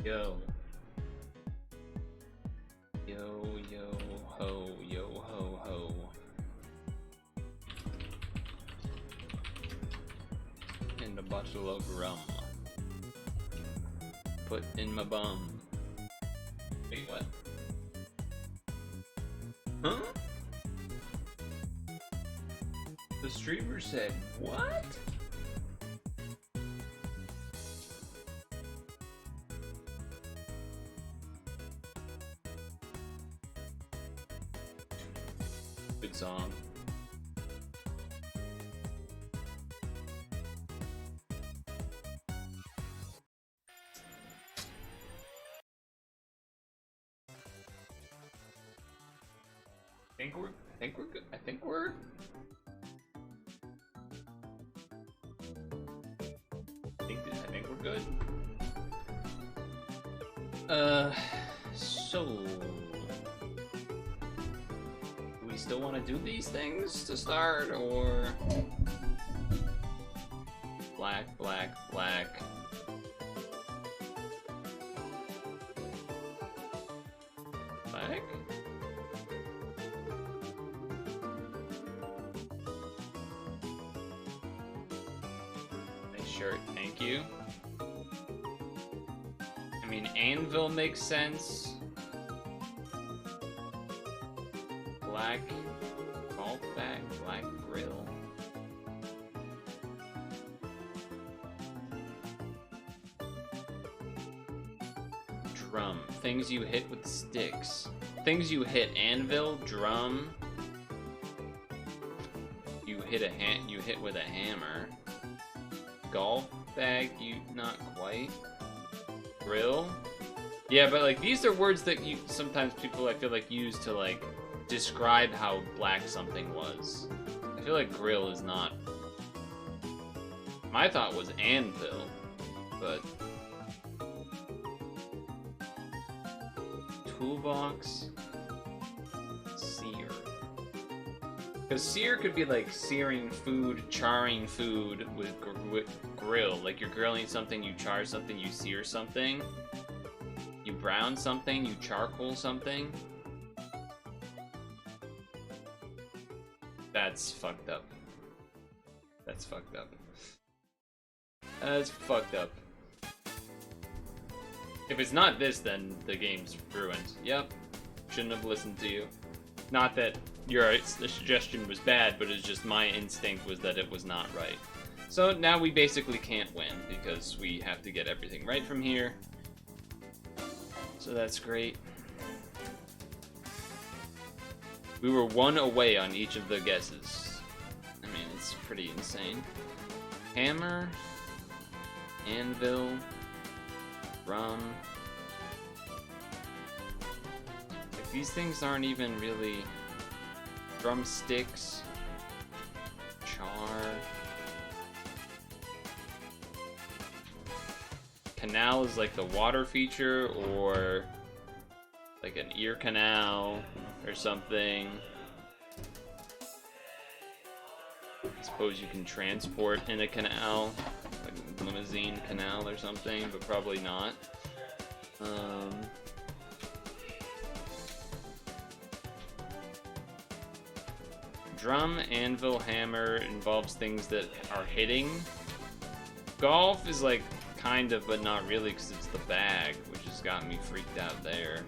Yo. Yo, yo, ho, yo, ho, ho. And a bottle of rum. Put in my bum. Wait, what? Huh? The streamer said, what? Good song. I think we're good. I think we're good. So do we still want to do these things to start, or black, black, black? Black? Nice shirt, thank you. I mean, anvil makes sense. Black golf bag, black grill. Drum, things you hit with sticks. Things you hit: anvil, drum. You hit with a hammer. Golf bag, not quite. Grill? Yeah, but like these are words that sometimes people I feel like use to like describe how black something was. I feel like grill is not. My thought was anvil, but toolbox, sear. Because sear could be like searing food, charring food with grill. Like you're grilling something, you char something, you sear something. You brown something, you charcoal something. That's fucked up. That's fucked up. That's fucked up. If it's not this, then the game's ruined. Yep. Shouldn't have listened to you. Not that the suggestion was bad, but it's just my instinct was that it was not right. So now we basically can't win because we have to get everything right from here. So that's great. We were one away on each of the guesses. I mean, it's pretty insane. Hammer, anvil, drum. Like, these things aren't even really drumsticks. Char. Canal is like the water feature, or like an ear canal or something. I suppose you can transport in a canal, like limousine canal or something, but probably not. Drum, anvil, hammer involves things that are hitting. Golf is like kind of, but not really, because it's the bag, which has got me freaked out there.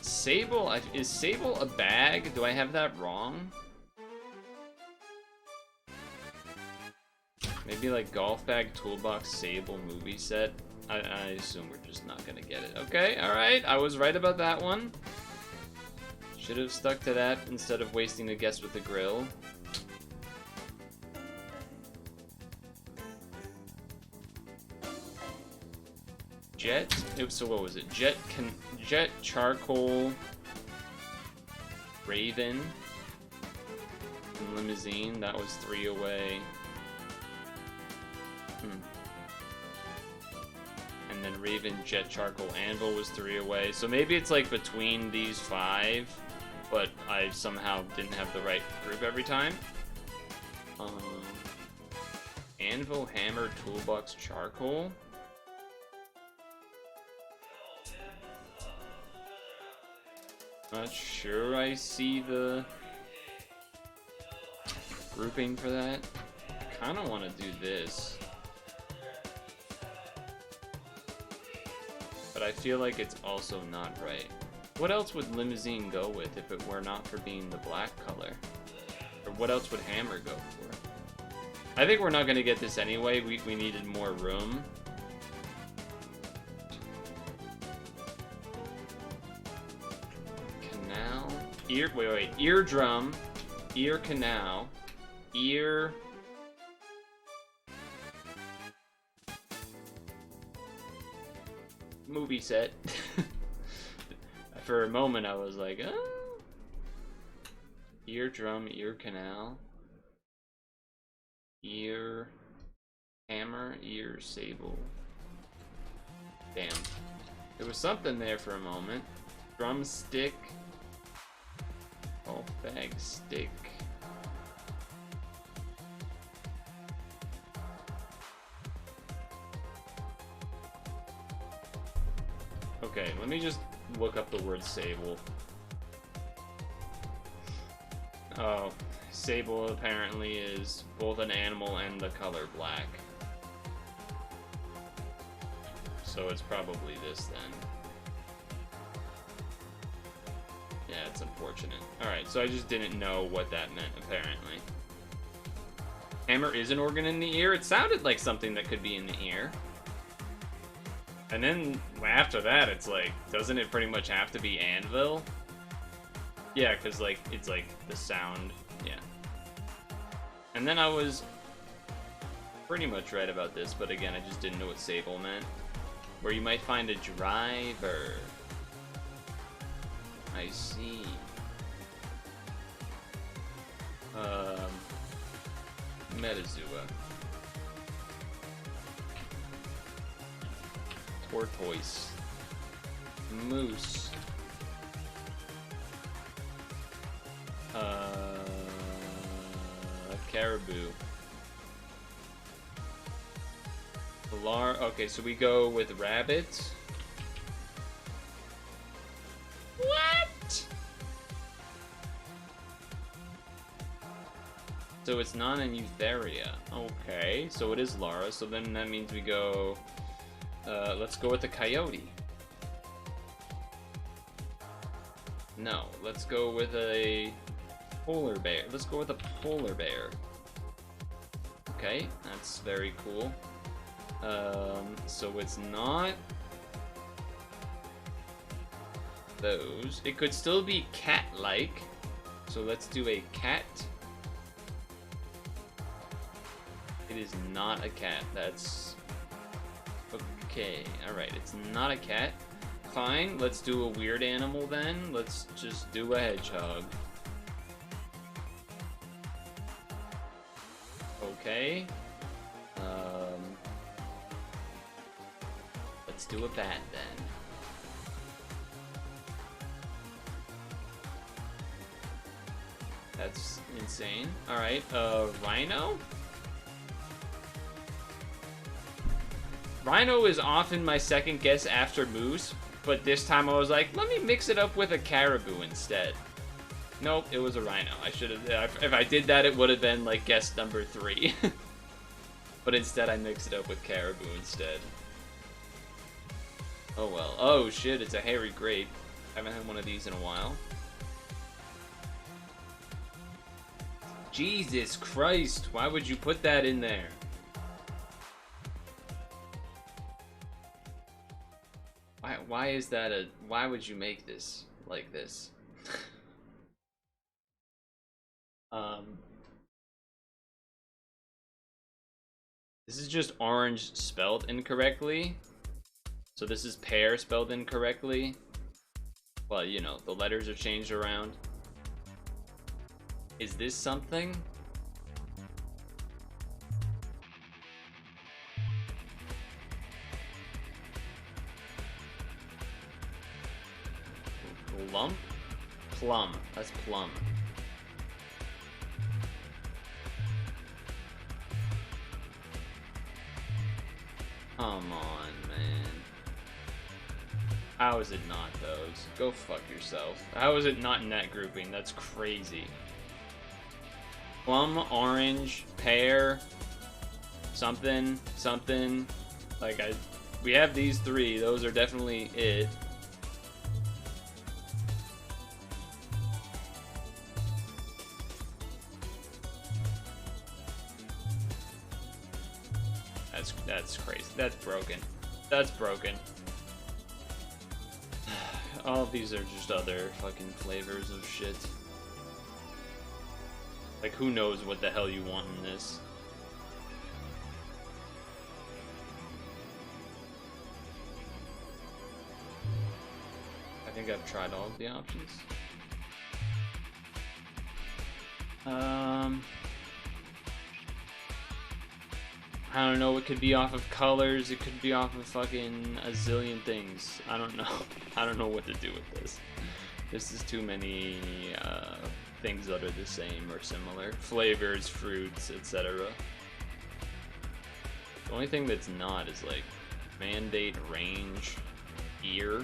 Sable? Is sable a bag? Do I have that wrong? Maybe like golf bag, toolbox, sable, movie set. I assume we're just not gonna get it. Okay, alright, I was right about that one. Should have stuck to that instead of wasting a guess with the grill. Jet? So what was it? Jet, charcoal, Raven, and limousine. That was 3 away. And then Raven, jet, charcoal, anvil was 3 away. So maybe it's like between these 5, but I somehow didn't have the right group every time. Anvil, hammer, toolbox, charcoal. Not sure I see the grouping for that. Kind of want to do this. But I feel like it's also not right. What else would limousine go with if it were not for being the black color? Or what else would hammer go for? I think we're not going to get this anyway. We needed more room. Canal. Wait. Eardrum. Ear canal. Ear. Movie set. For a moment I was like, oh. Eardrum, ear canal, ear hammer, ear sable. Damn. There was something there for a moment. Drumstick. Oh, bag stick. Okay, let me just look up the word sable. Oh, sable apparently is both an animal and the color black. So it's probably this then. Yeah, it's unfortunate. Alright, so I just didn't know what that meant, apparently. Hammer is an organ in the ear? It sounded like something that could be in the ear. And then after that, it's like, doesn't it pretty much have to be anvil? Yeah, because like it's like the sound, yeah. And then I was pretty much right about this, but again, I just didn't know what sable meant. Where you might find a driver. I see. Metazua. Tortoise. Moose. Caribou. Okay, so we go with rabbit. What? So it's not in Eutheria. Okay, so it is Lara. So then that means we go. Let's go with the coyote. No, let's go with a polar bear. Let's go with a polar bear. Okay, that's very cool. So it's not those. It could still be cat-like. So let's do a cat. It is not a cat. That's okay. Alright, it's not a cat. Fine, let's do a weird animal then. Let's just do a hedgehog. Okay. Let's do a bat then. That's insane. Alright, rhino? Rhino is often my second guess after moose, but this time I was like, let me mix it up with a caribou instead. Nope, it was a rhino. I should have, if I did that, it would have been like guess number 3. But instead I mixed it up with caribou instead. Oh well. Oh shit, it's a hairy grape. Haven't had one of these in a while. Jesus Christ, why would you put that in there? Why is that a... Why would you make this like this? This is just orange spelled incorrectly. So this is pear spelled incorrectly. Well, you know, the letters are changed around. Is this something? Lump? Plum. That's plum. Come on, man. How is it not those? Go fuck yourself. How is it not in that grouping? That's crazy. Plum, orange, pear, something, something. Like, we have these three. Those are definitely it. That's crazy. That's broken. That's broken. All of these are just other fucking flavors of shit. Like, who knows what the hell you want in this? I think I've tried all of the options. I don't know, it could be off of colors, it could be off of fucking a zillion things. I don't know. I don't know what to do with this. This is too many things that are the same or similar. Flavors, fruits, etc. The only thing that's not is like mandate, range, ear.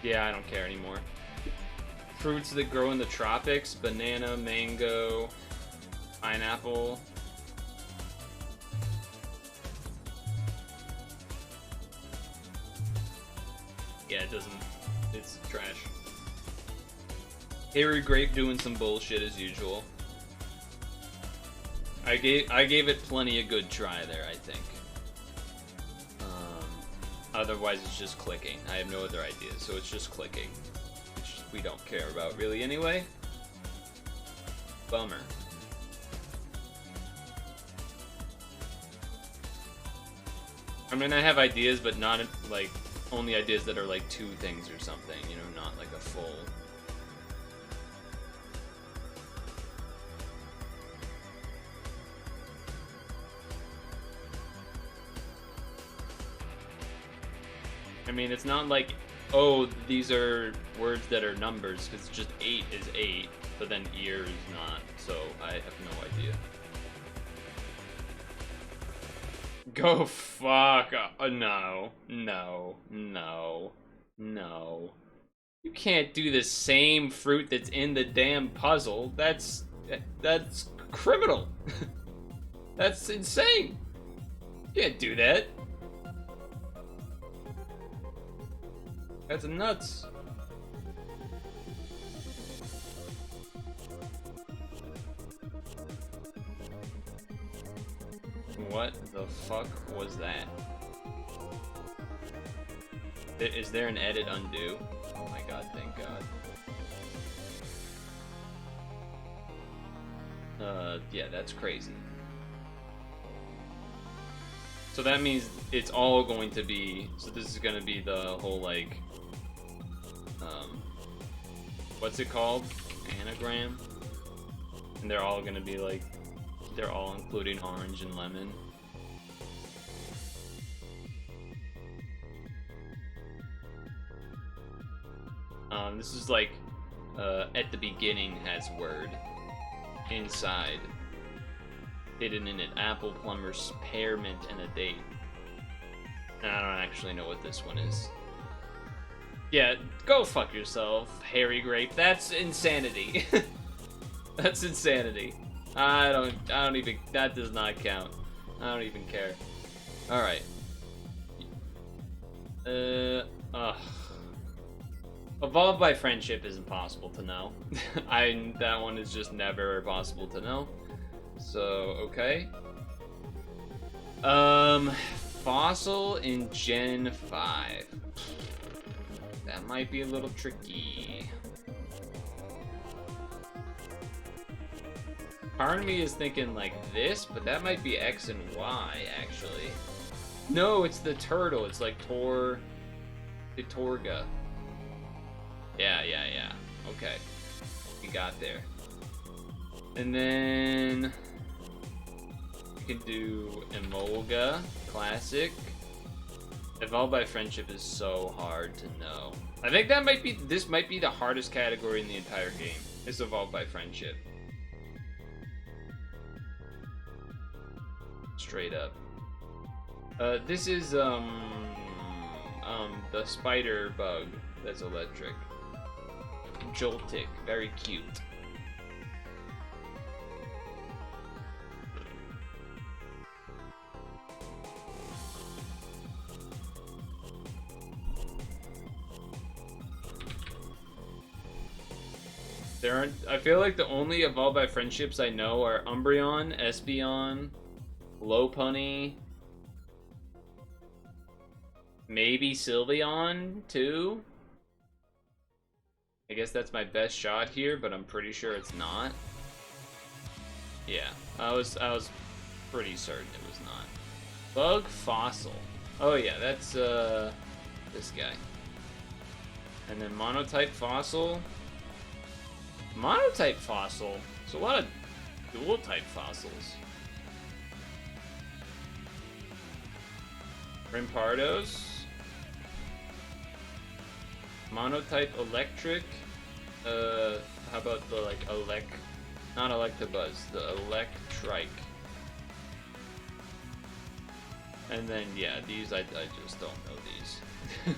Yeah, I don't care anymore. Fruits that grow in the tropics: banana, mango, pineapple. Yeah, it doesn't. It's trash. Hairy grape doing some bullshit as usual. I gave it plenty a good try there, I think. Otherwise, it's just clicking. I have no other ideas, so it's just clicking. Which we don't care about really anyway. Bummer. I mean, I have ideas, but not like only ideas that are like two things or something, you know, not like a full. I mean, it's not like, oh, these are words that are numbers, because just 8 is 8, but then ear is not, so I have no idea. Go fuck. No. No. No. No. You can't do the same fruit that's in the damn puzzle. That's criminal. That's insane. You can't do that. That's nuts. What the fuck was that? Is there an edit undo? Oh my god, thank god. Yeah, that's crazy. So that means it's all going to be, so this is going to be the whole, like, what's it called? Anagram? And they're all going to be, like, they're all including orange and lemon. This is like, at the beginning has word. Inside. Hidden in it, apple, plumber, spearmint, and a date. And I don't actually know what this one is. Yeah, go fuck yourself, hairy grape. That's insanity. That's insanity. I don't even, that does not count. I don't even care. Alright. Evolved by friendship is impossible to know. That one is just never possible to know. So, okay. Fossil in Gen 5. That might be a little tricky. Part of me is thinking like this, but that might be X and Y, actually. No, it's the turtle. It's like the Torga. Yeah. Okay. We got there. And then we can do Emolga, classic. Evolved by friendship is so hard to know. I think that might be, this might be the hardest category in the entire game. It's evolved by friendship. Straight up. This is, the spider bug that's electric. Joltik, very cute. There aren't. I feel like the only evolved by friendships I know are Umbreon, Espeon, Lopunny, maybe Sylveon too. I guess that's my best shot here, but I'm pretty sure it's not. Yeah, I was pretty certain it was not. Bug Fossil. Oh yeah, that's this guy. And then Monotype Fossil. Monotype Fossil. So a lot of dual type fossils. Rampardos. Monotype Electric. How about the not Electabuzz, the Electrike. And then yeah, these I just don't know these.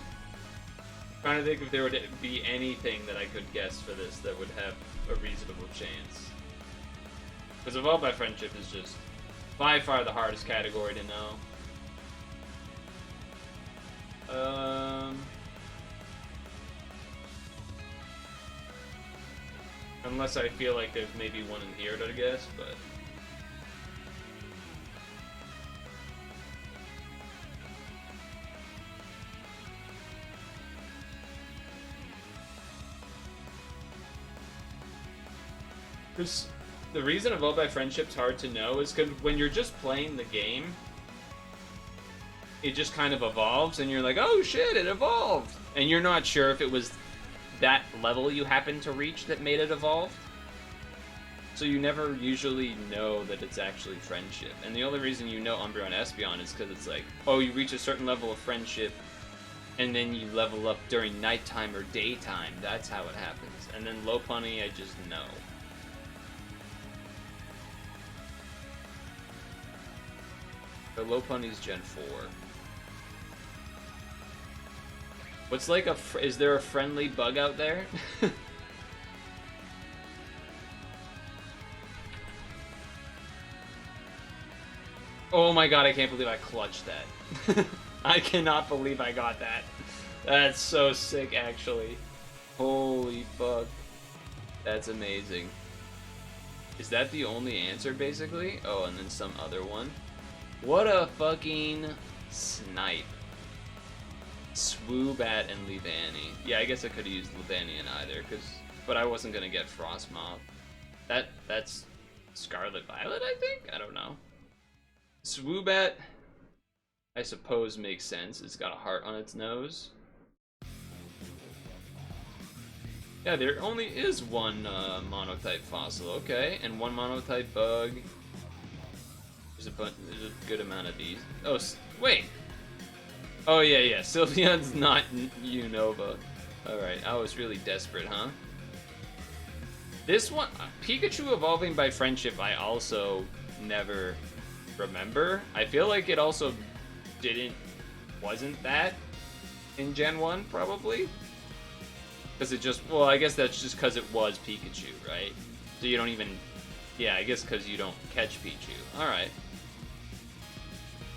Trying to think if there would be anything that I could guess for this that would have a reasonable chance. Because Evolved by Friendship is just by far the hardest category to know. Unless I feel like there's maybe one in here to guess, but... Because the reason Evolved by Friendship's hard to know is because when you're just playing the game, it just kind of evolves, and you're like, oh shit, it evolved! And you're not sure if it was that level you happened to reach that made it evolve. So you never usually know that it's actually friendship. And the only reason you know Umbreon and Espeon is because it's like, oh, you reach a certain level of friendship, and then you level up during nighttime or daytime. That's how it happens. And then Lopunny, I just know. The Lopunny's Gen 4. What's like a... is there a friendly bug out there? Oh my god, I can't believe I clutched that. I cannot believe I got that. That's so sick, actually. Holy fuck. That's amazing. Is that the only answer, basically? Oh, and then some other one. What a fucking snipe. Swoobat and Leavanny. Yeah, I guess I could have used Leavanny in either, but I wasn't gonna get Frostmoth. That's Scarlet Violet, I think? I don't know. Swoobat, I suppose, makes sense. It's got a heart on its nose. Yeah, there only is one monotype fossil, okay, and one monotype bug. There's a good amount of these. Oh, wait! Oh, yeah, Sylveon's not Unova. Alright, I was really desperate, huh? This one, Pikachu evolving by friendship, I also never remember. I feel like it also wasn't that in Gen 1, probably? Because it just, well, I guess that's just because it was Pikachu, right? So you don't even, yeah, I guess because you don't catch Pichu. Alright.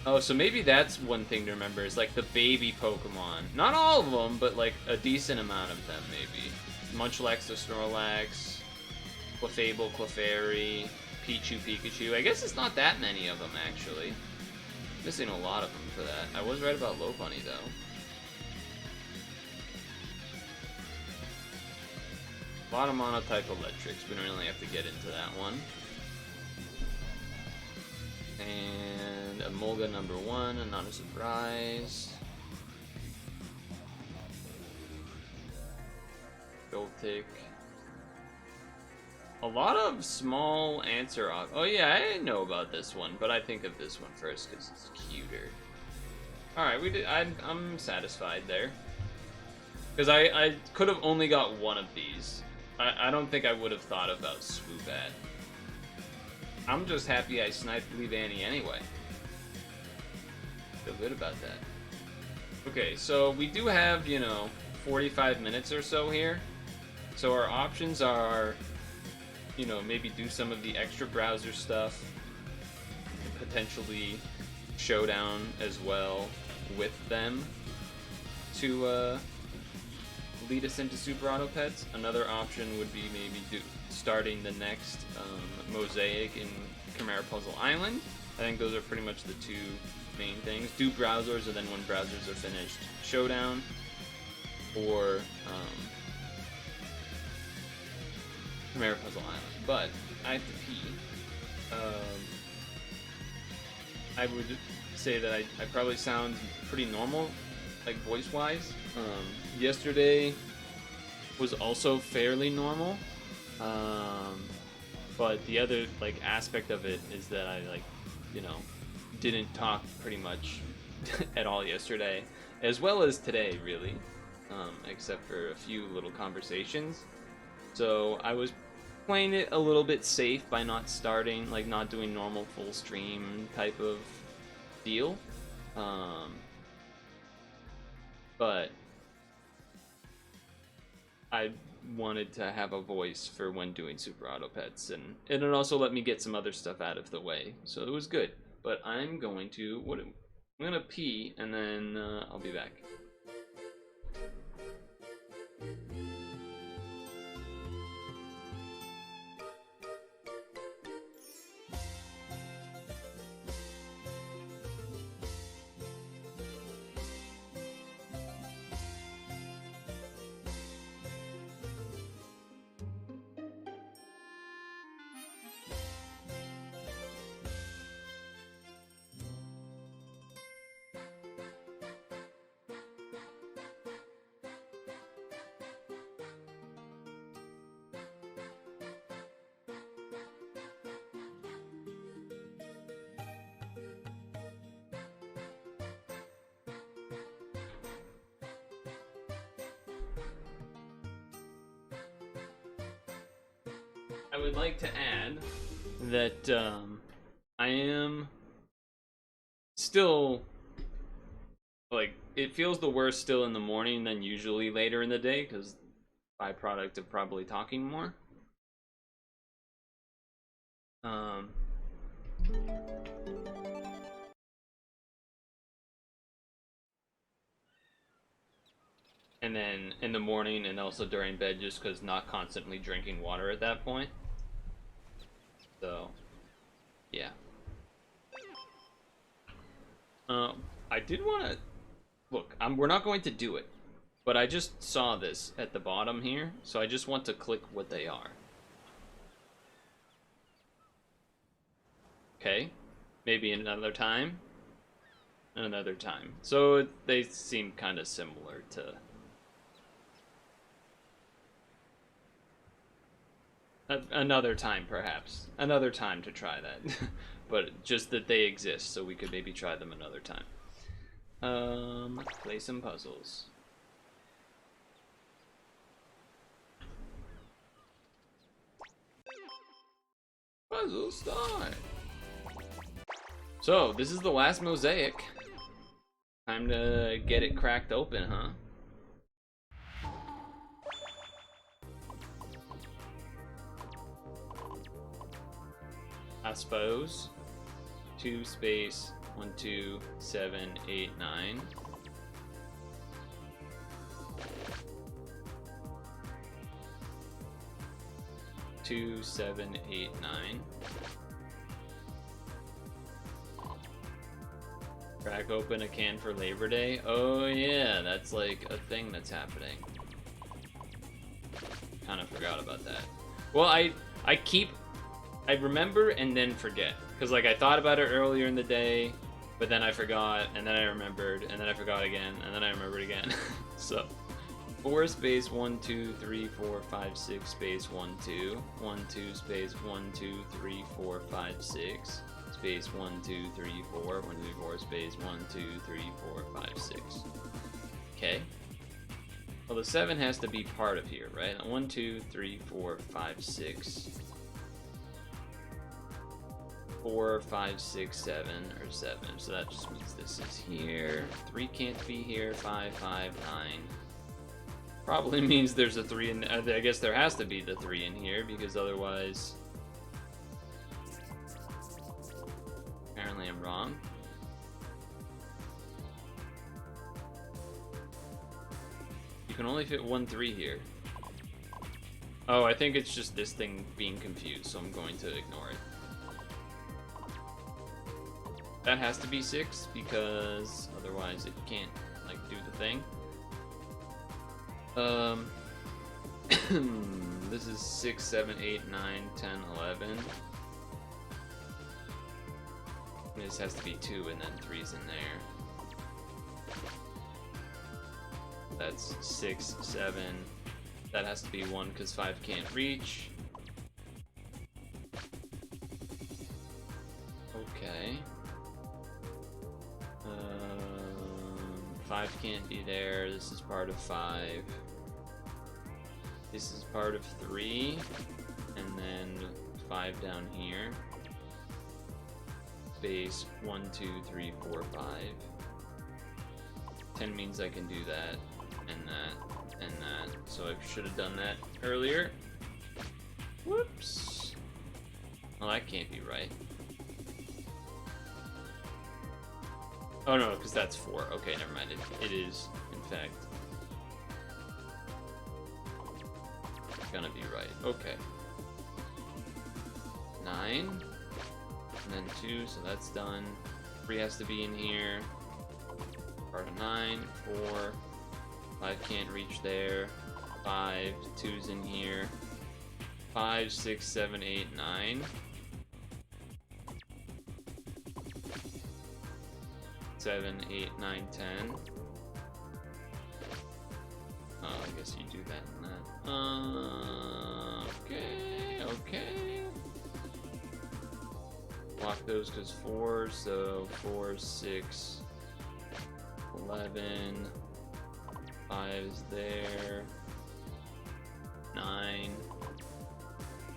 Oh, so maybe that's one thing to remember, is like the baby Pokemon. Not all of them, but like a decent amount of them, maybe. Munchlax to Snorlax, Clefable, Clefairy, Pichu, Pikachu. I guess it's not that many of them, actually. Missing a lot of them for that. I was right about Lopunny, though. A lot of monotype electrics. We don't really have to get into that one. And Emolga number 1, and not a surprise. Joltik. A lot of small answer op- oh yeah, I didn't know about this one, but I think of this one first because it's cuter. Alright, we did. I'm satisfied there. Because I could have only got one of these. I don't think I would have thought about Swoobat. I'm just happy I sniped Leavanny anyway. Feel good about that. Okay, so we do have, you know, 45 minutes or so here. So our options are, you know, maybe do some of the extra browser stuff, and potentially showdown as well with them to lead us into Super Auto Pets. Another option would be maybe starting the next mosaic in Khimera Puzzle Island. I think those are pretty much the two main things. Do browsers, and then when browsers are finished, showdown, or Khimera Puzzle Island. But I have to pee. I would say that I probably sound pretty normal, like voice-wise. Yesterday was also fairly normal, but the other like aspect of it is that I didn't talk pretty much at all yesterday, as well as today really, except for a few little conversations. So I was playing it a little bit safe by not starting, like not doing normal full stream type of deal, but I wanted to have a voice for when doing Super Auto Pets, and it also let me get some other stuff out of the way, so it was good. But I'm going to pee, and then I'll be back. I would like to add that I am still, like, it feels the worst still in the morning than usually later in the day, because byproduct of probably talking more. And then in the morning and also during bed, just because not constantly drinking water at that point. So, yeah. I did want to look. We're not going to do it, but I just saw this at the bottom here, so I just want to click what they are. Okay, maybe another time. Another time. So they seem kind of similar to. Another time, perhaps. Another time to try that. But just that they exist, so we could maybe try them another time. Play some puzzles. Puzzle start! So, this is the last mosaic. Time to get it cracked open, huh? I suppose. 2 space 1 2 7 8 9. Two, 7, 8, 9. Crack open a can for Labor Day. Oh yeah, that's like a thing that's happening. Kind of forgot about that. Well, I remember and then forget, because like I thought about it earlier in the day, but then I forgot, and then I remembered, and then I forgot again, and then I remembered again. So 4 space 1 2 3 4 5 6 space 1 2 1 2 space 1 2 3 4 5 6 space 1 2 3 4 1 2 4 space 1 2 3 4 5 6. Okay. Well, the 7 has to be part of here, right? 1, 2, 3, 4, 5, 6. 4, 5, 6, 7, or 7. So that just means this is here. 3 can't be here. 5, 5, 9. Probably means there's a 3 in. I guess there has to be the 3 in here because otherwise. Apparently, I'm wrong. You can only fit 1 3 here. Oh, I think it's just this thing being confused, so I'm going to ignore it. That has to be 6 because otherwise it can't like do the thing. This is 6, 7, 8, 9, 10, 11. This has to be 2 and then 3's in there. That's 6, 7. That has to be 1 because 5 can't reach. Okay. 5 can't be there. This is part of 5. This is part of 3. And then 5 down here. Space 1, 2, 3, 4, 5. 10 means I can do that, and that, and that. So I should have done that earlier. Whoops. Well, that can't be right. Oh no, because that's 4. Okay, never mind. It is, in fact, gonna be right. Okay. 9. And then 2, so that's done. 3 has to be in here. Part of 9, 4. 5 can't reach there. 5, 2's in here. 5, 6, 7, 8, 9. 7, 8, 9, 10. Oh, I guess you do that and that. Okay, okay. Block those because 4, so 4, 6, 11. 5 is there. 9,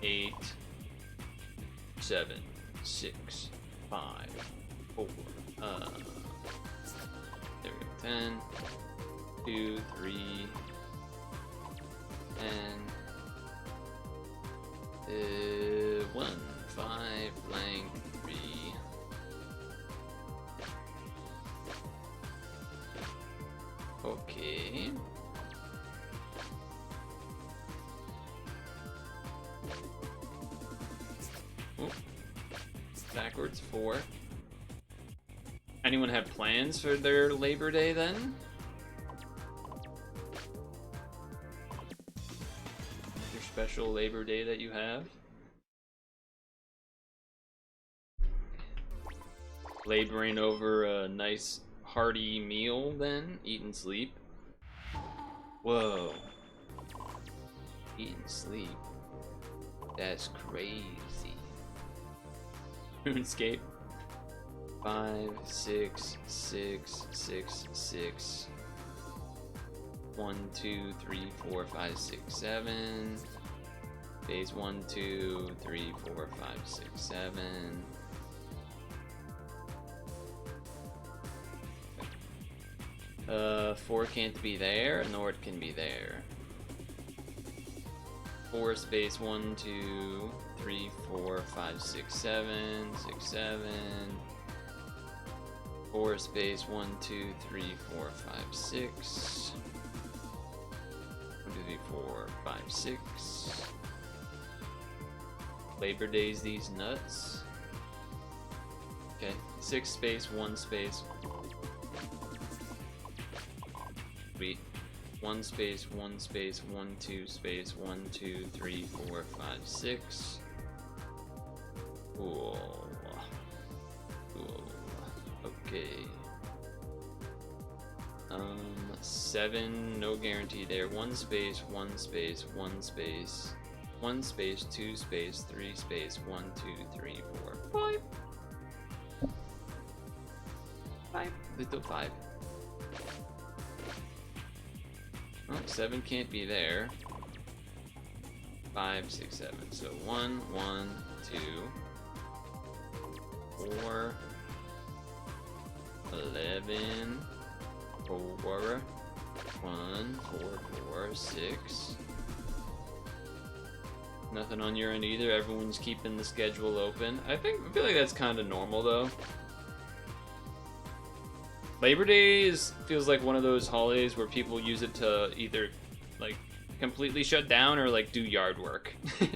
8, 7, 6, 5, 4. There we go. 10, 2, 3, 10, 1, 5, blank, 3. Okay. Oop. Backwards 4. Anyone have plans for their Labor Day then? Your special Labor Day that you have? Laboring over a nice hearty meal then? Eat and sleep? Whoa. Eat and sleep. That's crazy. RuneScape. 5, 6, 6, 6, 6. 1, 2, 3, 4, 5, 6, 7. Phase 1, 2, 3, 4, 5, 6, 7. Four can't be there, nor it can be there. 4 space 1, 2, 3, 4, 5, 6, 7, 6, 7. 4 space 1, 2, 3, 4, 5, 6. 1, 2, 3, 4, 5, 6. Labor Days these nuts. Okay, 6 space 1 space. Sweet. 1 space 1 space 1 2 space 1 2 3 4 5 6. Cool. Cool. Okay. 7, no guarantee there. 1 space 1 space 1 space 1 space 2 space 3 space 1 2 3 4 5. 5. Little 5. Oh, 7 can't be there. 5, 6, 7. So 1, 1, 2, 4, 11, 4, 1, 4, 4, 6. Nothing on your end either. Everyone's keeping the schedule open. I feel like that's kind of normal though. Labor Day feels like one of those holidays where people use it to either like completely shut down or like do yard work.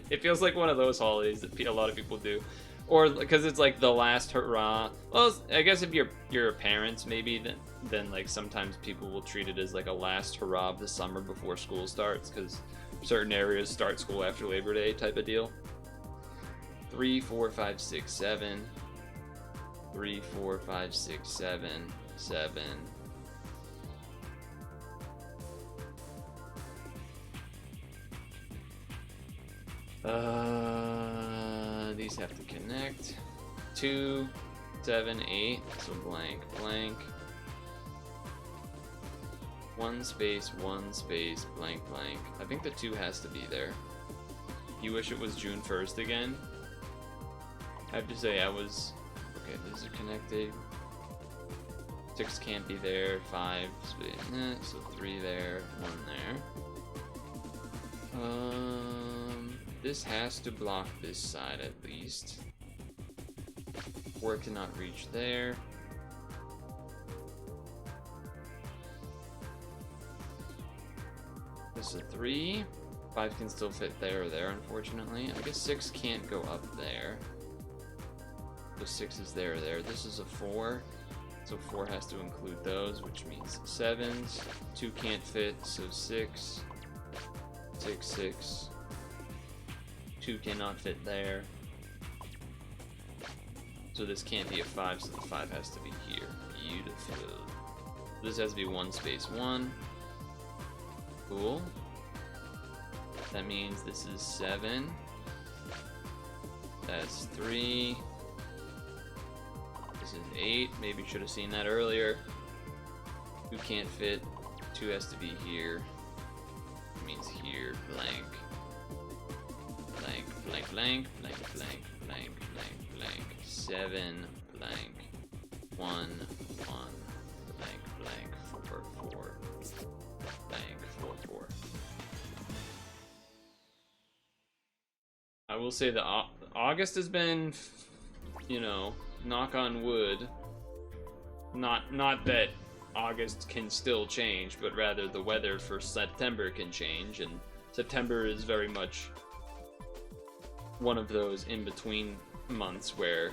It feels like one of those holidays that a lot of people do, or because it's like the last hurrah. Well, I guess if you're parents maybe, then like sometimes people will treat it as like a last hurrah of the summer before school starts, because certain areas start school after Labor Day type of deal. 3, 4, 5, 6, 7. 3, 4, 5, 6, 7. 7. These have to connect. 2, 7, 8. So blank, blank. 1 space, 1 space, blank, blank. I think the 2 has to be there. You wish it was June 1st again? I have to say I was... Okay, these are connected. 6 can't be there. 5 space, so 3 there, 1 there. This has to block this side at least. 4 cannot reach there. This is a 3. 5 can still fit there or there, unfortunately. I guess 6 can't go up there. So 6 is there or there. This is a 4. So 4 has to include those, which means 7s. 2 can't fit, so 6. 6, 6. 2 cannot fit there. So this can't be a 5, so the 5 has to be here. Beautiful. This has to be 1 space 1. Cool. That means this is 7. That's 3. This is 8. Maybe should have seen that earlier. 2 can't fit. 2 has to be here. It means here. Blank. Blank, blank, blank, blank, blank, blank, blank, blank. 7, blank. 1, 1, blank, blank, 4, 4. Blank, 4, 4. I will say that August has been, you know, knock on wood. Not that August can still change, but rather the weather for September can change, and September is very much one of those in-between months where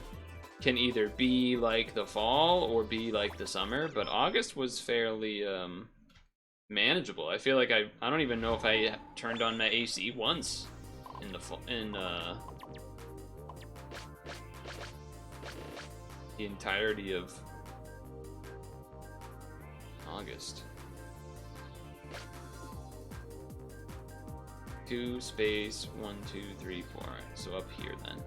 can either be like the fall or be like the summer, but August was fairly manageable. I feel like I don't even know if I turned on my AC once in the entirety of August. 2 space 1, 2, 3, 4. Alright, so up here then.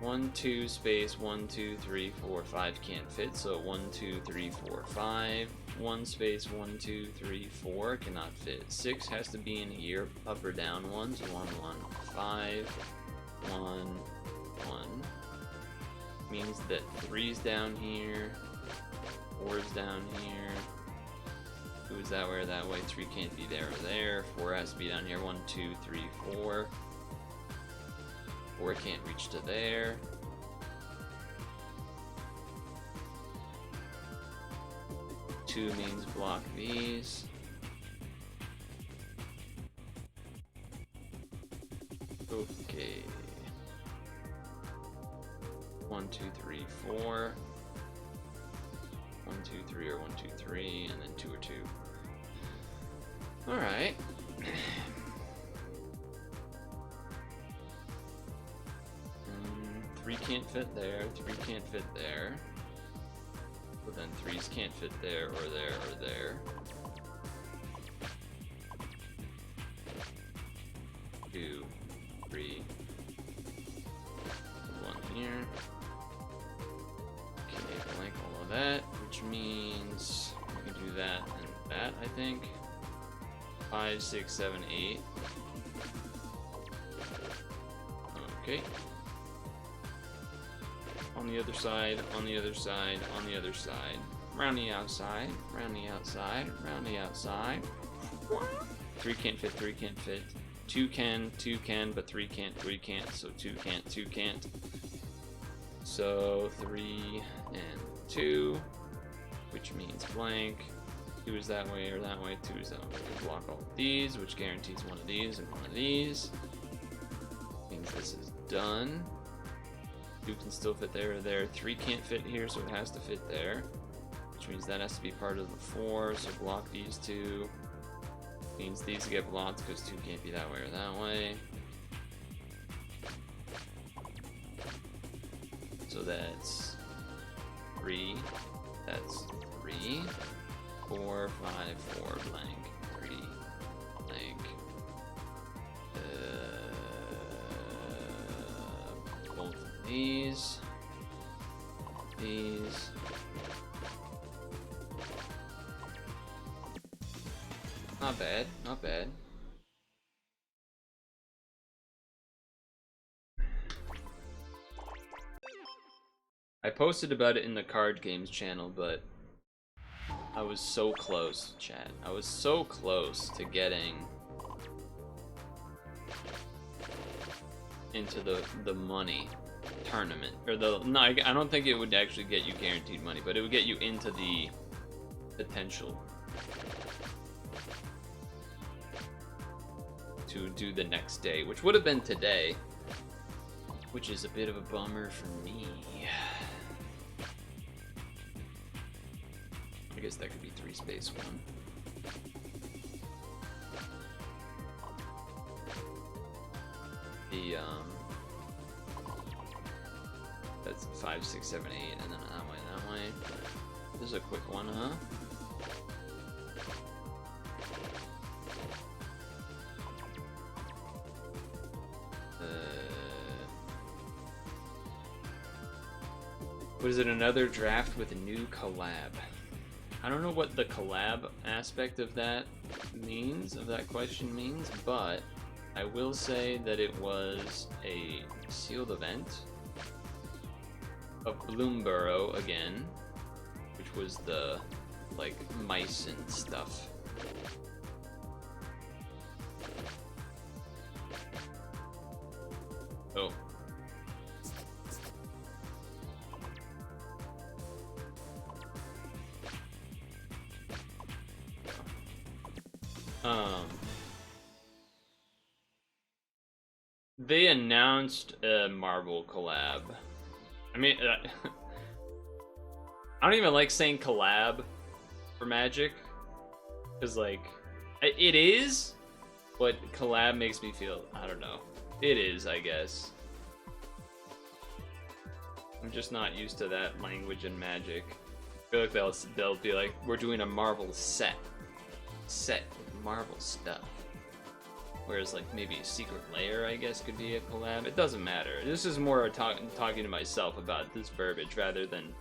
1, 2 space 1, 2, 3, 4, 5 can't fit, so 1, 2, 3, 4, 5. 1 space 1, 2, 3, 4 cannot fit. 6 has to be in here, up or down ones. 1, 1, 5, 1, 1. Means that 3's down here, 4's down here. 2 is that way or that way. 3 can't be there or there. 4 has to be down here. 1, 2, 3, 4. 4 can't reach to there. Two means block these. Okay. 1, 2, 3, 4. 1, 2, 3 or 1, 2, 3, and then 2 or 2. Alright. 3 can't fit there, 3 can't fit there. But then 3's can't fit there or there or there. 2, 3. 1 here. Okay, blank all of that, which means we can do that and that, I think. 5, 6, 7, 8. Okay. On the other side, on the other side, on the other side. Round the outside, round the outside, round the outside. 3 can't fit, 3 can't fit. 2 can, but 3 can't, 3 can't. So 2 can't, 2 can't. So 3 and 2, which means blank. 2 is that way or that way, 2 is that way. We block all of these, which guarantees one of these and one of these. Means this is done. 2 can still fit there or there. 3 can't fit here, so it has to fit there. Which means that has to be part of the 4, so block these 2. Means these get blocked because 2 can't be that way or that way. So that's 3. That's 3. 4, 5, 4, blank. 3, blank. Both of these. These. Not bad, not bad. I posted about it in the card games channel, but I was so close, chat. I was so close to getting into the money tournament, or no, I don't think it would actually get you guaranteed money, but it would get you into the potential to do the next day, which would have been today, which is a bit of a bummer for me. I guess that could be 3 space 1. The that's 5, 6, 7, 8, and then that way. This is a quick one, huh? What is it, another draft with a new collab? I don't know what the collab aspect of that means, of that question means, but I will say that it was a sealed event of Bloomborough again, which was the, like, mice and stuff. Oh. They announced a Marvel collab. I mean, I don't even like saying collab for Magic, because, like, it is, but collab makes me feel, I don't know. It is, I guess. I'm just not used to that language in Magic. I feel like they'll be like, we're doing a Marvel set with Marvel stuff. Whereas, like, maybe a Secret Lair, I guess, could be a collab. It doesn't matter. This is more talking to myself about this verbiage rather than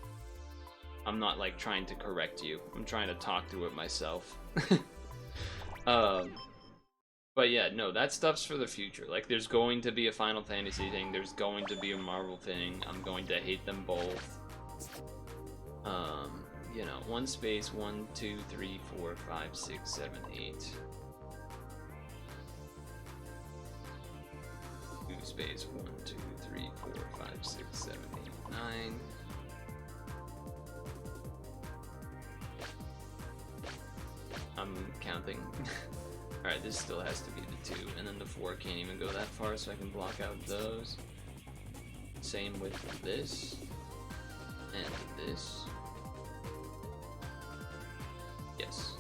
I'm not, like, trying to correct you. I'm trying to talk through it myself. But yeah, no, that stuff's for the future. Like, there's going to be a Final Fantasy thing. There's going to be a Marvel thing. I'm going to hate them both. You know, 1 space, 1, 2, 3, 4, 5, 6, 7, 8. 2 space, 1, 2, 3, 4, 5, 6, 7, 8, 9. I'm counting. Alright, this still has to be the 2, and then the 4 can't even go that far, so I can block out those. Same with this, and this. Yes.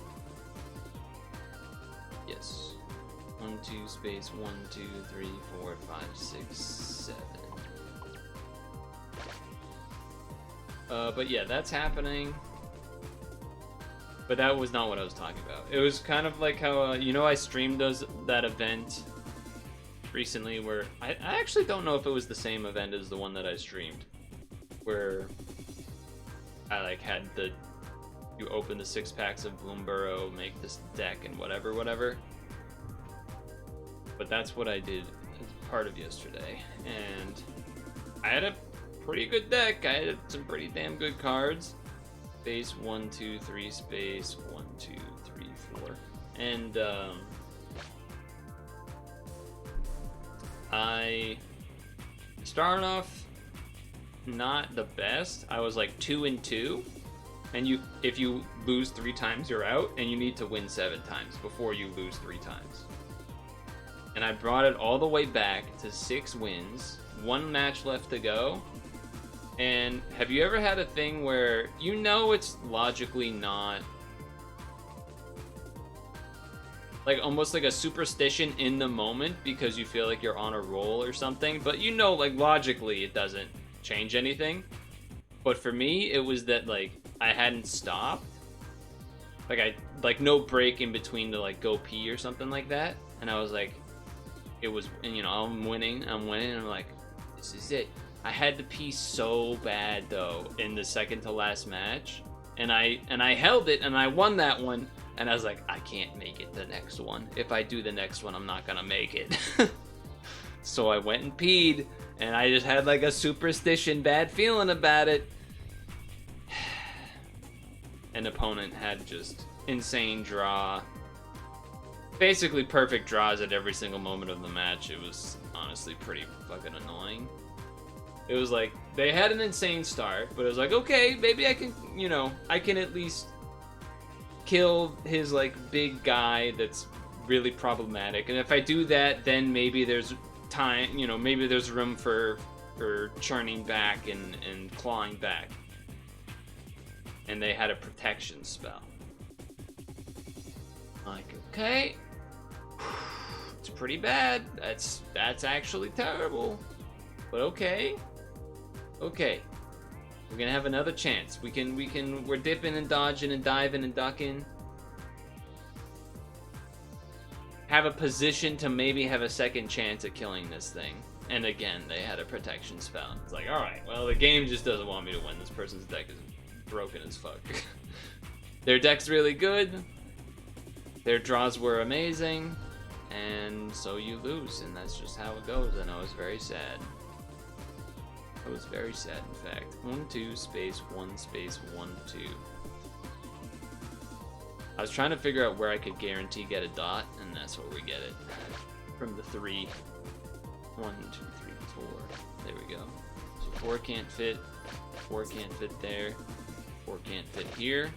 Yes. 1, 2, space, 1, 2, 3, 4, 5, 6, 7. But yeah, that's happening. But that was not what I was talking about. It was kind of like how, you know, I streamed that event recently where I actually don't know if it was the same event as the one that I streamed, where I like had you open the 6 packs of Bloomborough, make this deck and whatever. But that's what I did as part of yesterday. And I had a pretty good deck. I had some pretty damn good cards. Space 1, 2, 3, space 1, 2, 3, 4. And I started off not the best. I was like 2-2. And if you lose 3 times, you're out, and you need to win 7 times before you lose 3 times. And I brought it all the way back to 6 wins, 1 match left to go. And have you ever had a thing where you know it's logically not, like almost like a superstition in the moment because you feel like you're on a roll or something, but you know, like logically it doesn't change anything? But for me, it was that like I hadn't stopped, like no break in between to like go pee or something like that, and I was like, it was, and you know, I'm winning, and I'm like, this is it. I had to pee so bad though in the second to last match, and I held it and I won that one, and I was like, I can't make it the next one. If I do the next one, I'm not gonna make it. So I went and peed, and I just had like a superstition bad feeling about it. An opponent had just insane draw, basically perfect draws at every single moment of the match. It was honestly pretty fucking annoying. It was like, they had an insane start, but it was like, okay, maybe I can, you know, I can at least kill his, like, big guy that's really problematic. And if I do that, then maybe there's time, you know, maybe there's room for churning back and clawing back. And they had a protection spell. Like, okay, it's pretty bad. That's actually terrible. But okay. Okay, we're gonna have another chance. We're dipping and dodging and diving and ducking. Have a position to maybe have a second chance at killing this thing. And again, they had a protection spell. It's like, alright, well, the game just doesn't want me to win. This person's deck is broken as fuck. Their deck's really good. Their draws were amazing. And so you lose, and that's just how it goes, and I was very sad. I was very sad, in fact. 1, 2, space, 1, space, 1, 2. I was trying to figure out where I could guarantee get a dot, and that's where we get it. From the 3. 1, 2, 3, 4. There we go. So 4 can't fit. 4 can't fit there. 4 can't fit here.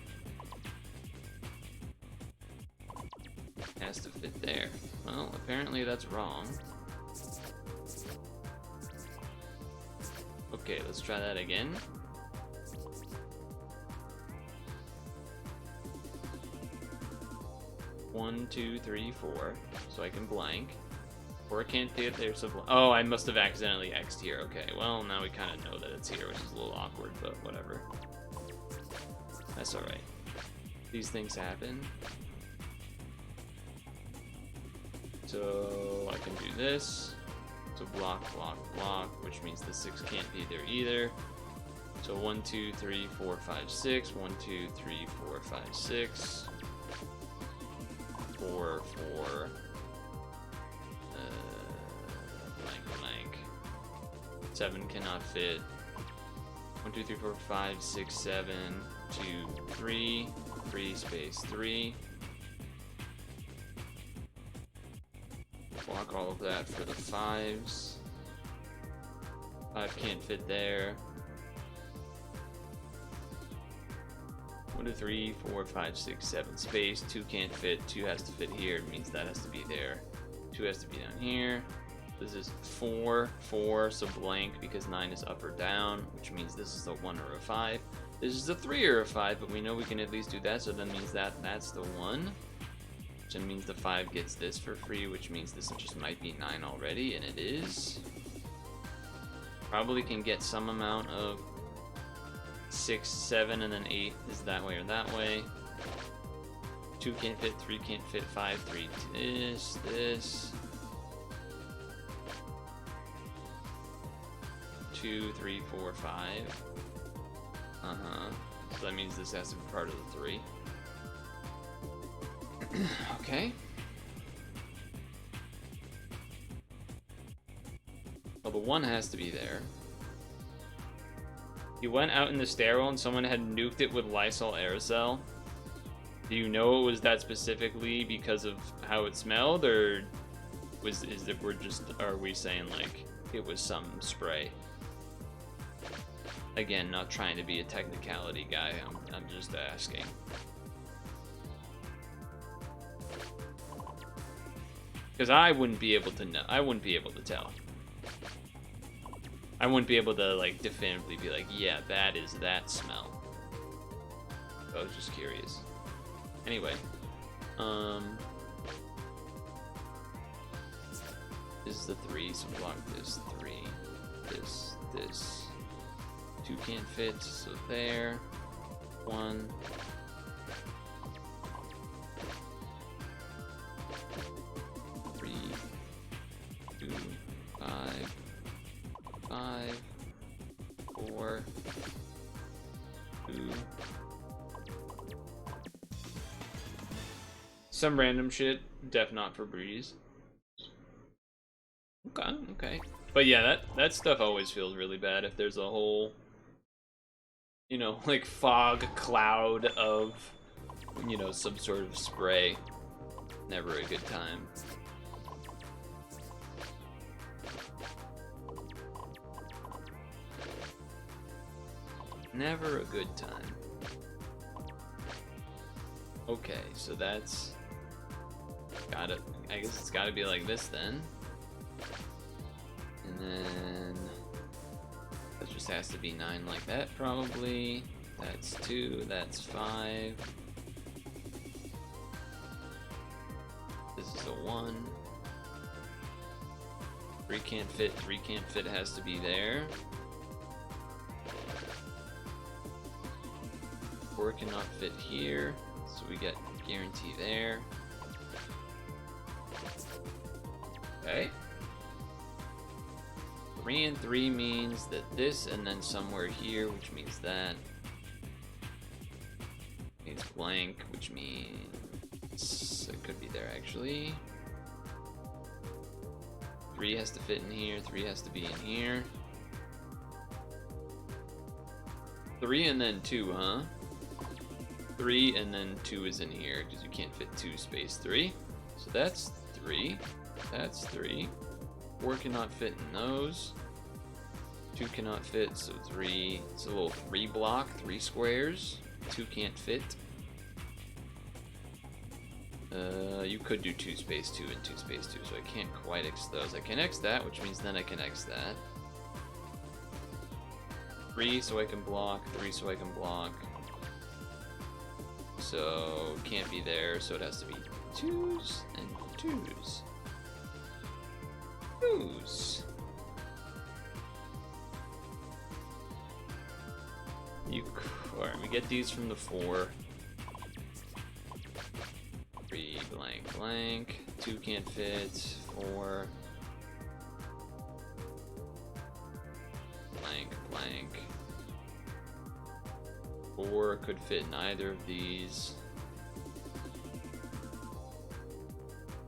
Has to fit there. Well, apparently that's wrong. Okay, let's try that again. One, 2, 3, 4. So I can blank. 4 can't fit there, so oh, I must have accidentally X'd here. Okay, well, now we kind of know that it's here, which is a little awkward, but whatever. That's alright. These things happen. So I can do this. So block, block, block, which means the 6 can't be there either. So 1, 2, 3, 4, 5, 6. 1, 2, 3, 4, 5, 6. 4, 4. Blank, blank. 7 cannot fit. 1, 2, 3, 4, 5, 6, 7. 2, 3. 3 space 3. Block all of that for the 5s. 5 can't fit there. 1, 2, 3, 4, 5, 6, 7 space. 2 can't fit. 2 has to fit here. It means that has to be there. 2 has to be down here. This is 4, 4, so blank because 9 is up or down, which means this is a 1 or a 5. This is a 3 or a 5, but we know we can at least do that, so that means that that's the 1. Which means the 5 gets this for free, which means this just might be 9 already, and it is. Probably can get some amount of 6, 7, and then 8 is that way or that way. 2 can't fit, 3 can't fit, 5, 3, this. 2, 3, 4, 5. So that means this has to be part of the 3. Okay. the 1 has to be there. You went out in the stairwell and someone had nuked it with Lysol aerosol. Do you know it was that specifically because of how it smelled, or are we saying like it was some spray? Again, not trying to be a technicality guy. I'm just asking. Because I wouldn't be able to know. I wouldn't be able to tell. I wouldn't be able to like definitively be like, yeah, that is that smell. I was just curious. Anyway, this is the 3, so block this 3, this. 2 can't fit, so there. 1. 3, 2, 5, 5, 4, 2. Some random shit, def not for breeze. Okay. But yeah, that stuff always feels really bad if there's a whole, you know, like fog cloud of, you know, some sort of spray. Never a good time. Never a good time. Okay, so that's gotta, I guess it's gotta be like this then. And then that just has to be 9 like that probably. That's 2, that's 5. This is a 1. 3 can't fit, 3 can't fit, has to be there. 4 cannot fit here, so we get guarantee there. Okay. 3 and 3 means that this, and then somewhere here, which means that. Means blank, which means it could be there actually. 3 has to fit in here, 3 has to be in here. 3 and then 2, huh? 3 and then 2 is in here, because you can't fit 2 space 3. So that's 3. That's 3. 4 cannot fit in those. 2 cannot fit, so 3. It's a little 3 block, 3 squares. 2 can't fit. You could do 2 space 2 and 2 space 2, so I can't quite X those. I can X that, which means then I can X that. 3 so I can block, 3 so I can block. So can't be there, so it has to be 2s and 2s. 2s. Alright, we get these from the 4. 3 blank blank. 2 can't fit. 4 blank blank. 4 could fit in either of these.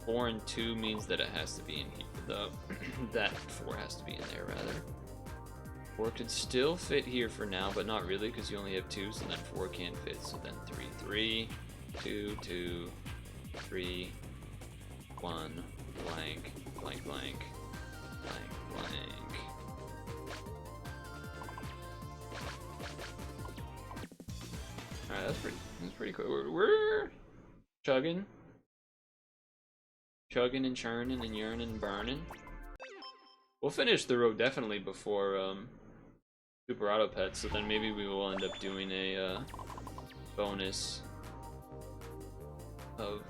4 and 2 means that it has to be in here. That 4 has to be in there rather. 4 could still fit here for now, but not really because you only have 2, so then 4 can't fit. So then 3, 3, 2, 2, 3, 1, blank, blank, blank, blank, blank. Alright, that's pretty cool. We're chugging and churning and yearning and burning. We'll finish the road definitely before Super Auto Pet, so then maybe we will end up doing a bonus of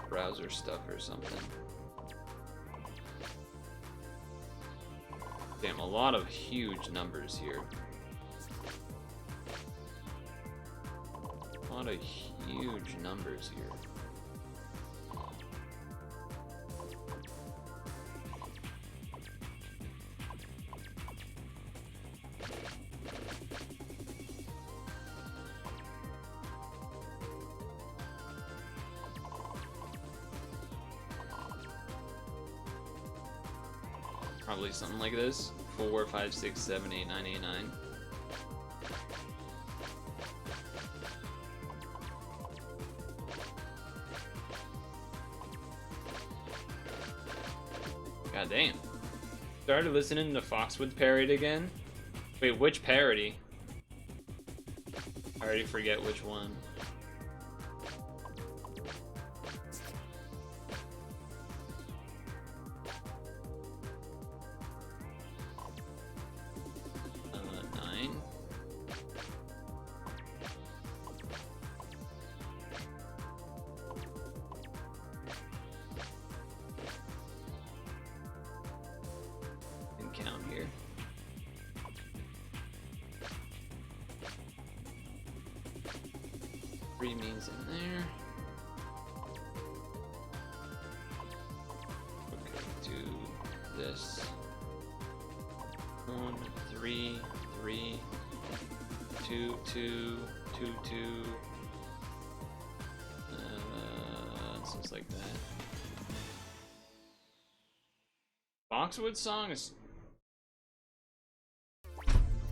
browser stuff or something. Damn, a lot of huge numbers here. A lot of huge numbers here. Probably something like this. 4, 5, 6, 7, 8, 9, 8, 9. God damn. Started listening to Foxwood parody again. Wait, which parody? I already forget which one. Count here. Three means in there. Okay, do this. 1, 3, 3, 2, 2, 2, 2. Seems like that. Foxwood song is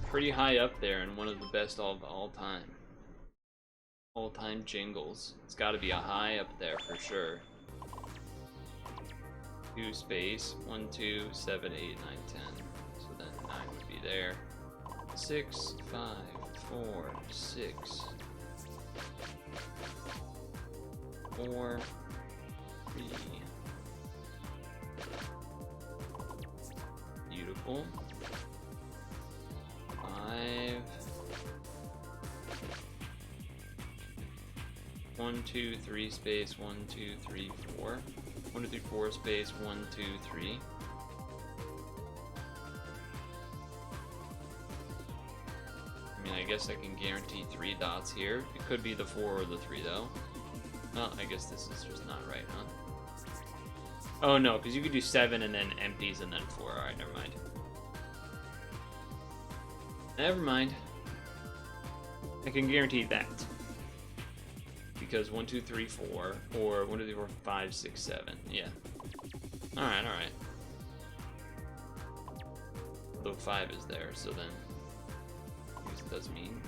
pretty high up there and one of the best of all time. All-time jingles. It's got to be a high up there for sure. 2 space 1, 2, 7, 8, 9, 10. So then 9 would be there. 6, 5, 4, 6, 4, 3. Beautiful. 5. 1, 2, 3 space 1, 2, 3, 4. 1, 2, 3, 4 space 1, 2, 3. I mean, I guess I can guarantee 3 dots here. It could be the 4 or the 3 though. Oh, I guess this is just not right, huh? Oh no, because you could do 7 and then empties and then 4. Alright, never mind. Never mind. I can guarantee that. Because 1, 2, 3, 4, or 1, 2, 3, 4, 5, 6, 7. Yeah. Alright, alright. Although 5 is there, so then I guess it does mean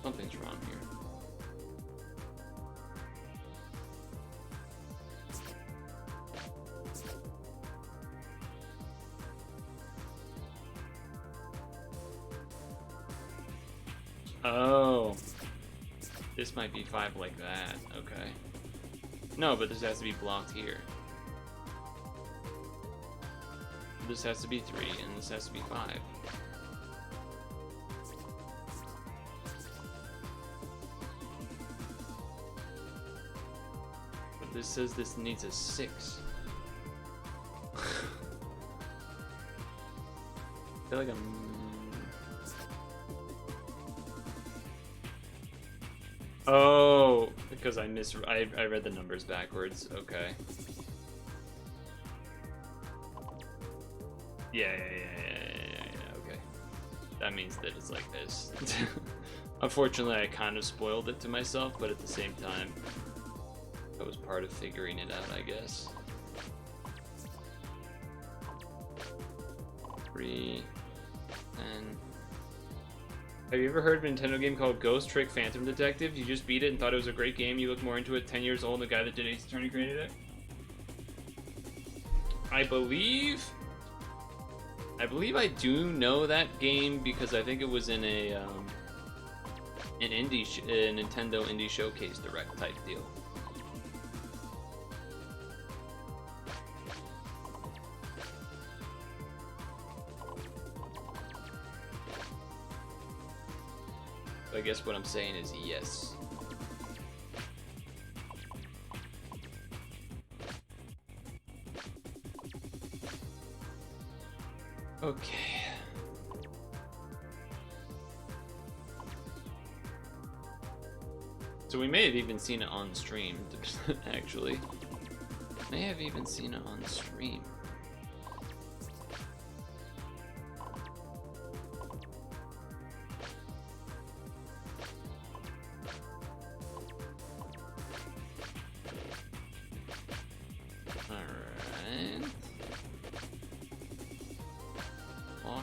something's wrong here. Oh, this might be 5 like that. Okay. No, but this has to be blocked here. This has to be 3, and this has to be 5. But this says this needs a 6. I feel like I'm... Oh, because I read the numbers backwards. Okay. Yeah, okay. That means that it's like this. Unfortunately, I kind of spoiled it to myself, but at the same time, that was part of figuring it out, I guess. 3, 10. Have you ever heard of a Nintendo game called Ghost Trick Phantom Detective? You just beat it and thought it was a great game. You look more into it. 10 years old, and the guy that did Ace Attorney created it. I believe I do know that game because I think it was in a Nintendo Indie Showcase Direct type deal. I guess what I'm saying is yes. Okay. So we may have even seen it on stream, actually. May have even seen it on stream.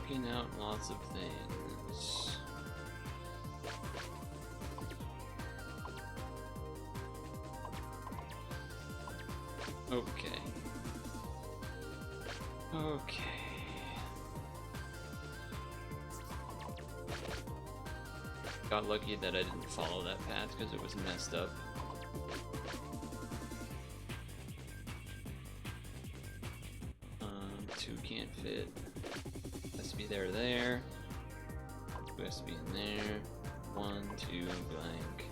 Checking out lots of things. Okay. Okay. Got lucky that I didn't follow that path because it was messed up. Two can't fit. Has to be there, there. Two has to be in there. 1, 2, blank.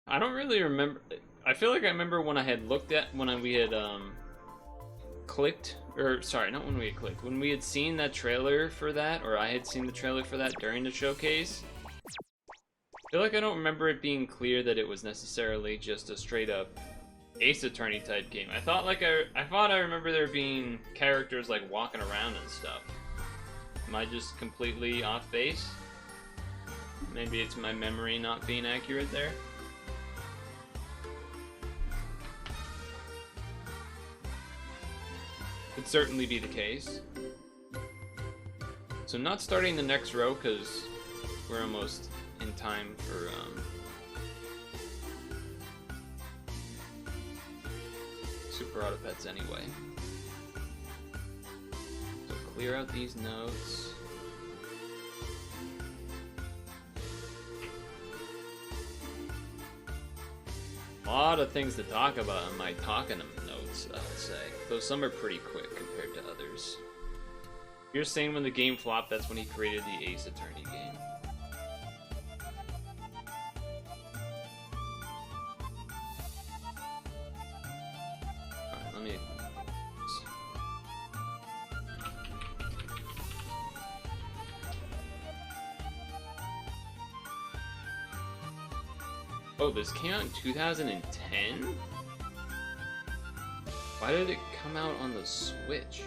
I don't really remember. I feel like I remember when I had looked at we had clicked, or sorry, not when we had clicked, when we had seen that trailer for that, or I had seen the trailer for that during the showcase. I feel like I don't remember it being clear that it was necessarily just a straight up Ace Attorney type game. I thought I remember there being characters like walking around and stuff. Am I just completely off base? Maybe it's my memory not being accurate there. Could certainly be the case. So not starting the next row because we're almost in time for Super Auto Pets anyway. So clear out these notes. A lot of things to talk about in my talking notes, I would say. Though some are pretty quick compared to others. You're saying when the game flopped, that's when he created the Ace Attorney game. Alright, let me... Oh, this came out in 2010? Why did it come out on the Switch?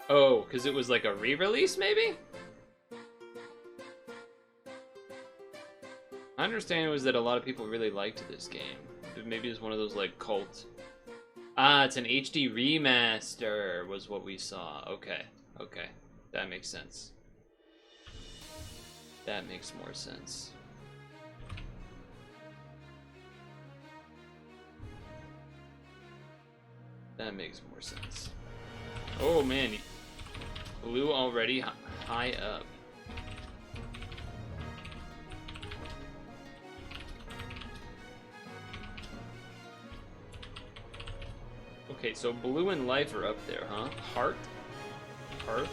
Oh, because it was like a re-release, maybe? My understanding was that a lot of people really liked this game. Maybe it's one of those like cult... Ah, it's an HD remaster was what we saw. Okay, okay. That makes sense. That makes more sense. That makes more sense. Oh man, blue already high up. Okay, so blue and life are up there, huh? Heart, hearth,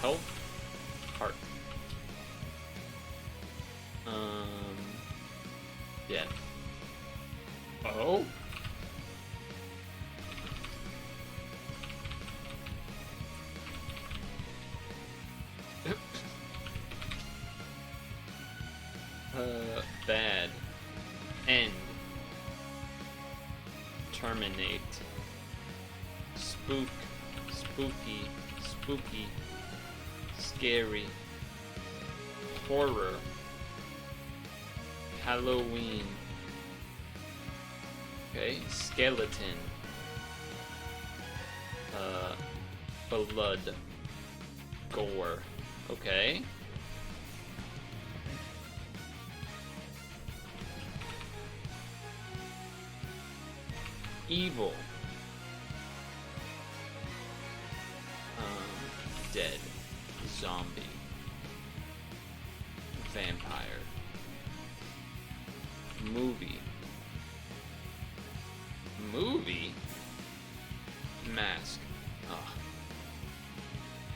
health, heart. Yeah. Oh. Bad. End. Terminate. Spook. Spooky. Spooky. Scary. Horror. Halloween. Okay. Skeleton. Blood. Gore. Okay. Evil. Dead. Zombie. Vampire. Movie. Movie? Mask. Oh.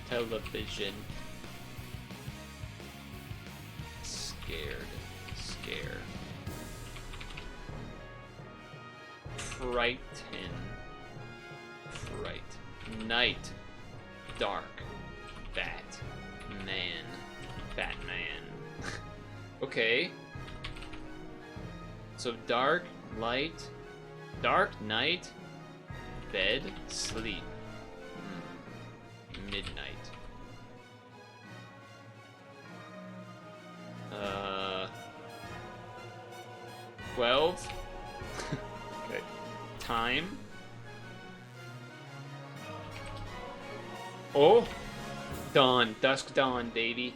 Television. Scared. Scare. Frighten. Fright. Night. Dark. Bat. Man. Batman. Okay. So dark, light, dark, night, bed, sleep. Midnight. 12. Okay. Time. Oh! Dawn. Dusk dawn, baby.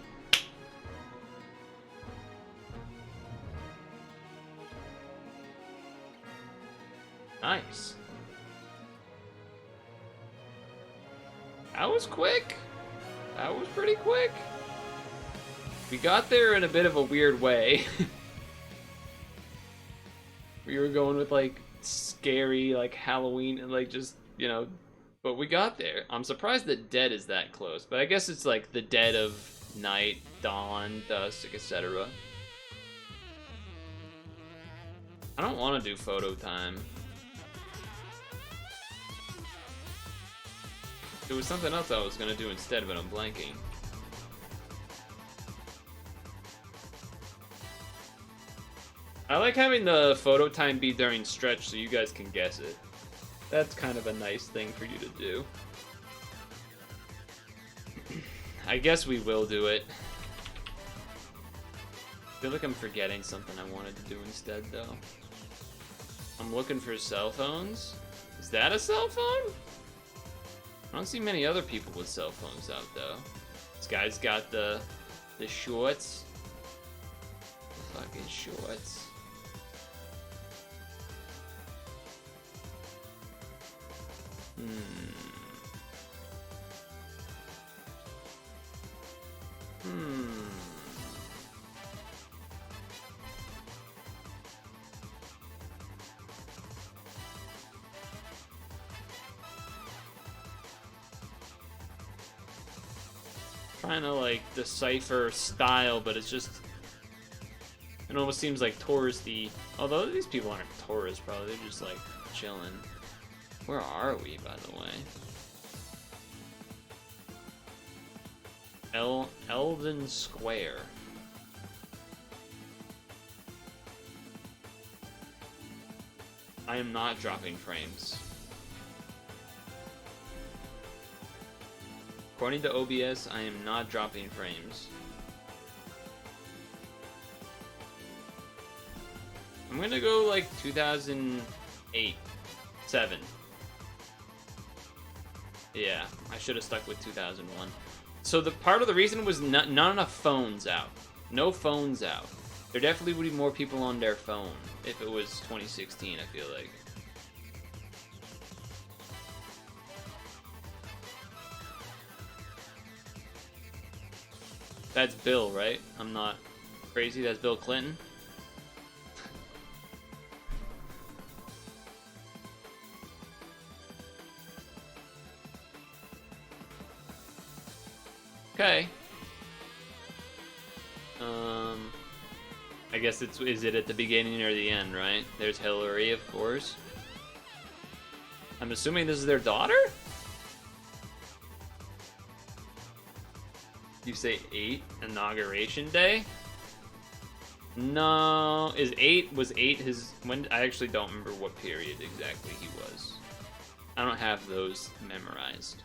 Nice. That was quick. That was pretty quick. We got there in a bit of a weird way. We were going with like scary, like Halloween, and like just, you know, but we got there. I'm surprised that dead is that close, but I guess it's like the dead of night, dawn, dusk, etc. I don't want to do photo time. There was something else I was gonna do instead, but I'm blanking. I like having the photo time be during stretch so you guys can guess it. That's kind of a nice thing for you to do. I guess we will do it. I feel like I'm forgetting something I wanted to do instead, though. I'm looking for cell phones. Is that a cell phone? I don't see many other people with cell phones out, though. This guy's got the shorts. The fucking shorts. Trying to like decipher style, but it's just, it almost seems like touristy. Although these people aren't tourists, probably they're just like chilling. Where are we, by the way? Eldon Square. I am not dropping frames. According to OBS, I am not dropping frames. I'm gonna go like 2008, 7. Yeah, I should have stuck with 2001. So the part of the reason was not enough phones out. No phones out. There definitely would be more people on their phone if it was 2016, I feel like. That's Bill, right? I'm not crazy. That's Bill Clinton. Okay. I guess is it at the beginning or the end, right? There's Hillary, of course. I'm assuming this is their daughter? You say 8 inauguration day? No, was 8 his, when, I actually don't remember what period exactly he was. I don't have those memorized.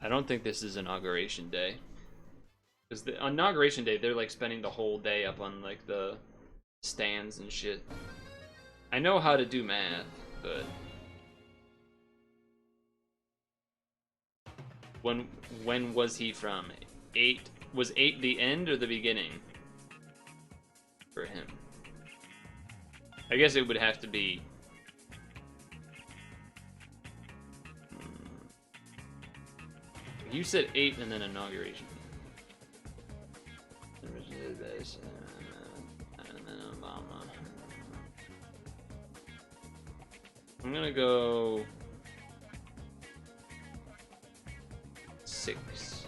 I don't think this is inauguration day. Because the inauguration day, they're like spending the whole day up on like the stands and shit. I know how to do math, but when was he from? 8, was 8 the end or the beginning for him? I guess it would have to be you said 8 and then inauguration. And then Obama. I'm gonna go 6,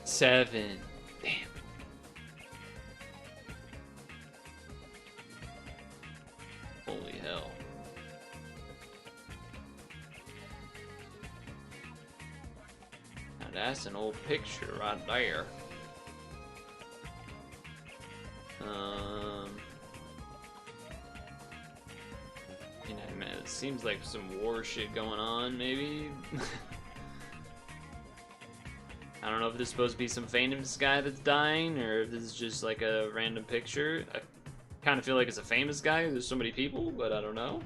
7. Damn. Holy hell. Now that's an old picture right there. You know, man, it seems like some war shit going on, maybe? I don't know if this is supposed to be some famous guy that's dying, or if this is just like a random picture. kind of feel like it's a famous guy. There's so many people, but I don't know.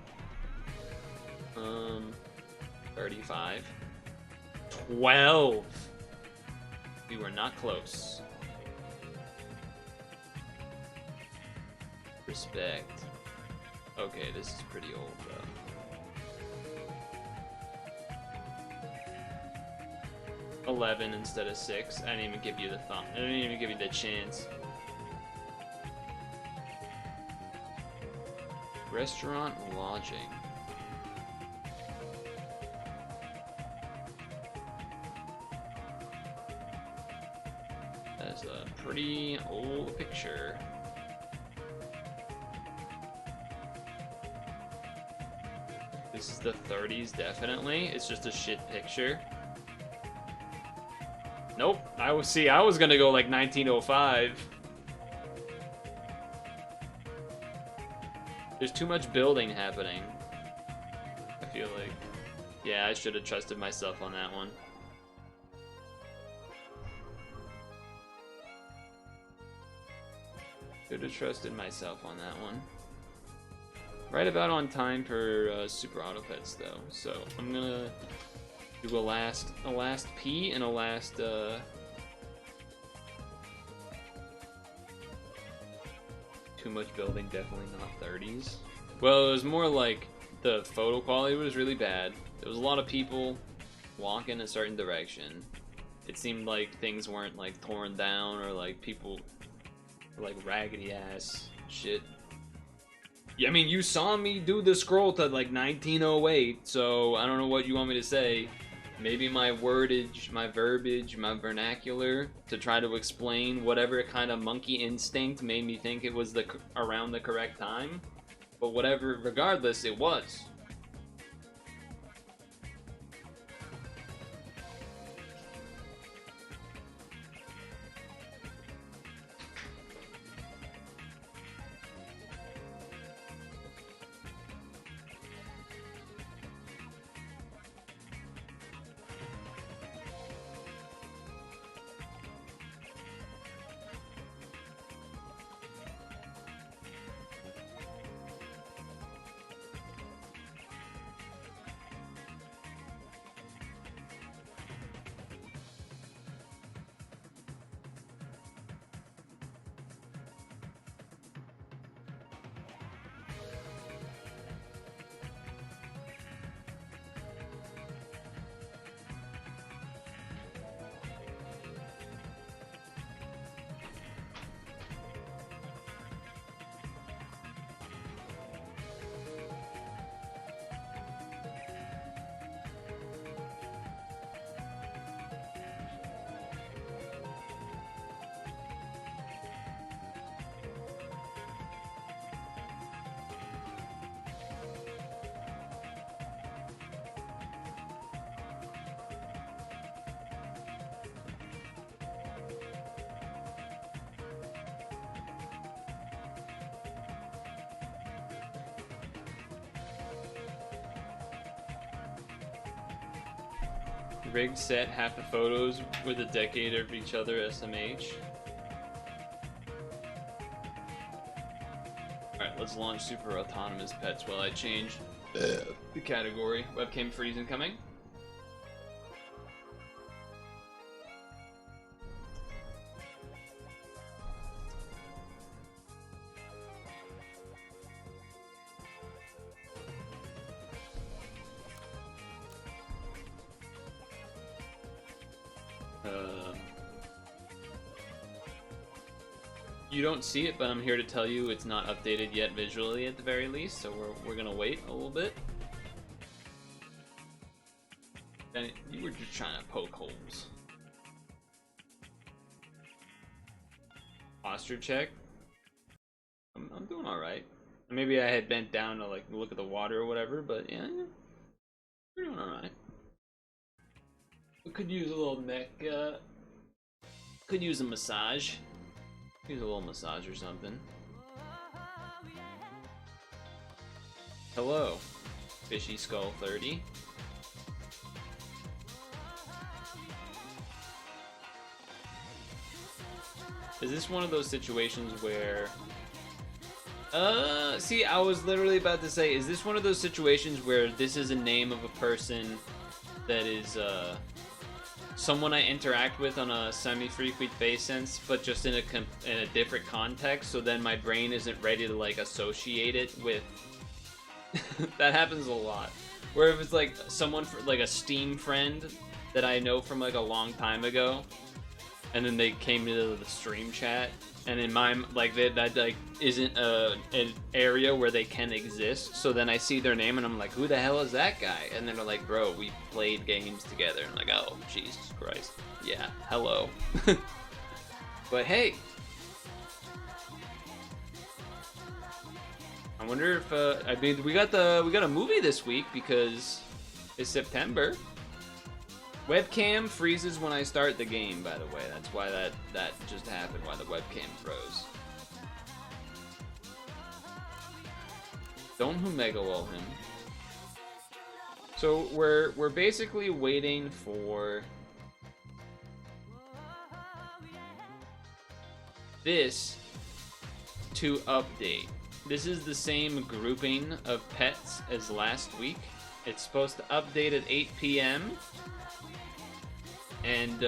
35. 12. We were not close. Respect. Okay, this is pretty old though. 11 instead of 6. I didn't even give you the thought. I didn't even give you the chance. Restaurant lodging. That's a pretty old picture. This is the 30s, definitely. It's just a shit picture. Nope. I was gonna go like 1905. There's too much building happening. I feel like. Yeah, I should have trusted myself on that one. Should have trusted myself on that one. Right about on time for Super Auto Pets though, so I'm gonna do a last P and a last too much building, definitely not 30s. Well, it was more like the photo quality was really bad. There was a lot of people walking a certain direction. It seemed like things weren't like torn down or like people were like raggedy ass shit. Yeah, I mean, you saw me do the scroll to like 1908, so I don't know what you want me to say. Maybe my wordage, my verbiage, my vernacular to try to explain whatever kind of monkey instinct made me think it was around the correct time. But whatever, regardless, it was. Rigged set, half the photos with a decade of each other SMH. Alright, let's launch Super Autonomous Pets while I change the category. Webcam freeze incoming. You don't see it, but I'm here to tell you it's not updated yet visually at the very least, so we're gonna wait a little bit. And you were just trying to poke holes. Posture check. I'm doing alright. Maybe I had bent down to like look at the water or whatever, but yeah, we're doing alright. We could use a little neck, could use a massage. Use a little massage or something. Hello, Fishy Skull 30. Is this one of those situations where See, I was literally about to say, is this one of those situations where this is a name of a person that is, someone I interact with on a semi-frequent basis, but just in a different context, so then my brain isn't ready to, like, associate it with... That happens a lot. Where if it's, like, someone, like, a Steam friend that I know from, like, a long time ago, and then they came into the stream chat, and in my, like, that like, isn't an area where they can exist, so then I see their name, and I'm like, who the hell is that guy? And then they're like, bro, we played games together. And I'm like, oh, Jesus Christ. Yeah, hello. But hey. I wonder if, I mean, we got a movie this week because it's September. Webcam freezes when I start the game, by the way. That's why that just happened, why the webcam froze. Don't Humegawall him. So we're basically waiting for this to update. This is the same grouping of pets as last week. It's supposed to update at 8 p.m. and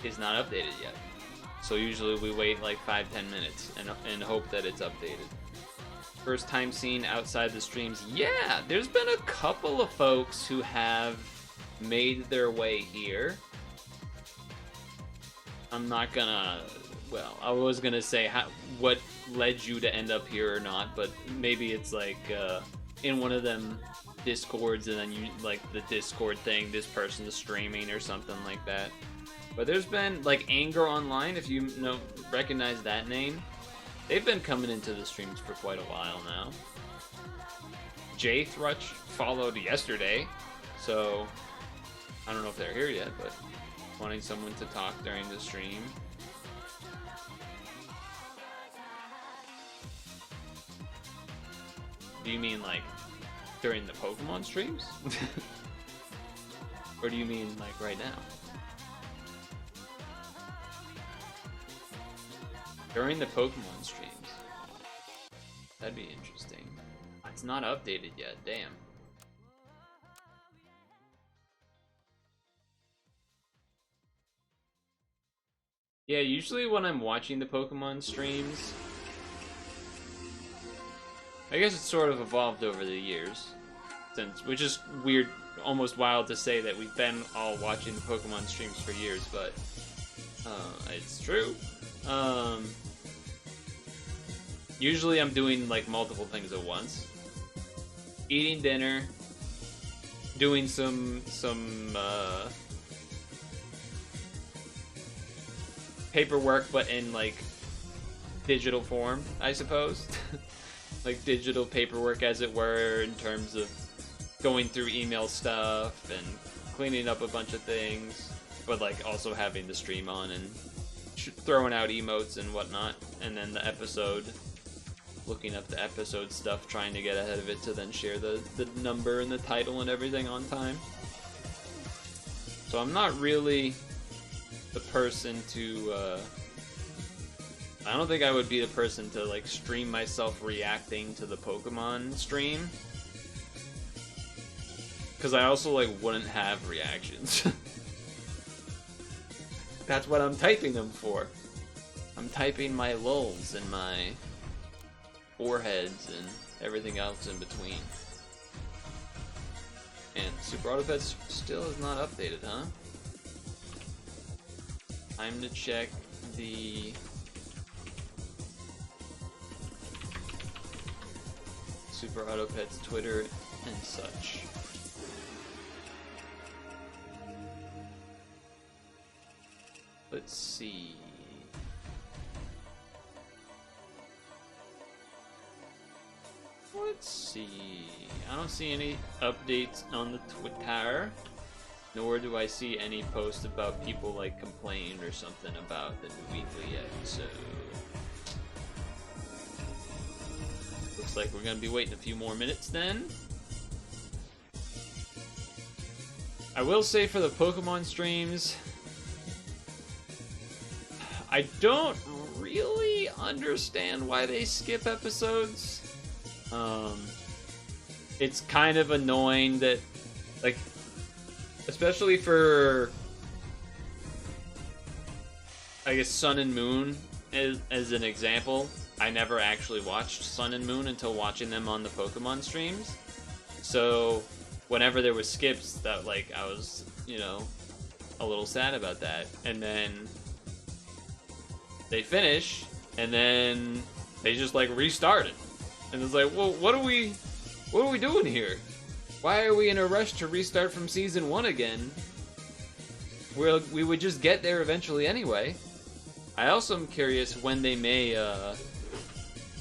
is not updated yet. So usually we wait like 5-10 minutes and hope that it's updated. First time seen outside the streams. Yeah, there's been a couple of folks who have made their way here. I'm not gonna, well, I was gonna say what led you to end up here or not, but maybe it's like in one of them Discords, and then you like the Discord thing, this person's streaming or something like that. But there's been like Anger Online, if you recognize that name. They've been coming into the streams for quite a while now. J Thrutch followed yesterday, so I don't know if they're here yet, but wanting someone to talk during the stream. Do you mean like during the Pokemon streams? Or do you mean like right now? During the Pokemon streams. That'd be interesting. It's not updated yet, damn. Yeah, usually when I'm watching the Pokemon streams, I guess it's sort of evolved over the years, which is weird, almost wild to say that we've been all watching the Pokemon streams for years, but it's true. Usually I'm doing like multiple things at once. Eating dinner, doing some paperwork, but in like digital form, I suppose. Like digital paperwork, as it were, in terms of going through email stuff and cleaning up a bunch of things, but like also having the stream on and throwing out emotes and whatnot, and then the episode, looking up the episode stuff, trying to get ahead of it to then share the number and the title and everything on time. So I'm not really the person to, I don't think I would be the person to like stream myself reacting to the Pokemon stream. Because I also like wouldn't have reactions. That's what I'm typing them for. I'm typing my lulls and my foreheads and everything else in between. And Super Auto Pets still is not updated, huh? Time to check the Super Auto Pets Twitter and such. Let's see. Let's see. I don't see any updates on the Twitter, nor do I see any posts about people like complaining or something about the new weekly episode. Looks like we're gonna be waiting a few more minutes then. I will say for the Pokemon streams, I don't really I understand why they skip episodes. It's kind of annoying that, like, especially for, I guess, Sun and Moon as an example. I never actually watched Sun and Moon until watching them on the Pokemon streams. So whenever there was skips, that, like, I was, you know, a little sad about that. And then they finish, and then they just, like, restart it. And it's like, well, what are we doing here? Why are we in a rush to restart from season 1 again? We would just get there eventually anyway. I also am curious when they may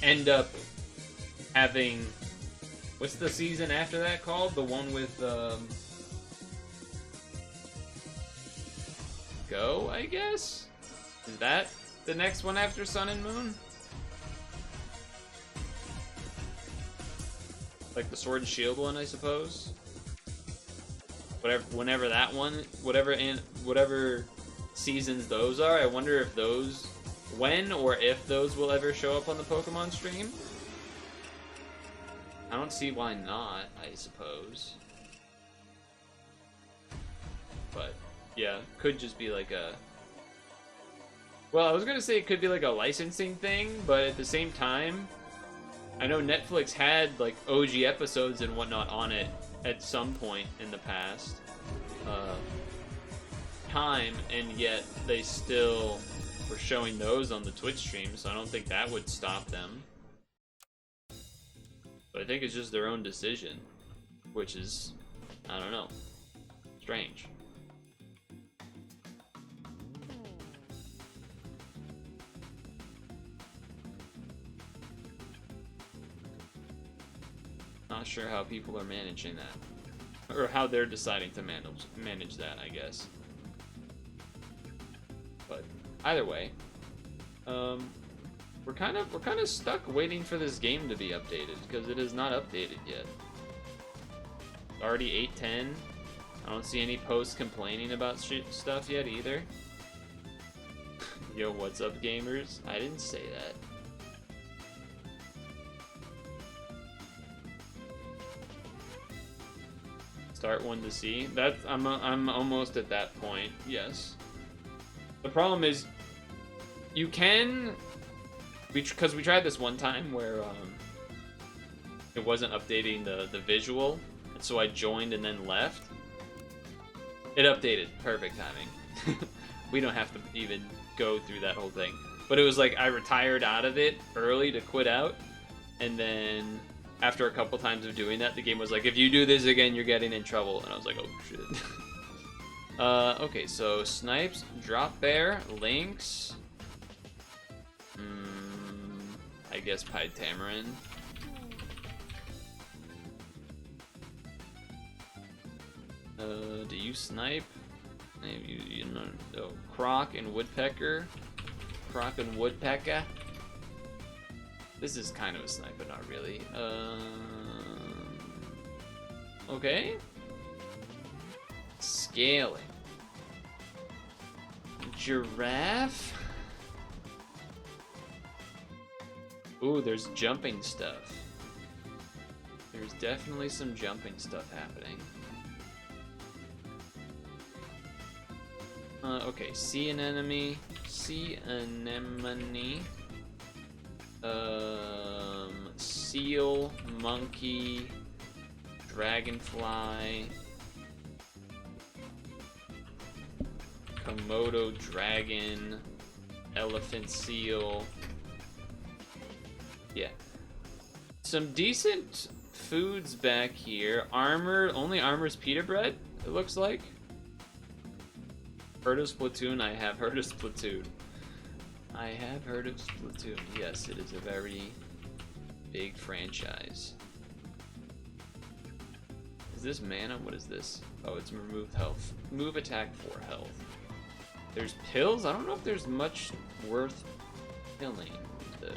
end up having, what's the season after that called? The one with Go, I guess? Is that the next one after Sun and Moon? Like the Sword and Shield one, I suppose. Whenever that one, whatever seasons those are, I wonder if those, when or if those will ever show up on the Pokemon stream. I don't see why not, I suppose. But yeah, could just be like a, well, I was gonna say it could be like a licensing thing, but at the same time, I know Netflix had like OG episodes and whatnot on it at some point in the past time, and yet they still were showing those on the Twitch stream, so I don't think that would stop them. But I think it's just their own decision, which is, I don't know, strange. Not sure how people are managing that, or how they're deciding to manage that, I guess. But either way, we're kind of stuck waiting for this game to be updated because it is not updated yet. It's already 8:10. I don't see any posts complaining about stuff yet either. Yo, what's up, gamers? I didn't say that. Start one to see. That's I'm almost at that point. Yes. The problem is, you can, because we tried this one time where it wasn't updating the visual, and so I joined and then left. It updated, perfect timing. We don't have to even go through that whole thing. But it was like I retired out of it early to quit out, and then after a couple times of doing that, the game was like, if you do this again, you're getting in trouble. And I was like, oh shit. Okay, so Snipes, Drop Bear, Lynx. I guess Pied Tamarin. Do you snipe? Maybe you know. Oh, Croc and Woodpecker. Croc and Woodpecker. This is kind of a snipe, but not really. Okay. Scaling. Giraffe. Ooh, there's jumping stuff. There's definitely some jumping stuff happening. Okay, sea anemone. Sea anemone. Seal, monkey, dragonfly, Komodo dragon, elephant seal. Yeah. Some decent foods back here. Armor, only armor's pita bread, it looks like. Heard of Splatoon? I have heard of Splatoon. I have heard of Splatoon. Yes, it is a very big franchise. Is this mana? What is this? Oh, it's removed health. Move attack for health. There's pills? I don't know if there's much worth pilling, though,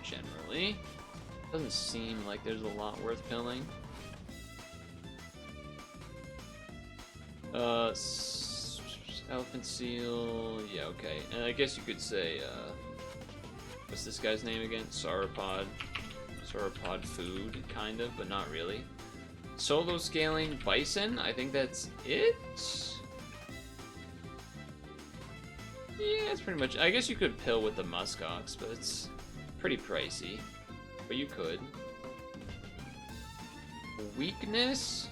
generally. Doesn't seem like there's a lot worth pilling. Elephant seal, yeah, okay. And I guess you could say, What's this guy's name again? Sauropod. Sauropod food, kind of, but not really. Solo scaling Bison, I think that's it? Yeah, it's pretty much... I guess you could pill with the muskox, but it's pretty pricey. But you could. Weakness?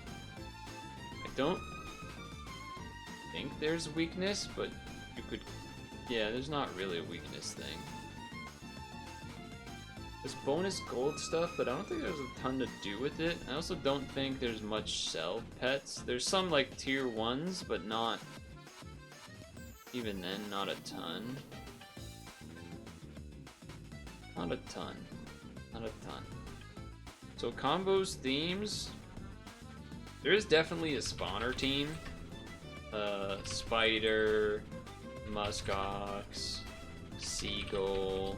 I don't think there's weakness, but you could... Yeah, there's not really a weakness thing. There's bonus gold stuff, but I don't think there's a ton to do with it. I also don't think there's much sell pets. There's some like tier 1s, but not... Even then, not a ton. Not a ton. Not a ton. So combos, themes... There is definitely a spawner team. Spider, muskox, seagull...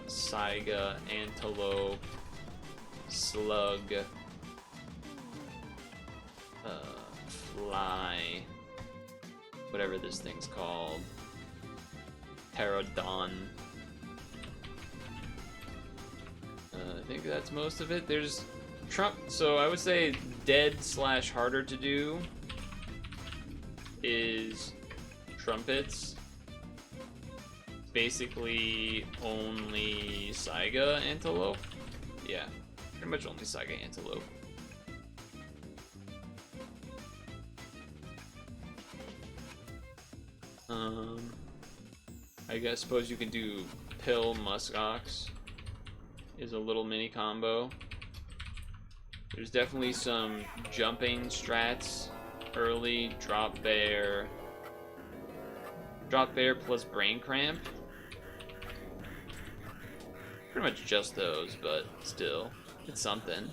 Saiga, antelope, slug, fly, whatever this thing's called, pterodon. I think that's most of it. There's so I would say dead / harder to do is trumpets. Basically only Saiga antelope. Yeah, pretty much only Saiga antelope. I suppose you can do pill muskox is a little mini combo. There's definitely some jumping strats early. Drop bear plus brain cramp. Pretty much just those, but still, it's something.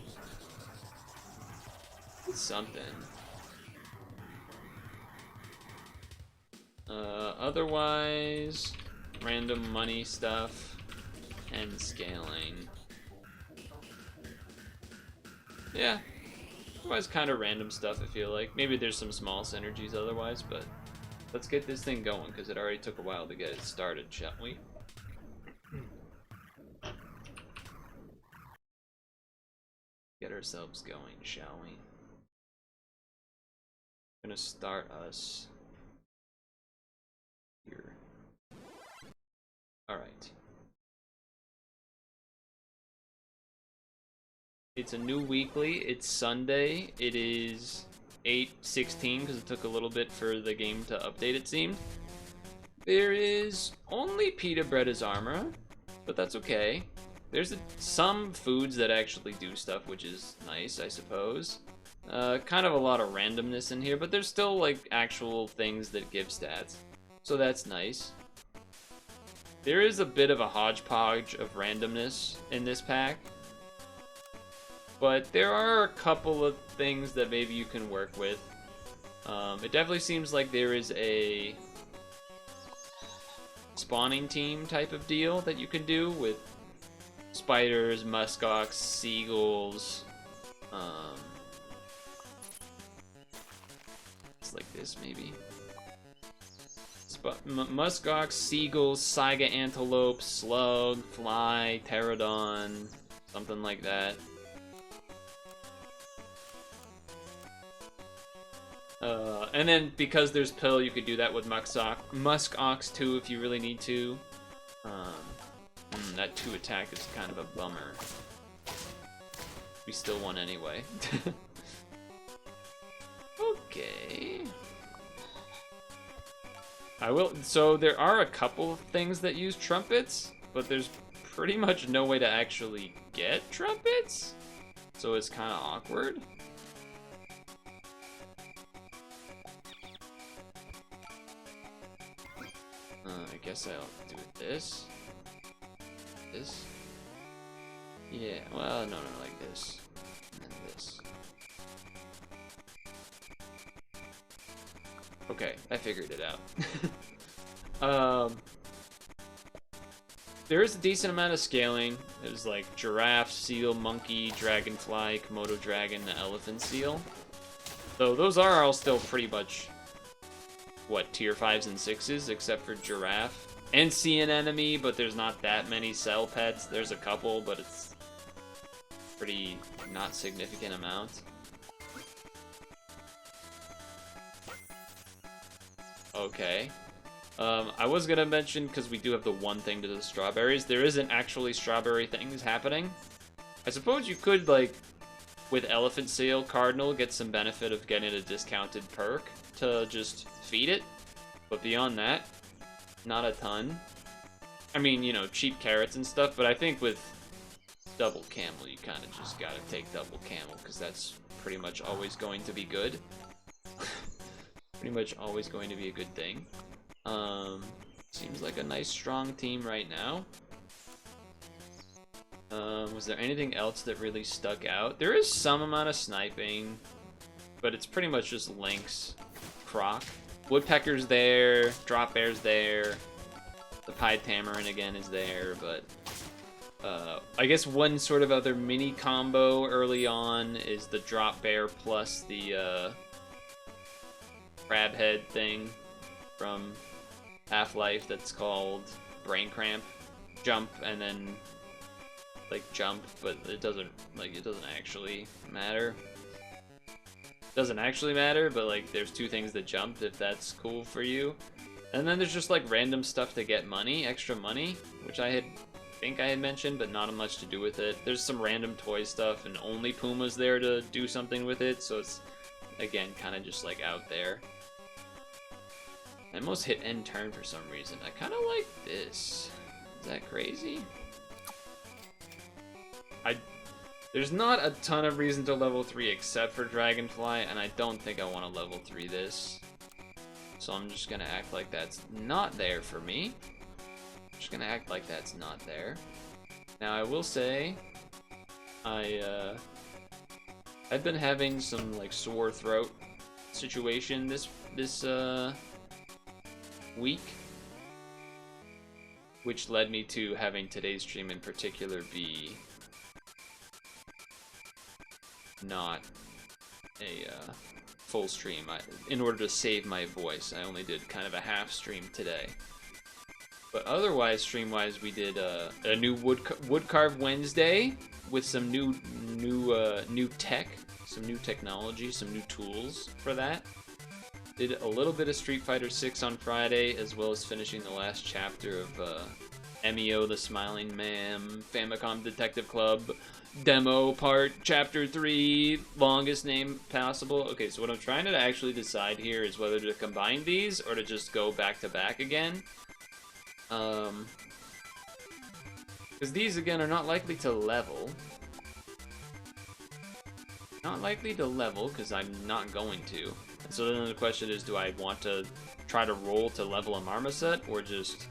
It's something. Otherwise, random money stuff and scaling. Yeah, otherwise kind of random stuff, I feel like. Maybe there's some small synergies otherwise, but let's get this thing going, because it already took a while to get it started, shall we? Get ourselves going, shall we? I'm gonna start us here. Alright. It's a new weekly. It's Sunday. It is 8:16 because it took a little bit for the game to update, it seemed. There is only pita bread as armor, but that's okay. There's some foods that actually do stuff, which is nice, I suppose. Kind of a lot of randomness in here, but there's still like actual things that give stats, so that's nice. There is a bit of a hodgepodge of randomness in this pack, but there are a couple of things that maybe you can work with. It definitely seems like there is a spawning team type of deal that you can do with spiders, muskox, seagulls. It's like this, maybe. Muskox, seagulls, Saiga antelope, slug, fly, pterodon, something like that. And then because there's pill, you could do that with muskox too if you really need to. That 2 attack is kind of a bummer. We still won anyway. Okay. So there are a couple of things that use trumpets, but there's pretty much no way to actually get trumpets, so it's kind of awkward. I guess I'll do this. This? Yeah, well, no, like this. And then this. Okay, I figured it out. There is a decent amount of scaling. There's like giraffe, seal, monkey, dragonfly, Komodo dragon, elephant seal. So those are all still pretty much, what, tier 5s and 6s, except for giraffe. and see an enemy, but there's not that many cell pets. There's a couple, but it's pretty not significant amount. Okay. I was gonna mention, because we do have the one thing to the strawberries, there isn't actually strawberry things happening. I suppose you could, like, with Elephant Seal Cardinal, get some benefit of getting a discounted perk to just feed it. But beyond that, not a ton. I mean, you know, cheap carrots and stuff, but I think with double camel, you kind of just gotta take double camel, because that's pretty much always going to be good. Pretty much always going to be a good thing. Seems like a nice strong team right now. Was there anything else that really stuck out? There is some amount of sniping, but it's pretty much just Lynx, Croc. Woodpecker's there, Drop Bear's there, the Pied Tamarin again is there, but I guess one sort of other mini combo early on is the Drop Bear plus the crab head thing from Half-Life that's called Brain Cramp. Jump and then like jump, but it doesn't actually matter. Doesn't actually matter, but like there's two things that jump if that's cool for you. And then there's just like random stuff to get money, extra money, which I think I had mentioned, but not much to do with it. There's some random toy stuff, and only Puma's there to do something with it, so it's again kind of just like out there. I almost hit end turn for some reason. I kind of like this. Is that crazy? There's not a ton of reason to level 3 except for Dragonfly, and I don't think I want to level 3 this. So I'm just going to act like that's not there for me. I'm just going to act like that's not there. Now I will say, I've been having some like sore throat situation this week, which led me to having today's stream in particular be not a full stream. In order to save my voice, I only did kind of a half stream today. But otherwise, stream-wise, we did a new wood carve Wednesday with some new tech, some new technology, some new tools for that. Did a little bit of Street Fighter 6 on Friday, as well as finishing the last chapter of MEO the Smiling Man, Famicom Detective Club, Demo Part, Chapter 3, longest name possible. Okay, so what I'm trying to actually decide here is whether to combine these or to just go back to back again. Because these, again, are not likely to level. Not likely to level, because I'm not going to. And so then the question is, do I want to try to roll to level a Marmoset, or just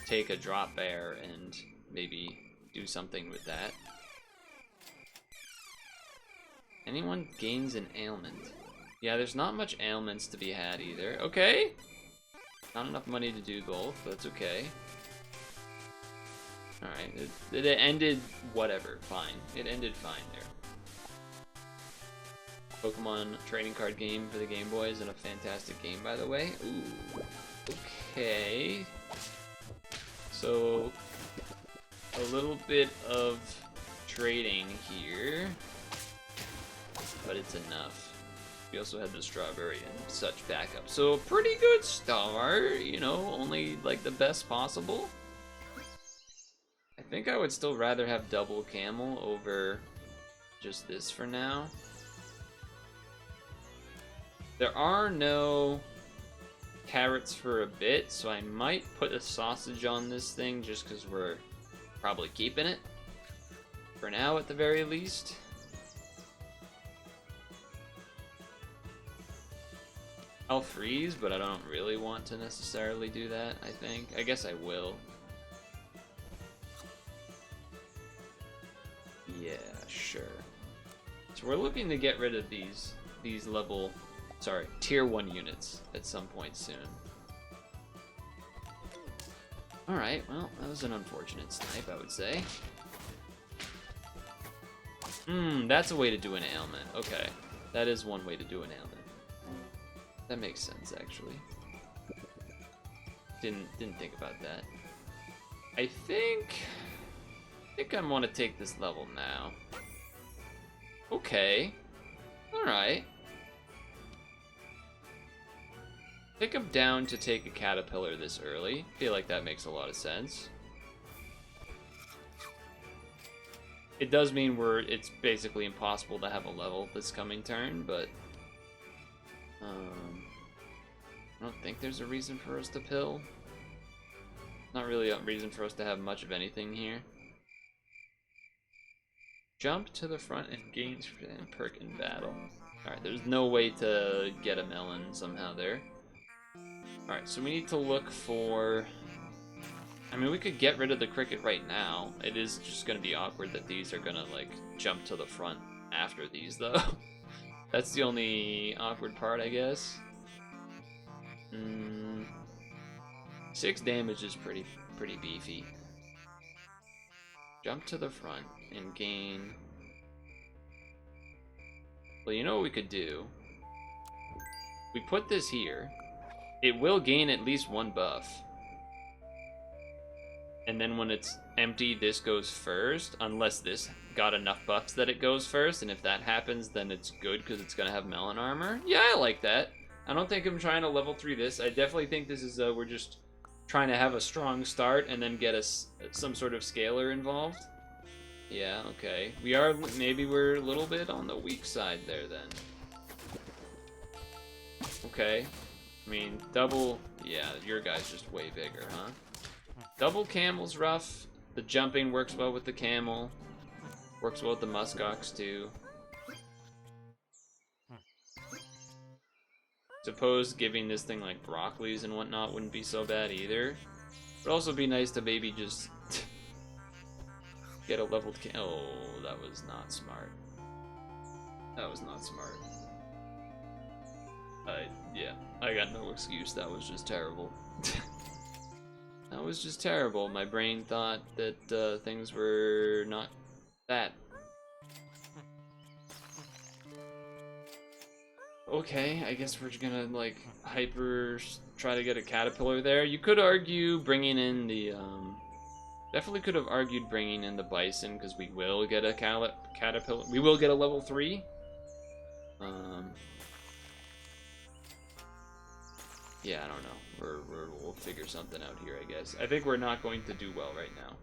take a Drop Bear and maybe do something with that? Anyone gains an ailment? Yeah, there's not much ailments to be had either. Okay. Not enough money to do both, but that's okay. Alright, it ended whatever, fine. It ended fine there. Pokemon trading card game for the Game Boy is a fantastic game, by the way. Ooh. Okay. So, a little bit of trading here, but it's enough. We also had the strawberry and such backup. So, a pretty good start, you know, only like the best possible. I think I would still rather have double camel over just this for now. There are no carrots for a bit, so I might put a sausage on this thing just because we're probably keeping it. For now, at the very least. I'll freeze, but I don't really want to necessarily do that, I think. I guess I will. Yeah, sure. So we're looking to get rid of these level... Sorry, tier 1 units at some point soon. Alright, well, that was an unfortunate snipe, I would say. That's a way to do an ailment. Okay, that is one way to do an ailment. That makes sense, actually. Didn't think about that. I think I want to take this level now. Okay. Alright. Pick him down to take a caterpillar this early. Feel like that makes a lot of sense. It does mean it's basically impossible to have a level this coming turn, but I don't think there's a reason for us to pill. Not really a reason for us to have much of anything here. Jump to the front and gain perk in battle. Alright, there's no way to get a melon somehow there. Alright, so we need to look for... I mean, we could get rid of the cricket right now. It is just going to be awkward that these are going to, like, jump to the front after these, though. That's the only awkward part, I guess. 6 damage is pretty beefy. Jump to the front and gain... Well, you know what we could do? We put this here. It will gain at least 1 buff. And then when it's empty, this goes first, unless this got enough buffs that it goes first, and if that happens, then it's good because it's going to have melon armor. Yeah, I like that. I don't think I'm trying to level 3 this. I definitely think this is, we're just trying to have a strong start and then get us some sort of scaler involved. Yeah, okay. Maybe we're a little bit on the weak side there then. Okay. I mean, double, yeah, your guy's just way bigger, huh? Double camel's rough. The jumping works well with the camel. Works well with the muskox too. Suppose giving this thing like broccolis and whatnot wouldn't be so bad either. It'd also be nice to maybe just get a leveled oh, that was not smart. That was not smart. Yeah, I got no excuse. That was just terrible. That was just terrible. My brain thought that things were not that. Okay, I guess we're gonna like hyper try to get a caterpillar there. You could argue bringing in the definitely could have argued bringing in the bison because we will get a caterpillar. We will get a level 3. Yeah, I don't know. We'll figure something out here, I guess. I think we're not going to do well right now.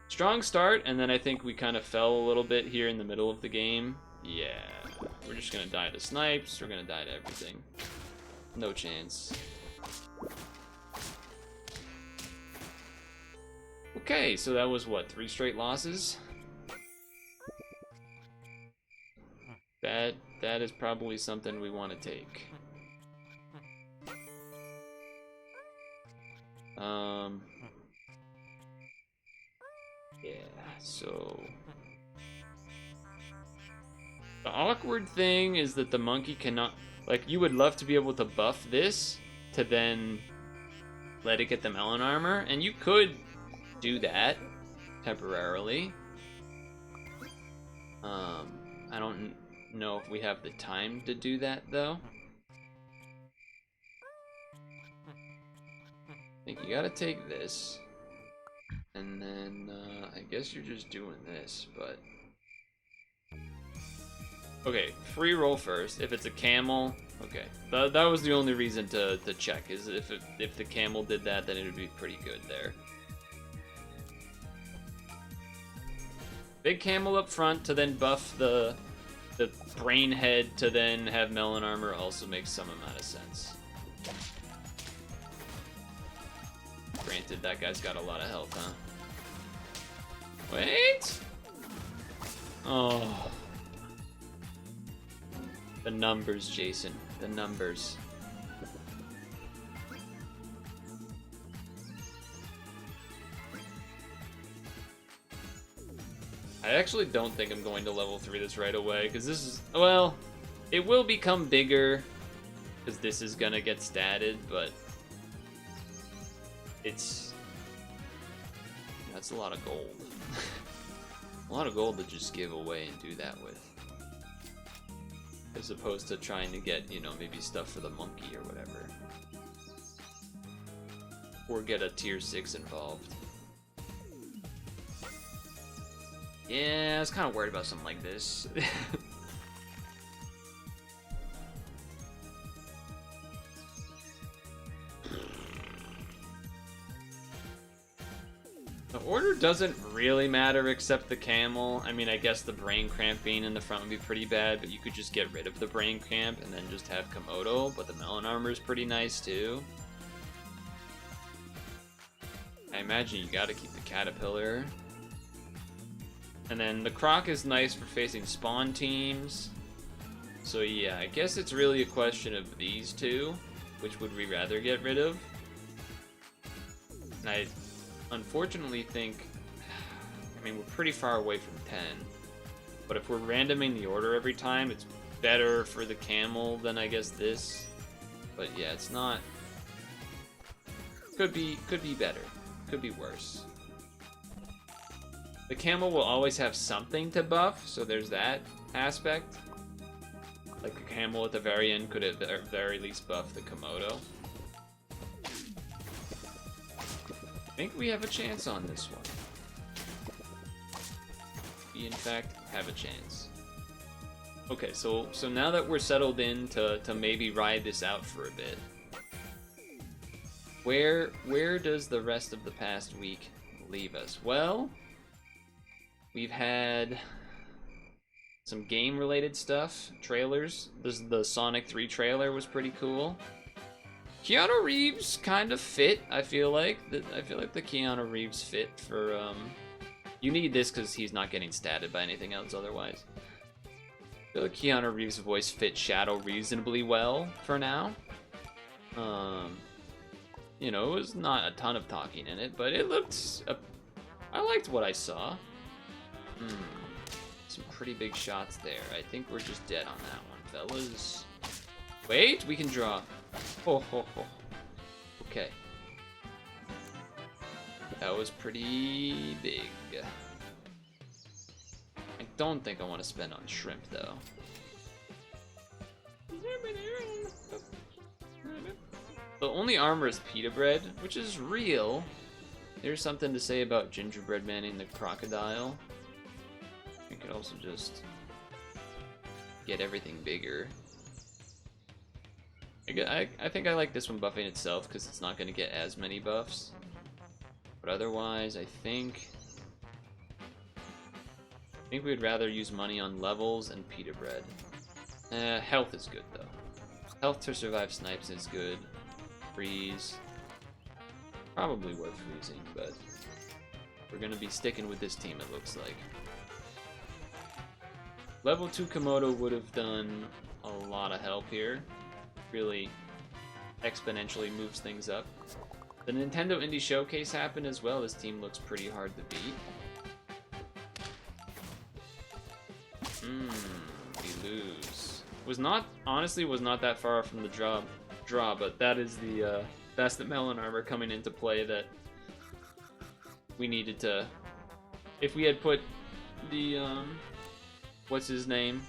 Strong start, and then I think we kind of fell a little bit here in the middle of the game. Yeah, we're just gonna die to snipes. We're gonna die to everything. No chance. Okay, so that was what, 3 straight losses? That is probably something we want to take. Yeah, so the awkward thing is that the monkey cannot, like, you would love to be able to buff this to then let it get the melon armor, and you could do that temporarily. I don't know if we have the time to do that though. I think you gotta take this, and then I guess you're just doing this, but okay, free roll first. If it's a camel, okay, that was the only reason to check, is if the camel did that, then it would be pretty good there. Big camel up front to then buff the brain head to then have melon armor also makes some amount of sense. Granted, that guy's got a lot of health, huh? Wait! Oh. The numbers, Jason. The numbers. I actually don't think I'm going to level 3 this right away, because this is, well, it will become bigger, because this is gonna get statted, but that's a lot of gold. A lot of gold to just give away and do that with. As opposed to trying to get, you know, maybe stuff for the monkey or whatever. or get a tier 6 involved. Yeah, I was kind of worried about something like this. The order doesn't really matter except the camel. I mean, I guess the brain cramp being in the front would be pretty bad, but you could just get rid of the brain cramp and then just have Komodo, but the melon armor is pretty nice too. I imagine you gotta keep the caterpillar. And then the croc is nice for facing spawn teams. So yeah, I guess it's really a question of these two. Which would we rather get rid of? And I unfortunately think, I mean, we're pretty far away from 10. But if we're randoming the order every time, it's better for the camel than I guess this. But yeah, it's not. Could be better. Could be worse. The camel will always have something to buff, so there's that aspect. Like the camel at the very end could at the very least buff the Komodo. I think we have a chance on this one. We in fact have a chance. Okay, so now that we're settled in to maybe ride this out for a bit, where does the rest of the past week leave us? Well, we've had some game-related stuff, trailers. The Sonic 3 trailer was pretty cool. Keanu Reeves kind of fit, I feel like. I feel like the Keanu Reeves fit for, you need this because he's not getting statted by anything else otherwise. I feel like Keanu Reeves' voice fit Shadow reasonably well for now. You know, it was not a ton of talking in it, but it looked... I liked what I saw. Some pretty big shots there. I think we're just dead on that one, fellas. Wait, we can draw. Ho, ho, ho. Okay. That was pretty big. I don't think I want to spend on shrimp, though. The only armor is pita bread, which is real. There's something to say about gingerbread manning the crocodile. We could also just get everything bigger. I think I like this one buffing itself because it's not going to get as many buffs. But otherwise, I think we'd rather use money on levels and pita bread. Health is good though. Health to survive snipes is good. Freeze. Probably worth freezing, but we're going to be sticking with this team, it looks like. Level 2 Komodo would have done a lot of help here. Really exponentially moves things up. The Nintendo Indie Showcase happened as well. This team looks pretty hard to beat. We lose. Honestly was not that far from the draw, but that is the that's the melon armor coming into play that we needed to. If we had put the what's his name?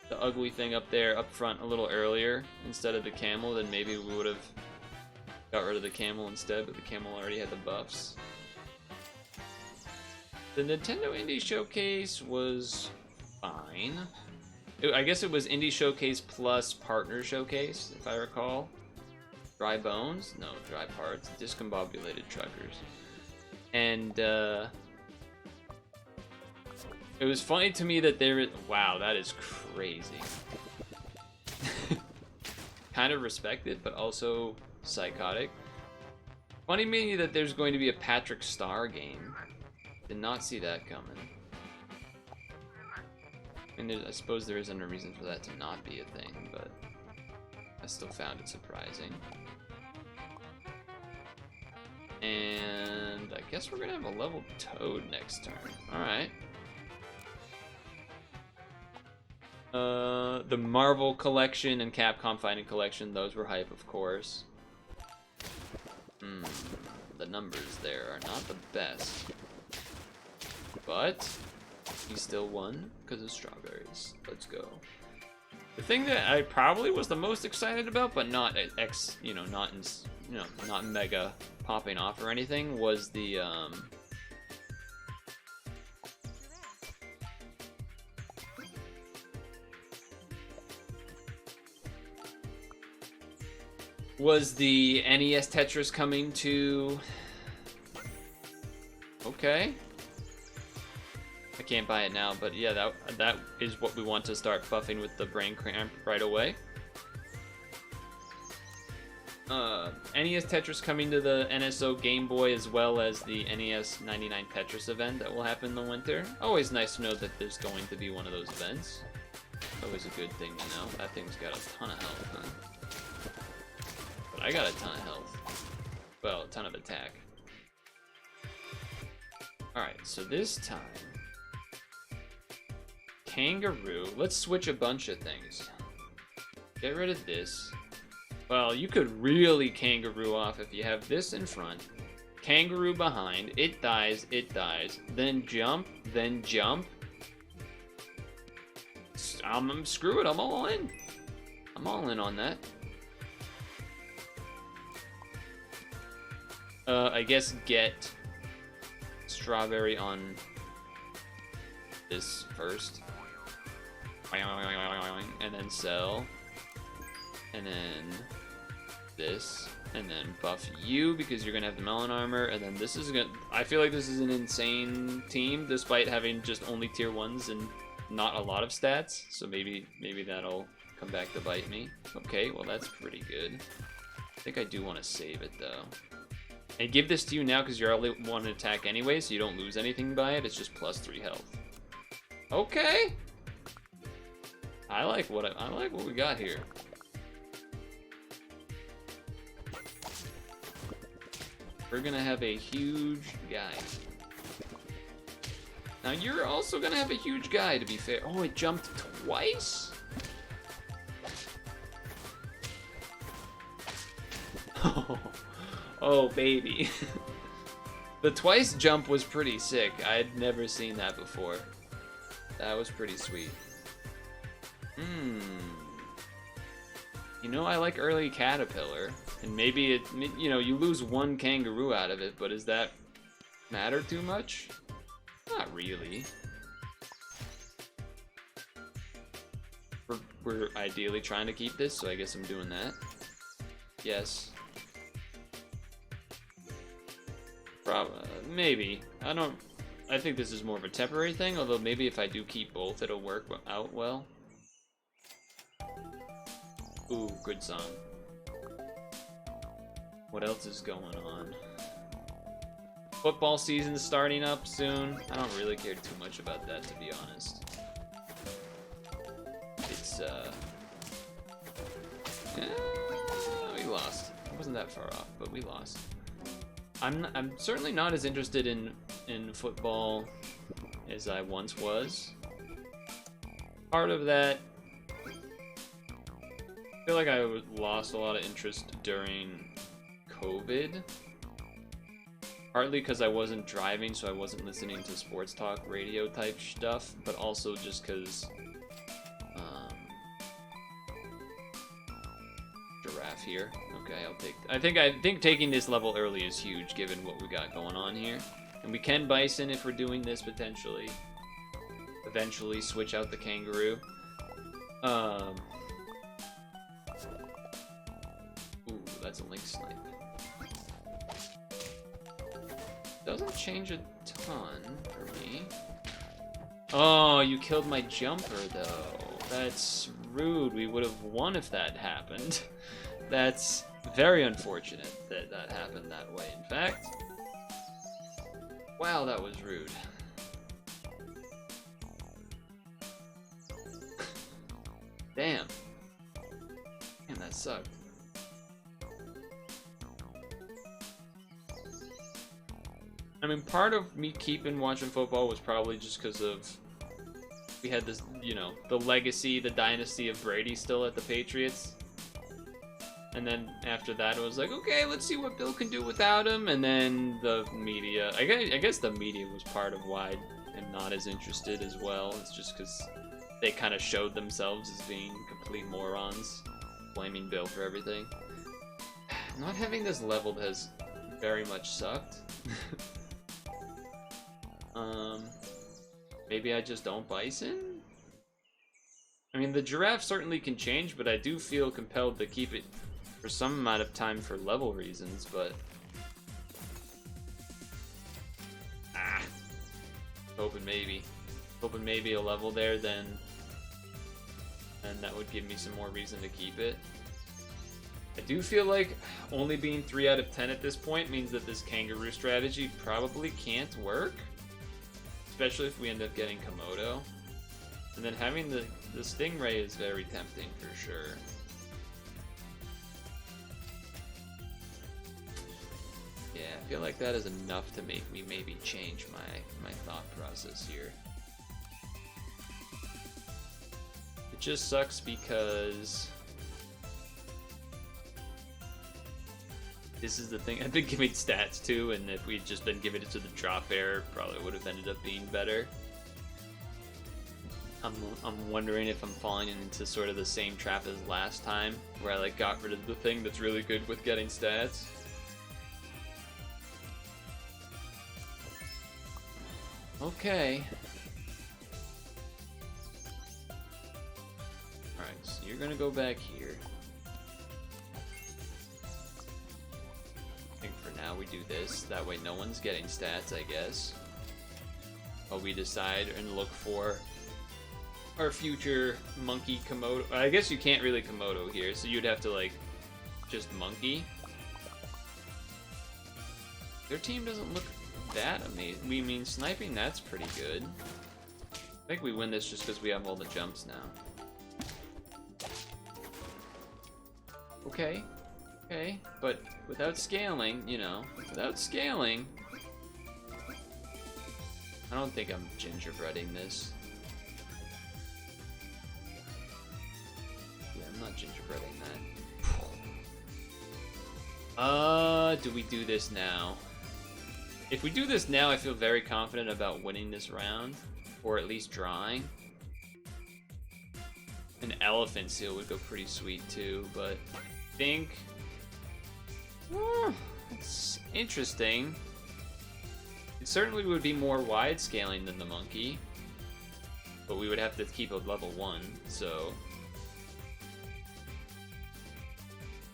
The ugly thing up there, up front a little earlier instead of the camel, then maybe we would have got rid of the camel instead, but the camel already had the buffs. The Nintendo Indie Showcase was fine. I guess it was Indie Showcase plus Partner Showcase, if I recall. Dry bones? No, dry parts. Discombobulated truckers. And, it was funny to me that there is... Wow, that is crazy. Kind of respected, but also psychotic. Funny to me that there's going to be a Patrick Star game. Did not see that coming. And I suppose there isn't a reason for that to not be a thing, but I still found it surprising. And I guess we're gonna have a level Toad next turn. Alright. The Marvel Collection and Capcom Fighting Collection, those were hype, of course. The numbers there are not the best. But he still won because of strawberries. Let's go. The thing that I probably was the most excited about, but not not mega popping off or anything was the NES Tetris coming to... Okay. I can't buy it now, but yeah, that is what we want to start buffing with the brain cramp right away. NES Tetris coming to the NSO Game Boy, as well as the NES 99 Tetris event that will happen in the winter. Always nice to know that there's going to be one of those events. Always a good thing to know. That thing's got a ton of health, huh? But I got a ton of health. Well, a ton of attack. Alright, so this time... Kangaroo. Let's switch a bunch of things. Get rid of this. Well, you could really kangaroo off if you have this in front. Kangaroo behind. It dies, then jump, screw it, I'm all in. I'm all in on that. I guess get strawberry on this first. And then sell. And then this. And then buff you because you're gonna have the melon armor. And then this is gonna... I feel like this is an insane team despite having just only tier 1s and not a lot of stats. So maybe that'll come back to bite me. Okay, well that's pretty good. I think I do want to save it though. And give this to you now because you're only one attack anyway, so you don't lose anything by it. It's just +3 health. Okay. I like what we got here. We're gonna have a huge guy. Now you're also gonna have a huge guy, to be fair. Oh, it jumped twice? Oh, baby. The twice jump was pretty sick. I'd never seen that before. That was pretty sweet. You know, I like early Caterpillar. And maybe it, you know, you lose one kangaroo out of it, but does that matter too much? Not really. We're ideally trying to keep this, so I guess I'm doing that. Yes. Maybe. I think this is more of a temporary thing, although maybe if I do keep both, it'll work out well. Ooh, good song. What else is going on? Football season's starting up soon. I don't really care too much about that, to be honest. It's, we lost. It wasn't that far off, but we lost. I'm certainly not as interested in football as I once was. Part of that, I feel like I lost a lot of interest during COVID. Partly because I wasn't driving, so I wasn't listening to sports talk radio type stuff, but also just because giraffe here. Okay, I'll take. I think taking this level early is huge, given what we got going on here, and we can bison if we're doing this potentially. Eventually, switch out the kangaroo. Ooh, that's a link snipe. Doesn't change a ton for me. Oh, you killed my jumper though. That's rude. We would have won if that happened. That's very unfortunate that that happened that way, in fact. Wow, that was rude. Damn. Damn, that sucked. I mean, part of me keeping watching football was probably just because of we had this, you know, the legacy, the dynasty of Brady still at the Patriots. And then after that, it was like, okay, let's see what Bill can do without him. And then the media, I guess the media was part of why I'm not as interested as well. It's just because they kind of showed themselves as being complete morons, blaming Bill for everything. Not having this leveled has very much sucked. Maybe I just don't bison? I mean, the giraffe certainly can change, but I do feel compelled to keep it for some amount of time for level reasons, but... Hoping maybe a level there, then that would give me some more reason to keep it. I do feel like only being 3 out of 10 at this point means that this kangaroo strategy probably can't work. Especially if we end up getting Komodo. And then having the Stingray is very tempting for sure. Yeah, I feel like that is enough to make me maybe change my thought process here. It just sucks because this is the thing. I've been giving stats too, and if we'd just been giving it to the drop bear, probably would have ended up being better. I'm wondering if I'm falling into sort of the same trap as last time, where I like got rid of the thing that's really good with getting stats. Okay. Alright, so you're gonna go back here. I think for now we do this. That way no one's getting stats, I guess. While we decide and look for our future monkey Komodo. I guess you can't really Komodo here, so you'd have to like just monkey. Their team doesn't look that amazing. We mean sniping, that's pretty good. I think we win this just because we have all the jumps now. Okay, okay, but without scaling, you know, without scaling, I don't think I'm gingerbreading this. Yeah, I'm not gingerbreading that. Do we do this now? If we do this now, I feel very confident about winning this round, or at least drawing. An elephant seal would go pretty sweet too, but I think it's interesting. It certainly would be more wide scaling than the monkey, but we would have to keep a level 1, so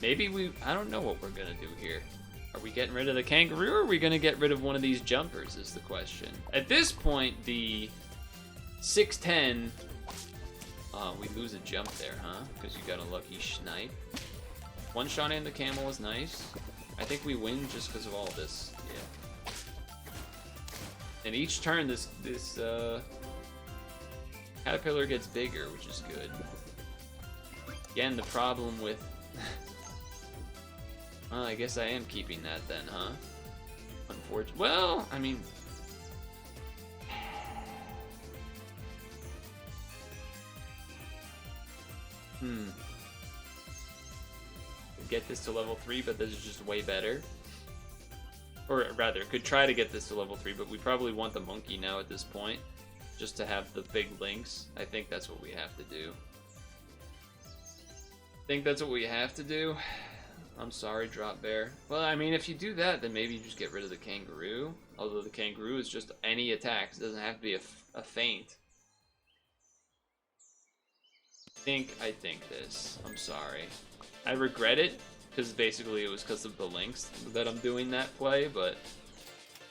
maybe I don't know what we're gonna do here. Are we getting rid of the kangaroo, or are we gonna get rid of one of these jumpers is the question. At this point, the 610, we lose a jump there, huh? Because you got a lucky snipe. One shot in the camel was nice. I think we win just because of all this, yeah. And each turn, this caterpillar gets bigger, which is good. Again, the problem with... I guess I am keeping that then, huh? Unfortunately. Well, I mean... Get this to level 3, but this is just way better. Or rather, could try to get this to level 3, but we probably want the monkey now at this point. Just to have the big links. I think that's what we have to do. I'm sorry, Drop Bear. Well, I mean, if you do that, then maybe you just get rid of the kangaroo. Although the kangaroo is just any attacks. It doesn't have to be a feint. I think this. I'm sorry. I regret it, because basically it was because of the links that I'm doing that play, but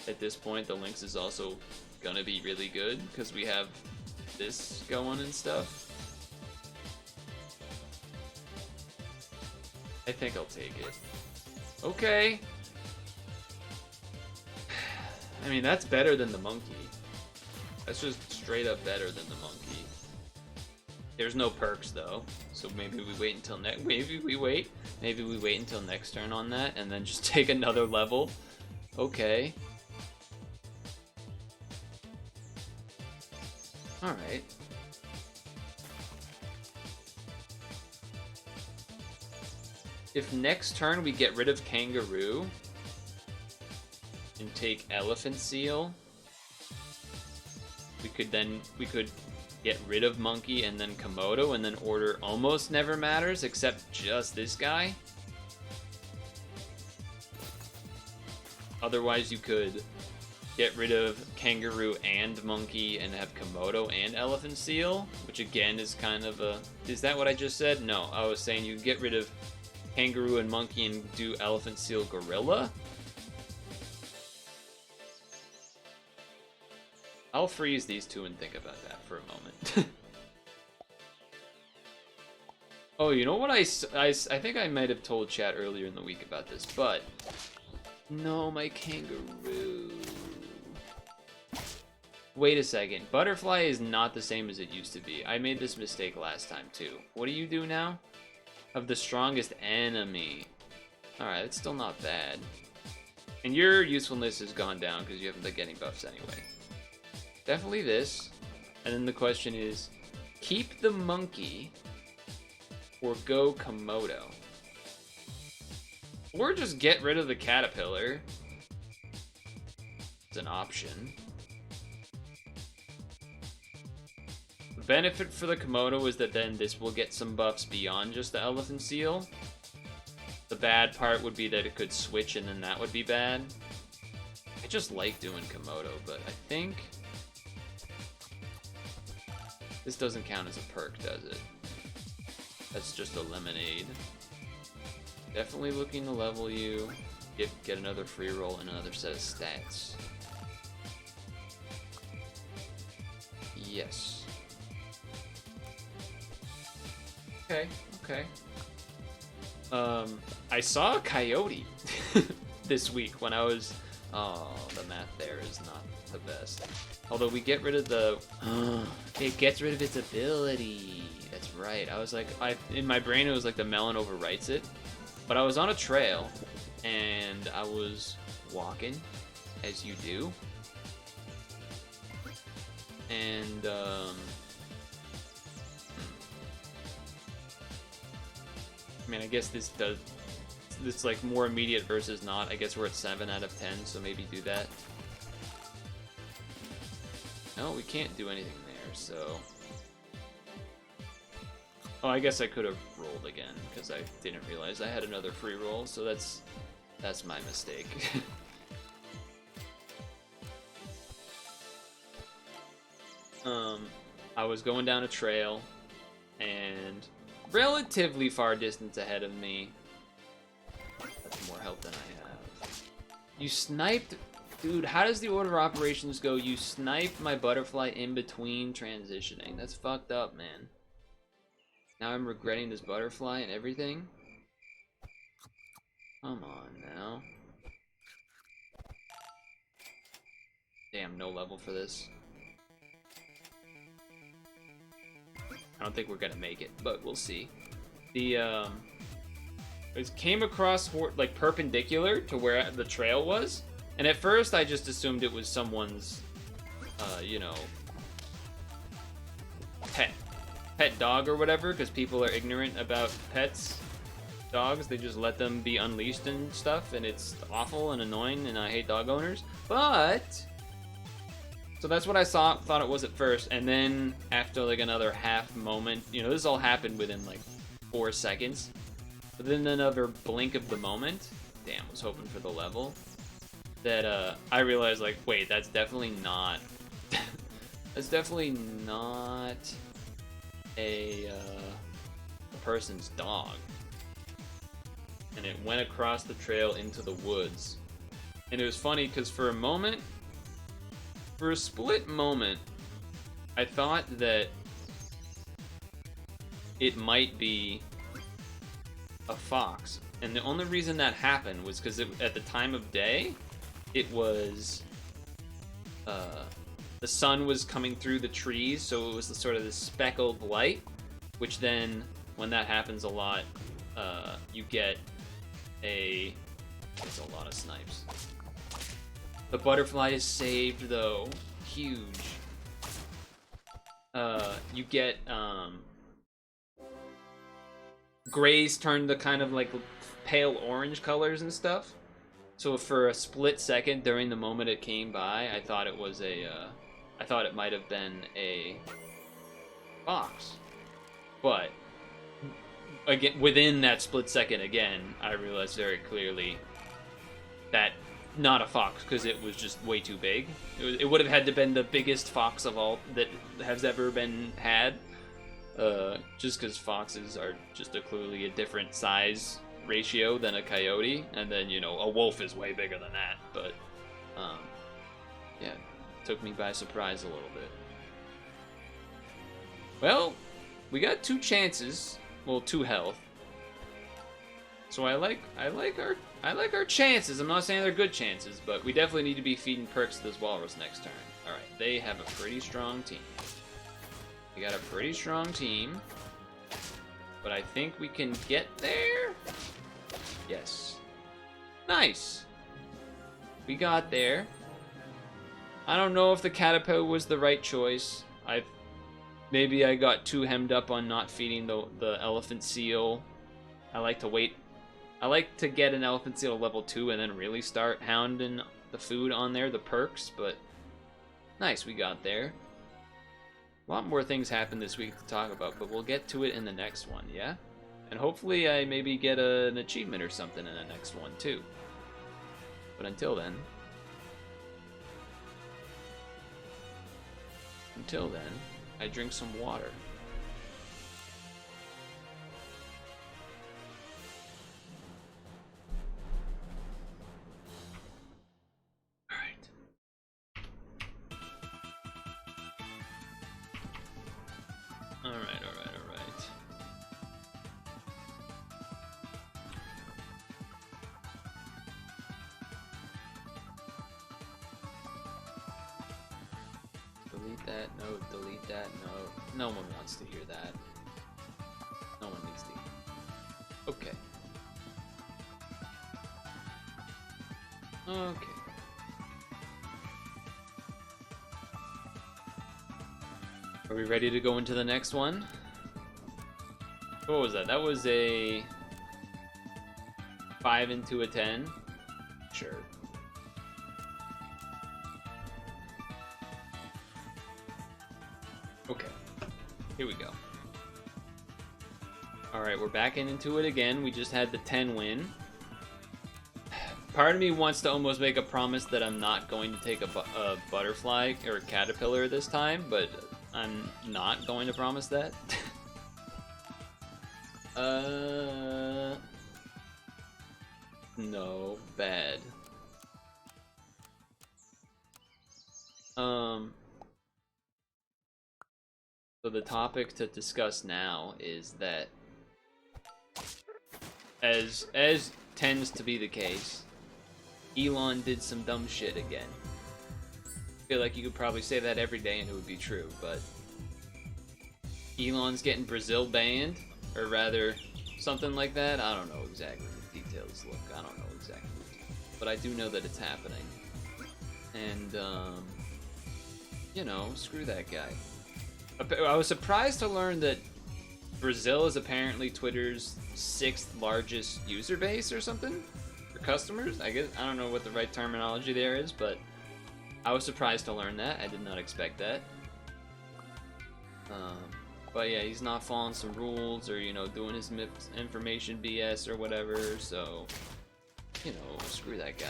at this point the links is also gonna be really good, because we have this going and stuff. I think I'll take it. Okay. I mean, that's better than the monkey. That's just straight up better than the monkey. There's no perks though, so maybe we wait until maybe we wait until next turn on that, and then just take another level. Okay. All right. If next turn we get rid of kangaroo and take elephant seal, we could get rid of monkey and then Komodo and then order almost never matters except just this guy. Otherwise, you could get rid of kangaroo and monkey and have Komodo and elephant seal, which again is kind of a... Is that what I just said? No, I was saying you get rid of kangaroo and monkey and do elephant seal gorilla. I'll freeze these two and think about that for a moment. Oh, you know what I think I might have told chat earlier in the week about this, but... No, my kangaroo. Wait a second. Butterfly is not the same as it used to be. I made this mistake last time, too. What do you do now? Of the strongest enemy. Alright, it's still not bad. And your usefulness has gone down because you haven't been getting buffs anyway. Definitely this. And then the question is, keep the monkey or go Komodo. Or just get rid of the caterpillar. It's an option. The benefit for the Komodo is that then this will get some buffs beyond just the elephant seal. The bad part would be that it could switch and then that would be bad. I just like doing Komodo, but I think... This doesn't count as a perk, does it? That's just a lemonade. Definitely looking to level you. Get another free roll and another set of stats. Yes. Okay, okay. I saw a coyote this week when I was... Oh, the math there is not the best. Although we get rid of the... it gets rid of its ability. That's right. I was like... in my brain it was like the melon overwrites it. But I was on a trail, and I was walking, as you do. And, I mean, I guess this does... This, like, more immediate versus not. I guess we're at 7 out of 10, so maybe do that. No, we can't do anything there, so... Oh, I guess I could have rolled again, because I didn't realize I had another free roll, so that's my mistake. I was going down a trail, and relatively far distance ahead of me. That's more help than I have. You sniped... Dude, how does the order of operations go? You sniped my butterfly in between transitioning. That's fucked up, man. Now I'm regretting this butterfly and everything. Come on now. Damn, no level for this. I don't think we're gonna make it, but we'll see. The it came across like perpendicular to where the trail was, and at first I just assumed it was someone's, you know, pet dog or whatever, because people are ignorant about pets, dogs. They just let them be unleashed and stuff, and it's awful and annoying, and I hate dog owners. But so that's what I thought it was at first, and then after like another half moment, you know, this all happened within like 4 seconds. But then another blink of the moment, damn, I was hoping for the level, that I realized, like, wait, that's definitely not that's definitely not a person's dog. And it went across the trail into the woods. And it was funny because for a split moment, I thought that it might be a fox. And the only reason that happened was because at the time of day, it was the sun was coming through the trees, so it was the sort of this speckled light, which then, when that happens a lot, you get it's a lot of snipes. The butterfly is saved, though. Huge. You get, grays turn to kind of like pale orange colors and stuff. So for a split second during the moment it came by, I thought it was I thought it might have been a fox. But again, within that split second again, I realized very clearly that not a fox because it was just way too big. It would have had to been the biggest fox of all that has ever been had. Just because foxes are just clearly a different size ratio than a coyote, and then, you know, a wolf is way bigger than that. But yeah, it took me by surprise a little bit. Well, we got 2 chances. Well, 2 health. So I like our chances. I'm not saying they're good chances, but we definitely need to be feeding perks to this walrus next turn. All right, they have a pretty strong team. We got a pretty strong team, but I think we can get there. Yes. Nice. We got there. I don't know if the caterpillar was the right choice. Maybe I got too hemmed up on not feeding the elephant seal. I like to wait. I like to get an elephant seal level 2 and then really start hounding the food on there, the perks, but nice, we got there. A lot more things happened this week to talk about, but we'll get to it in the next one, yeah? And hopefully I maybe get an achievement or something in the next one, too. But until then, I drink some water. Alright. Delete that, no, delete that, no. No one wants to hear that. No one needs to hear. Okay. Okay. Are we ready to go into the next one? What was that? That was a 5 into a 10? Sure. Okay. Here we go. Alright, we're back into it again. We just had the 10 win. Part of me wants to almost make a promise that I'm not going to take a butterfly or a caterpillar this time, but I'm not going to promise that. No, bad. So the topic to discuss now is that, as tends to be the case, Elon did some dumb shit again. I feel like you could probably say that every day and it would be true, but Elon's getting Brazil banned, or rather, something like that. I don't know exactly the details. Look, I don't know exactly, but I do know that it's happening. And you know, screw that guy. I was surprised to learn that Brazil is apparently Twitter's 6th largest user base or something, for customers. I guess I don't know what the right terminology there is, but I was surprised to learn that. I did not expect that. But yeah, he's not following some rules, or, you know, doing his information BS or whatever, so, you know, screw that guy.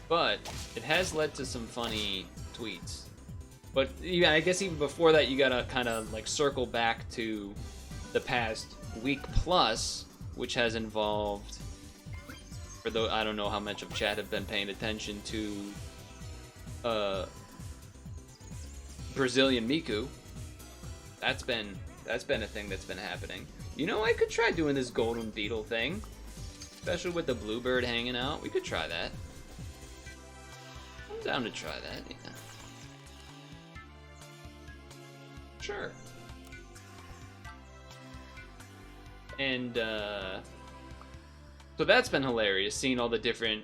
But it has led to some funny tweets. But yeah, I guess even before that, you gotta kind of like circle back to the past week plus, which has involved, for though I don't know how much of chat have been paying attention to Brazilian Miku. That's been a thing that's been happening. You know, I could try doing this golden beetle thing, especially with the bluebird hanging out. We could try that. I'm down to try that. Yeah. Sure. And so that's been hilarious, seeing all the different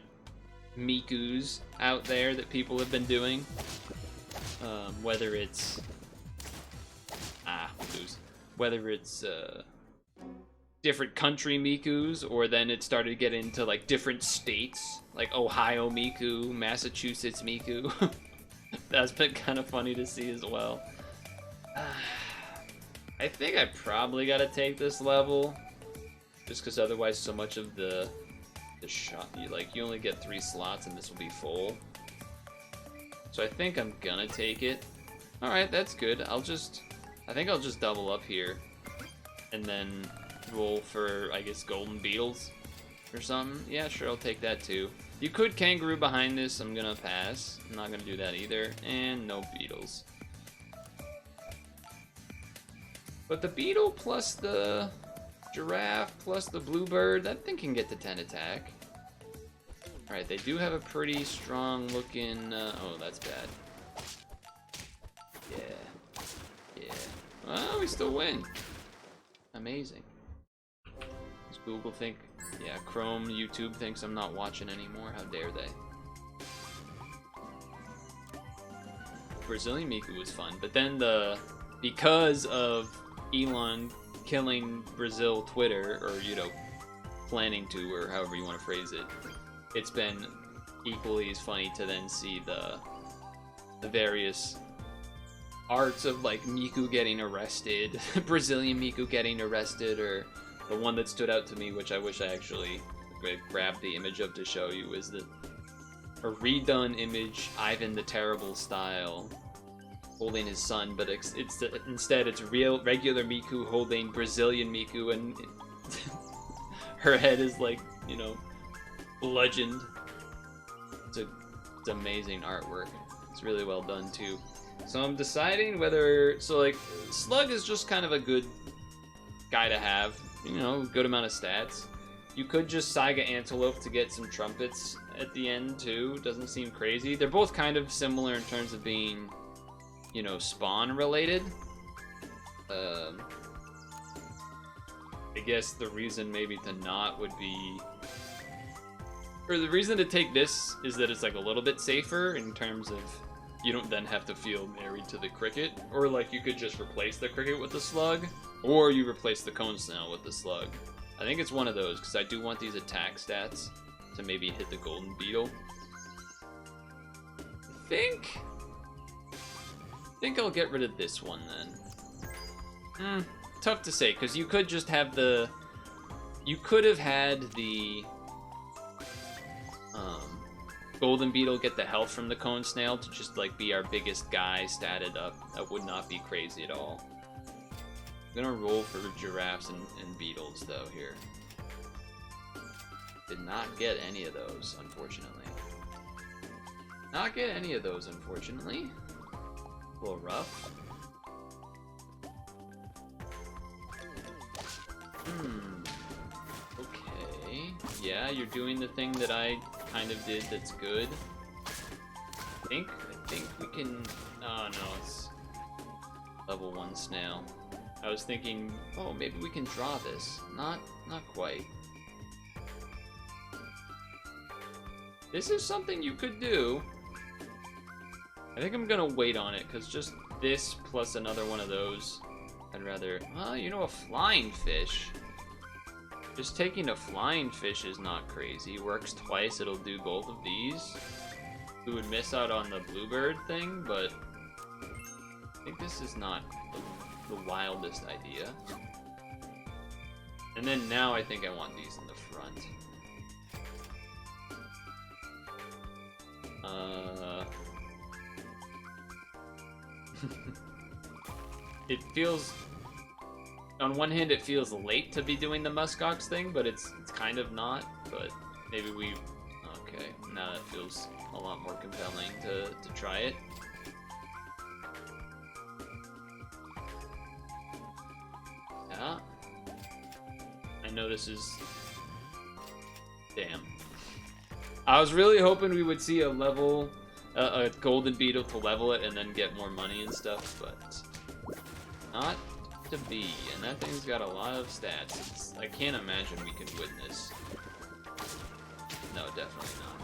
Mikus out there that people have been doing. Whether it's different country Mikus, or then it started to get into like different states, like Ohio Miku, Massachusetts Miku. That's been kind of funny to see as well. I think I probably gotta take this level, just because otherwise so much of the the shot. You only get 3 slots, and this will be full. So I think I'm gonna take it. All right, that's good. I think I'll just double up here, and then roll for, I guess, golden beetles or something. Yeah, sure, I'll take that too. You could kangaroo behind this. I'm gonna pass. I'm not gonna do that either. And no beetles. But the beetle plus the giraffe plus the bluebird, that thing can get to 10 attack. Alright, they do have a pretty strong looking... oh, that's bad. Yeah. Yeah. Well, we still win. Amazing. Does Google think... Yeah, Chrome, YouTube thinks I'm not watching anymore. How dare they? Brazilian Miku was fun, but then because of Elon killing Brazil Twitter, or, you know, planning to, or however you want to phrase it, it's been equally as funny to then see the various arts of, like, Miku getting arrested, Brazilian Miku getting arrested, or the one that stood out to me, which I wish I actually grabbed the image of to show you, is a redone image, Ivan the Terrible style, holding his son, but instead it's regular Miku holding Brazilian Miku, and her head is, like, you know, bludgeoned. It's amazing artwork. It's really well done too. So I'm deciding whether, like, Slug is just kind of a good guy to have, you know, good amount of stats. You could just Saiga Antelope to get some trumpets at the end too. Doesn't seem crazy. They're both kind of similar in terms of being, you know, spawn related. I guess the reason maybe to not would be, or the reason to take this is that it's, like, a little bit safer in terms of you don't then have to feel married to the cricket, or, like, you could just replace the cricket with the slug, or you replace the cone snail with the slug. I think it's one of those, because I do want these attack stats to maybe hit the golden beetle. I think I'll get rid of this one then. Tough to say, because you could just have you could have had the golden beetle get the health from the cone snail to just, like, be our biggest guy statted up. That would not be crazy at all. I'm gonna roll for giraffes and beetles though here. Did not get any of those, unfortunately. Not get any of those, unfortunately. A little rough. Okay. Yeah, you're doing the thing that I kind of did that's good. I think we can... Oh, no, it's level 1 snail. I was thinking, oh, maybe we can draw this. Not quite. This is something you could do. I think I'm gonna wait on it, because just this plus another one of those, I'd rather... Well, you know, a flying fish. Just taking a flying fish is not crazy. Works twice, it'll do both of these. We would miss out on the bluebird thing, but I think this is not the wildest idea. And then now I think I want these in the front. It feels... On one hand, it feels late to be doing the muskox thing, but it's kind of not. But maybe we... Okay, now that feels a lot more compelling to try it. Yeah. I know this is... Damn. I was really hoping we would see a golden beetle to level it and then get more money and stuff, but not to be. And that thing's got a lot of stats. I can't imagine we can win this. No, definitely not.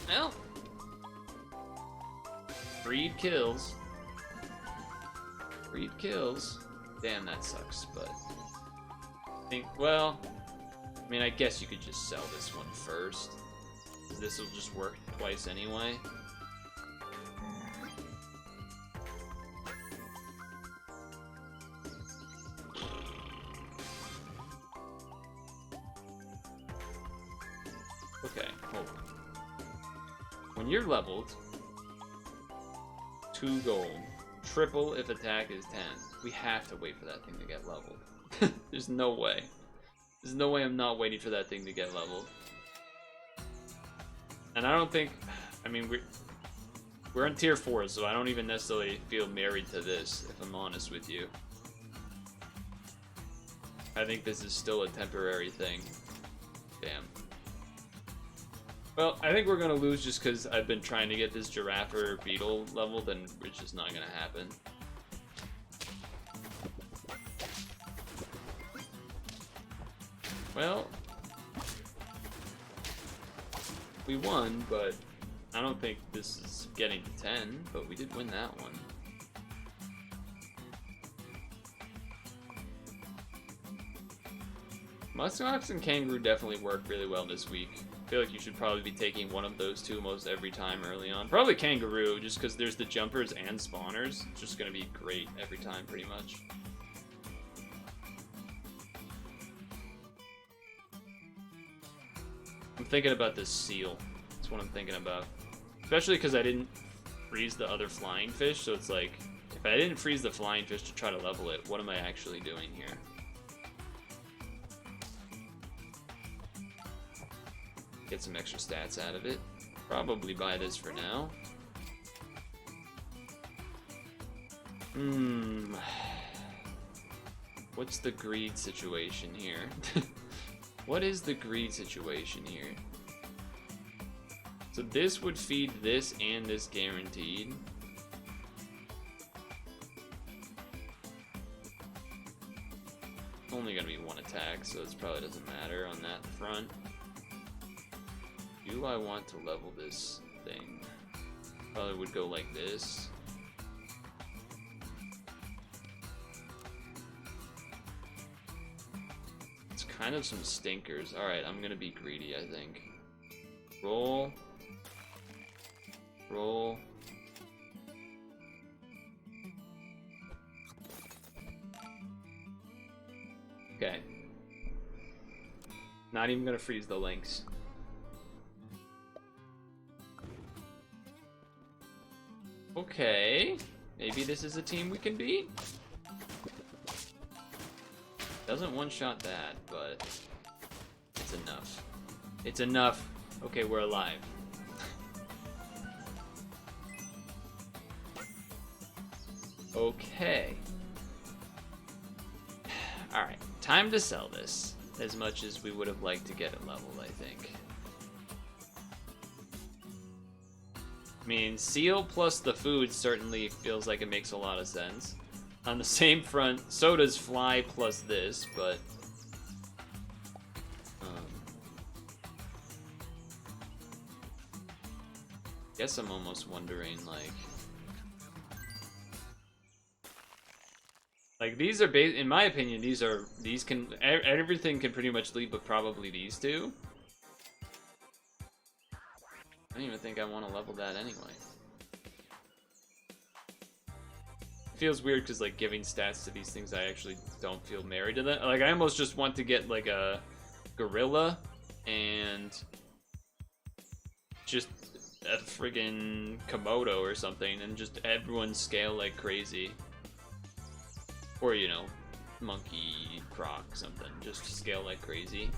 Well, Breed kills. Breed kills. Damn, that sucks, but I think, well, I mean, I guess you could just sell this one first. This will just work twice anyway. Okay, hold on. When you're leveled, 2 gold. Triple if attack is 10. We have to wait for that thing to get leveled. There's no way. There's no way I'm not waiting for that thing to get leveled. And I don't think... I mean, we're in tier 4, so I don't even necessarily feel married to this, if I'm honest with you. I think this is still a temporary thing. Damn. Well, I think we're gonna lose just because I've been trying to get this giraffe or beetle leveled, and it's just not gonna happen. Well, we won, but I don't think this is getting to 10, but we did win that one. Muskox and Kangaroo definitely work really well this week. I feel like you should probably be taking one of those two most every time early on. Probably Kangaroo, just because there's the jumpers and spawners. It's just going to be great every time, pretty much. I'm thinking about this seal. That's what I'm thinking about. Especially because I didn't freeze the other flying fish, so it's like, if I didn't freeze the flying fish to try to level it, what am I actually doing here? Get some extra stats out of it. Probably buy this for now. What's the greed situation here? What is the greed situation here? So this would feed this and this guaranteed. Only gonna be one attack, so this probably doesn't matter on that front. Do I want to level this thing? Probably would go like this. It's kind of some stinkers. Alright, I'm gonna be greedy, I think. Roll. Roll. Okay. Not even gonna freeze the links. Okay, maybe this is a team we can beat. Doesn't one-shot that, but it's enough. It's enough. Okay, we're alive. Okay. Alright, time to sell this. As much as we would have liked to get it leveled, I think. I mean, seal plus the food certainly feels like it makes a lot of sense. On the same front, so does fly plus this, but... guess I'm almost wondering, like these are, in my opinion, these can, everything can pretty much leave, but probably these two. I don't even think I want to level that anyway. It feels weird because, like, giving stats to these things, I actually don't feel married to that. Like, I almost just want to get, like, a gorilla and just a friggin' Komodo or something, and just everyone scale like crazy. Or, you know, monkey, croc, something. Just scale like crazy.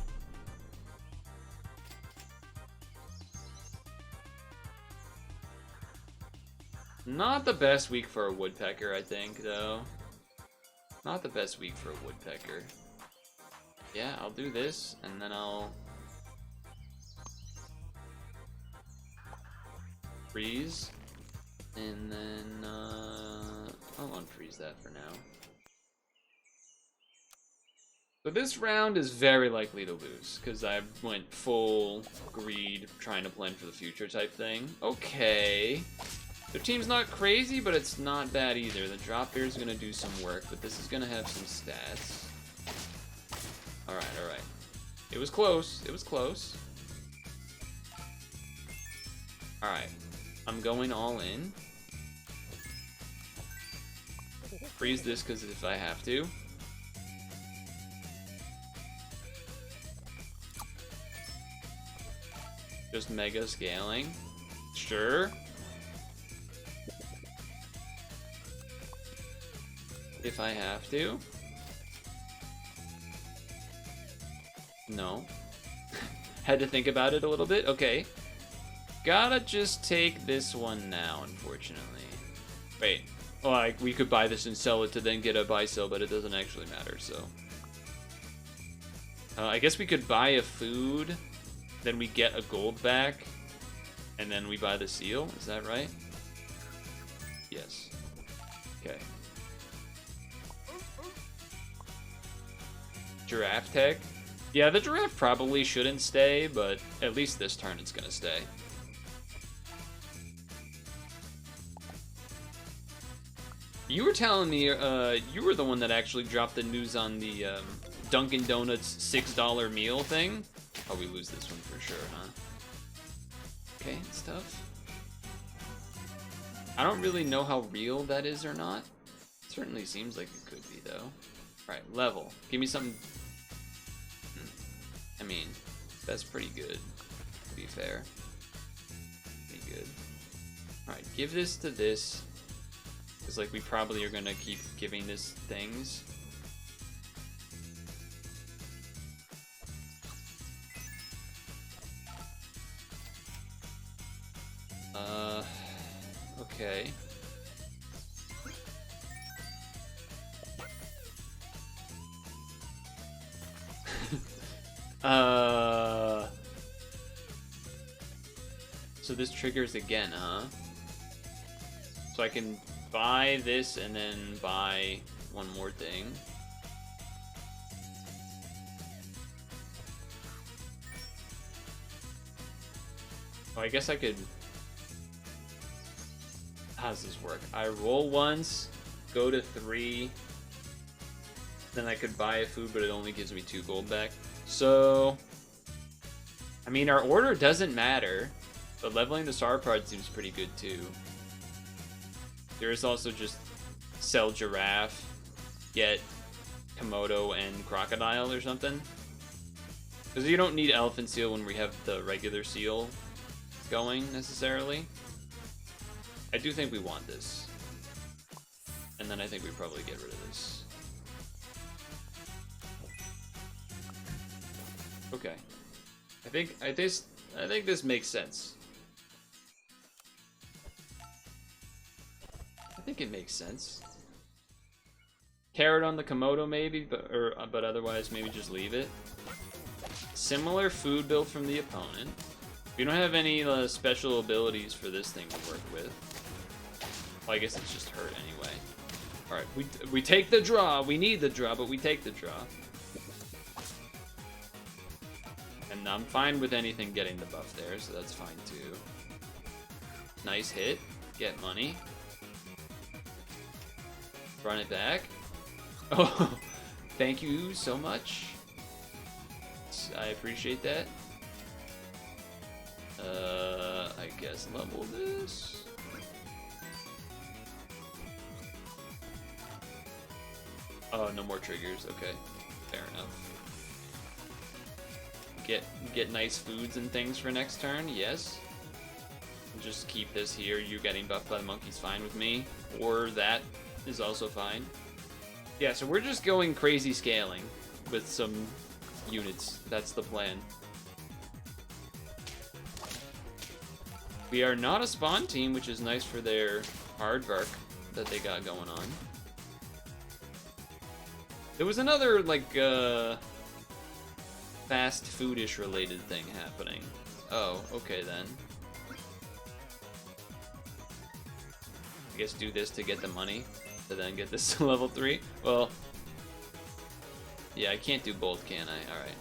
Not the best week for a woodpecker, I think, though. Not the best week for a woodpecker. Yeah, I'll do this, and then I'll freeze, and then I'll unfreeze that for now. But this round is very likely to lose, because I went full greed, trying to plan for the future type thing. Okay. Their team's not crazy, but it's not bad either. The drop bear is going to do some work, but this is going to have some stats. Alright, alright. It was close. It was close. Alright. I'm going all in. Freeze this because if I have to. Just mega scaling. Sure. If I have to. No. Had to think about it a little bit. Okay. Gotta just take this one now, unfortunately. Wait. Like, we could buy this and sell it to then get a buy-sell, but it doesn't actually matter, so. I guess we could buy a food, then we get a gold back, and then we buy the seal. Is that right? Yes. Okay. Giraffe tech? Yeah, the giraffe probably shouldn't stay, but at least this turn it's gonna stay. You were telling me, you were the one that actually dropped the news on the Dunkin' Donuts $6 meal thing. Oh, we lose this one for sure, huh? Okay, it's tough. I don't really know how real that is or not. It certainly seems like it could be, though. Alright, level. Give me something... I mean, that's pretty good, to be fair. Pretty good. Alright, give this to this. Because, like, we probably are going to keep giving this things. Okay. So this triggers again, huh? So I can buy this and then buy one more thing. Oh, I guess I could... How does this work? I roll once, go to 3, then I could buy a food, but it only gives me 2 gold back. So, I mean, our order doesn't matter, but leveling the star part seems pretty good too. There is also just sell giraffe, get Komodo and crocodile or something. Because you don't need elephant seal when we have the regular seal going necessarily. I do think we want this. And then I think we probably get rid of this. Okay. I think this makes sense. I think it makes sense. Carrot on the Komodo maybe, but otherwise maybe just leave it. Similar food build from the opponent. We don't have any special abilities for this thing to work with. Well, I guess it's just hurt anyway. Alright, we take the draw. We need the draw, but we take the draw. And I'm fine with anything getting the buff there, so that's fine too. Nice hit. Get money. Run it back. Oh, thank you so much. I appreciate that. I guess level this. Oh, no more triggers. Okay, fair enough. Get nice foods and things for next turn. Yes. Just keep this here. You getting buffed by the monkey's fine with me, or that is also fine. Yeah, so we're just going crazy scaling with some units. That's the plan. We are not a spawn team, which is nice for their aardvark that they got going on. There was another, like, fast foodish related thing happening. Oh, okay then. I guess do this to get the money, to then get this to level 3. Well, yeah, I can't do both, can I? Alright.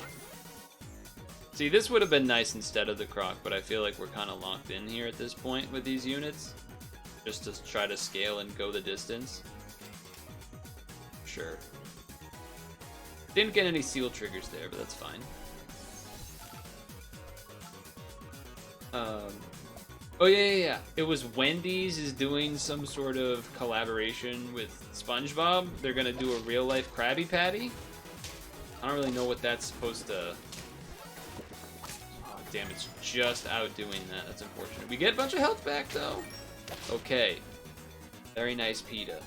See, this would have been nice instead of the croc, but I feel like we're kind of locked in here at this point with these units. Just to try to scale and go the distance. Sure. Didn't get any seal triggers there, but that's fine. Oh yeah. It was Wendy's is doing some sort of collaboration with SpongeBob. They're gonna do a real life Krabby Patty. I don't really know what that's supposed to... Oh Damn, it's just outdoing that. That's unfortunate. We get a bunch of health back, though. Okay. Very nice PETA.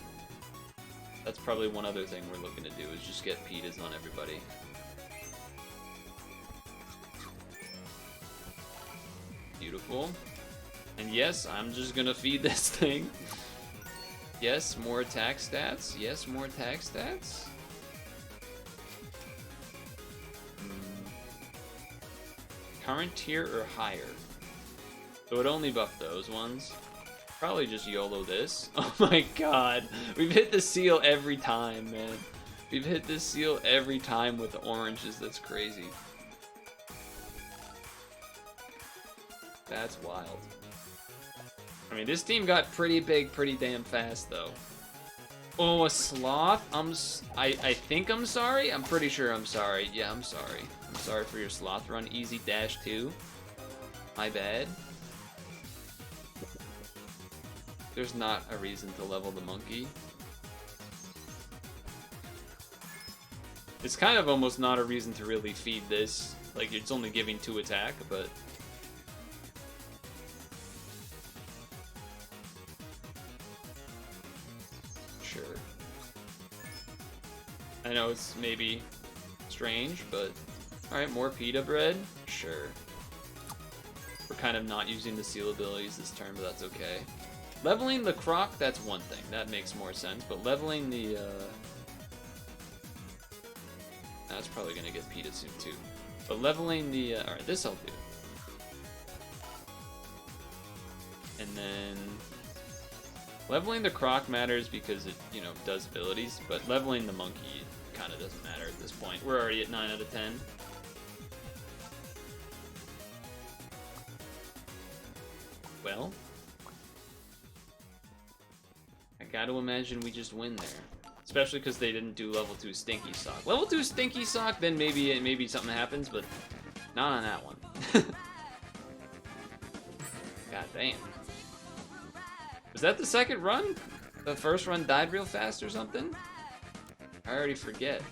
That's probably one other thing we're looking to do, is just get PETAs on everybody. Beautiful. And yes, I'm just gonna feed this thing. Yes, more attack stats. Yes, more attack stats. Current tier or higher? So it only buffed those ones. Probably just YOLO this. Oh my god. We've hit the seal every time, man. We've hit this seal every time with the oranges. That's crazy. That's wild. I mean, this team got pretty big pretty damn fast, though. Oh, a sloth? I think I'm sorry? I'm pretty sure I'm sorry. Yeah, I'm sorry. I'm sorry for your sloth run. Easy dash 2. My bad. There's not a reason to level the monkey. It's kind of almost not a reason to really feed this. Like, it's only giving 2 attack, but... Sure. I know it's maybe strange, but... Alright, more pita bread? Sure. We're kind of not using the seal abilities this turn, but that's okay. Leveling the croc, that's one thing. That makes more sense, but leveling the, That's probably gonna get pita soon, too. But leveling the, alright, this I'll do. And then... Leveling the croc matters because it, you know, does abilities, but leveling the monkey kind of doesn't matter at this point. We're already at 9 out of 10. Well... I gotta imagine we just win there. Especially because they didn't do level 2 Stinky Sock. Level 2 Stinky Sock, then maybe something happens, but not on that one. God damn. Was that the second run? The first run died real fast or something? I already forget.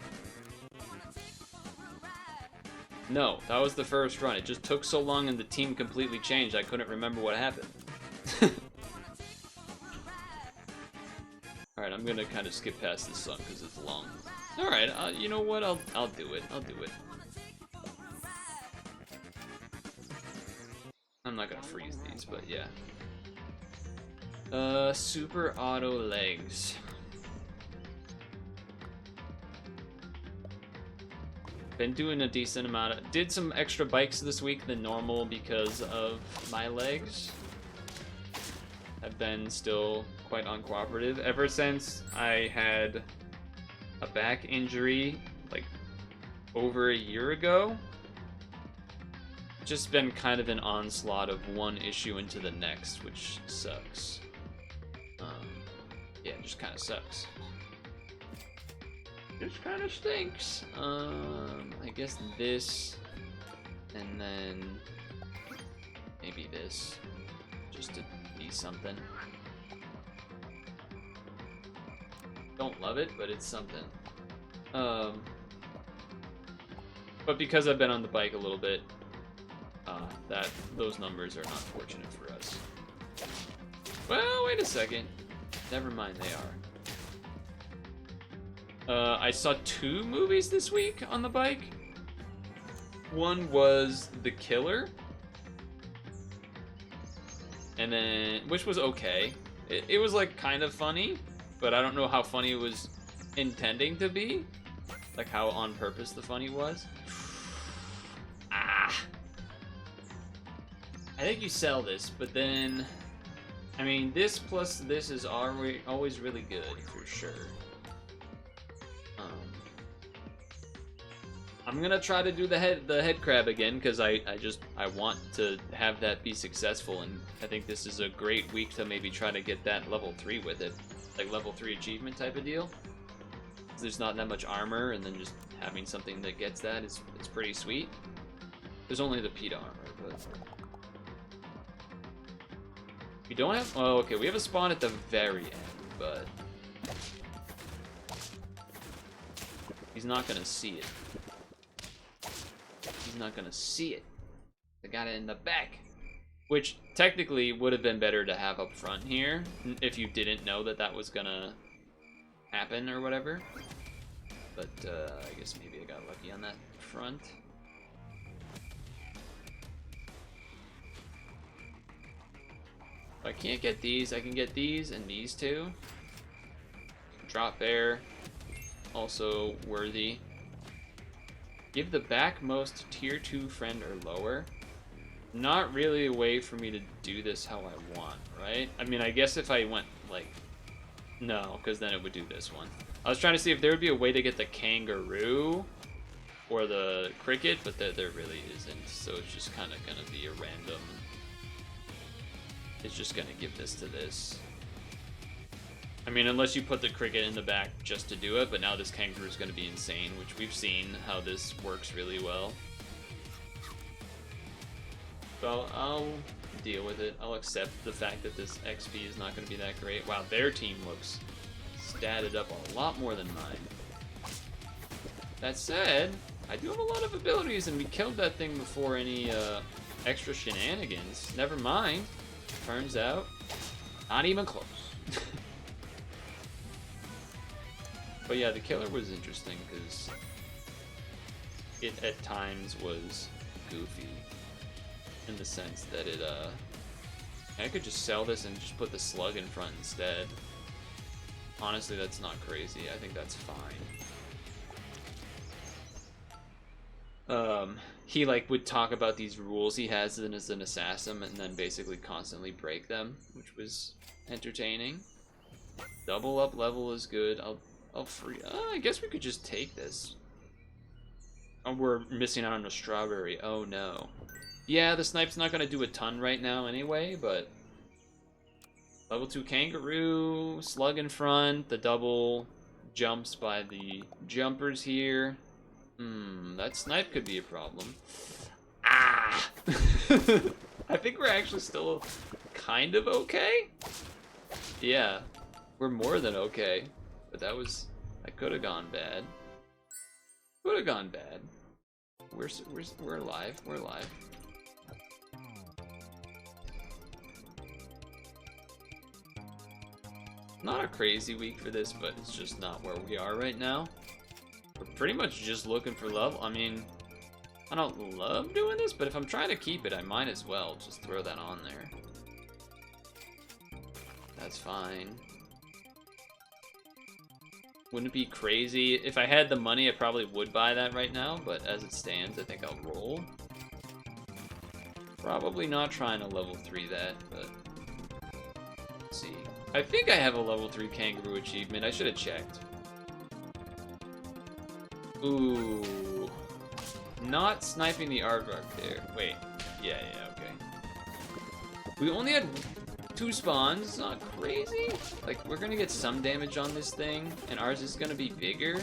No, that was the first run. It just took so long and the team completely changed, I couldn't remember what happened. Alright, I'm gonna kind of skip past this song because it's long. Alright, you know what? I'll do it. I'll do it. I'm not gonna freeze these, but yeah. Super auto legs. Been doing a decent amount of... Did some extra bikes this week than normal because of my legs. Have been still quite uncooperative ever since I had a back injury like over a year ago. Just been kind of an onslaught of one issue into the next, which sucks. Yeah, it just kind of sucks. Just kind of stinks. I guess this, and then maybe this, just to be something. Don't love it, but it's something. But because I've been on the bike a little bit, those numbers are not fortunate for us. Well, wait a second. Never mind, they are. I saw 2 movies this week on the bike. One was The Killer. And then, which was okay. It was like kind of funny, but I don't know how funny it was intending to be. Like how on purpose the funny was. Ah. I think you sell this, but then, I mean, this plus this is always really good for sure. I'm gonna try to do the head crab again because I want to have that be successful, and I think this is a great week to maybe try to get that level 3 with it, like level 3 achievement type of deal. There's not that much armor, and then just having something that gets that is pretty sweet. There's only the PETA armor, but we don't have. Oh, okay, we have a spawn at the very end, but he's not gonna see it. He's not gonna see it. They got it in the back. Which technically would have been better to have up front here if you didn't know that that was gonna happen or whatever. But I guess maybe I got lucky on that front. If I can't get these, I can get these and these two. Drop bear, also worthy. Give the backmost tier 2 friend or lower. Not really a way for me to do this how I want, right? I mean, I guess if I went like, no, because then it would do this one. I was trying to see if there would be a way to get the kangaroo or the cricket, but there really isn't. So it's just kind of gonna be a random. It's just gonna give this to this. I mean, unless you put the cricket in the back just to do it, but now this kangaroo is gonna be insane, which we've seen how this works really well. So I'll deal with it. I'll accept the fact that this XP is not going to be that great. Wow, their team looks statted up a lot more than mine. That said, I do have a lot of abilities, and we killed that thing before any extra shenanigans. Never mind. Turns out, not even close. But yeah, the killer was interesting because it at times was goofy. In the sense that it, I could just sell this and just put the slug in front instead. Honestly, that's not crazy. I think that's fine. He like would talk about these rules he has as an assassin and then basically constantly break them, which was entertaining. Double up level is good. I'll free. I guess we could just take this. Oh, we're missing out on a strawberry. Oh no. Yeah, the snipe's not gonna do a ton right now anyway, but level 2 kangaroo, slug in front, the double jumps by the jumpers here. That snipe could be a problem. Ah! I think we're actually still kind of okay. Yeah, we're more than okay, but that could have gone bad. Could have gone bad. We're alive. We're alive. Not a crazy week for this, but it's just not where we are right now. We're pretty much just looking for love. I mean, I don't love doing this, but if I'm trying to keep it, I might as well just throw that on there. That's fine. Wouldn't it be crazy? If I had the money, I probably would buy that right now, but as it stands, I think I'll roll. Probably not trying to level 3 that, but let's see. I think I have a level 3 kangaroo achievement. I should have checked. Ooh. Not sniping the aardvark there. Wait. Yeah, okay. We only had 2 spawns. It's not crazy. Like, we're gonna get some damage on this thing, and ours is gonna be bigger.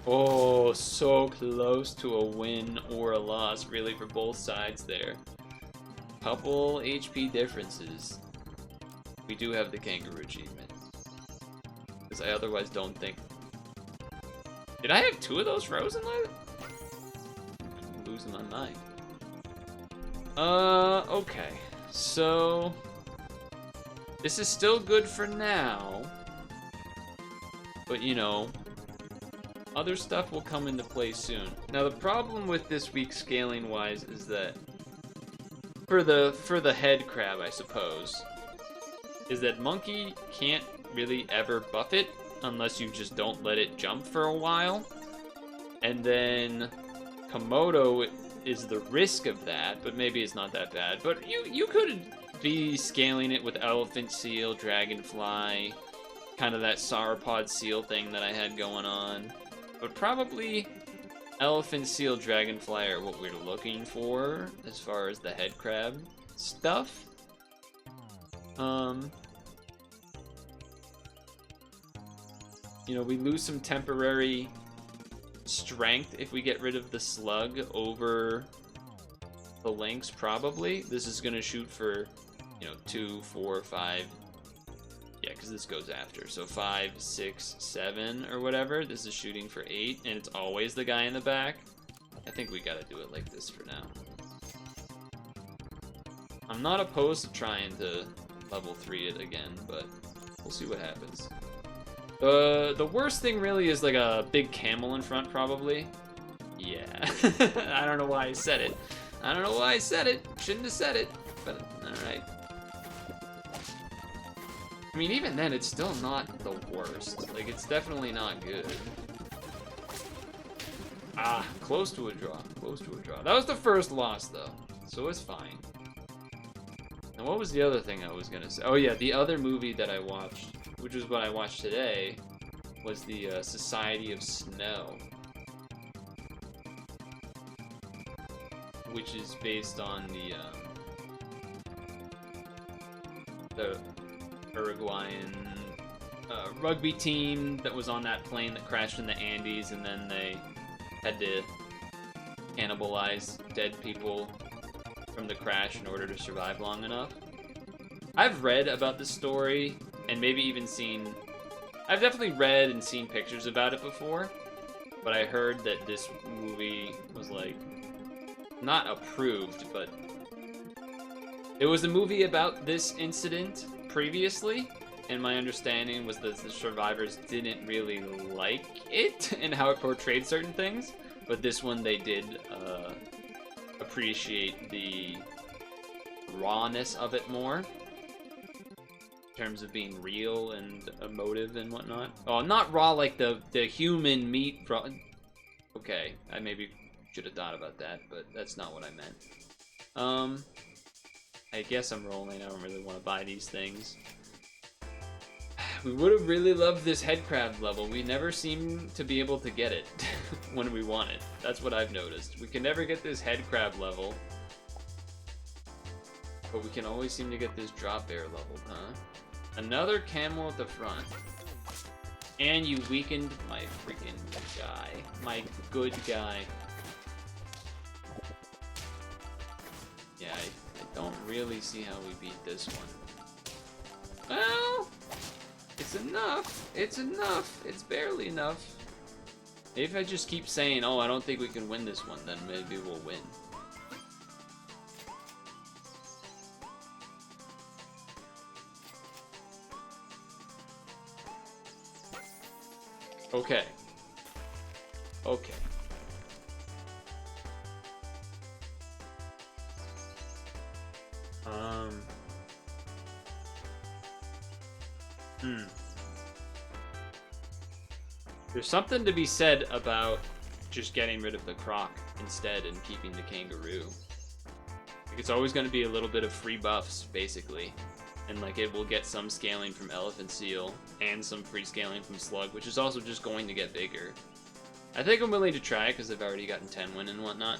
Oh, so close to a win or a loss, really, for both sides there. Couple HP differences. We do have the kangaroo achievement. Because I otherwise don't think... Did I have 2 of those frozen? I'm losing my mind. Okay. So... This is still good for now. But, you know... Other stuff will come into play soon. Now, the problem with this week scaling-wise is that... For the head crab, I suppose... is that Monkey can't really ever buff it unless you just don't let it jump for a while. And then Komodo is the risk of that, but maybe it's not that bad. But you could be scaling it with elephant seal, dragonfly, kind of that sauropod seal thing that I had going on. But probably elephant seal, dragonfly are what we're looking for as far as the head crab stuff. You know, we lose some temporary strength if we get rid of the slug over the lynx, probably. This is going to shoot for, you know, 2, 4, 5. Yeah, because this goes after. So 5, 6, 7, or whatever. This is shooting for 8, and it's always the guy in the back. I think we gotta do it like this for now. I'm not opposed to trying to level 3 it again, but we'll see what happens. The worst thing really is like a big camel in front, probably. Yeah. I don't know why I said it. I don't know why I said it. Shouldn't have said it, but alright. I mean, even then, it's still not the worst. Like, it's definitely not good. Ah, close to a draw. Close to a draw. That was the first loss, though, so it's fine. And what was the other thing I was gonna say? Oh yeah, the other movie that I watched, which was what I watched today, was the Society of Snow, which is based on the Uruguayan rugby team that was on that plane that crashed in the Andes, and then they had to cannibalize dead people from the crash in order to survive long enough. I've read about this story, and maybe even seen... I've definitely read and seen pictures about it before, but I heard that this movie was, like, not approved, but it was a movie about this incident previously, and my understanding was that the survivors didn't really like it and how it portrayed certain things, but this one they did appreciate the rawness of it more in terms of being real and emotive and whatnot. Oh, not raw like the human meat raw. Okay, I maybe should have thought about that, but that's not what I meant. I guess I'm rolling. I don't really want to buy these things. We would have really loved this head crab level. We never seem to be able to get it when we want it. That's what I've noticed. We can never get this head crab level, but we can always seem to get this drop bear level, huh? Another camel at the front. And you weakened my freaking guy. My good guy. Yeah, I don't really see how we beat this one. Well... it's enough. It's enough. It's barely enough. Maybe if I just keep saying, oh, I don't think we can win this one, then maybe we'll win. Okay. Okay. There's something to be said about just getting rid of the croc instead and keeping the kangaroo. Like, it's always going to be a little bit of free buffs, basically. And like it will get some scaling from elephant seal and some free scaling from slug, which is also just going to get bigger. I think I'm willing to try because I've already gotten 10 win and whatnot.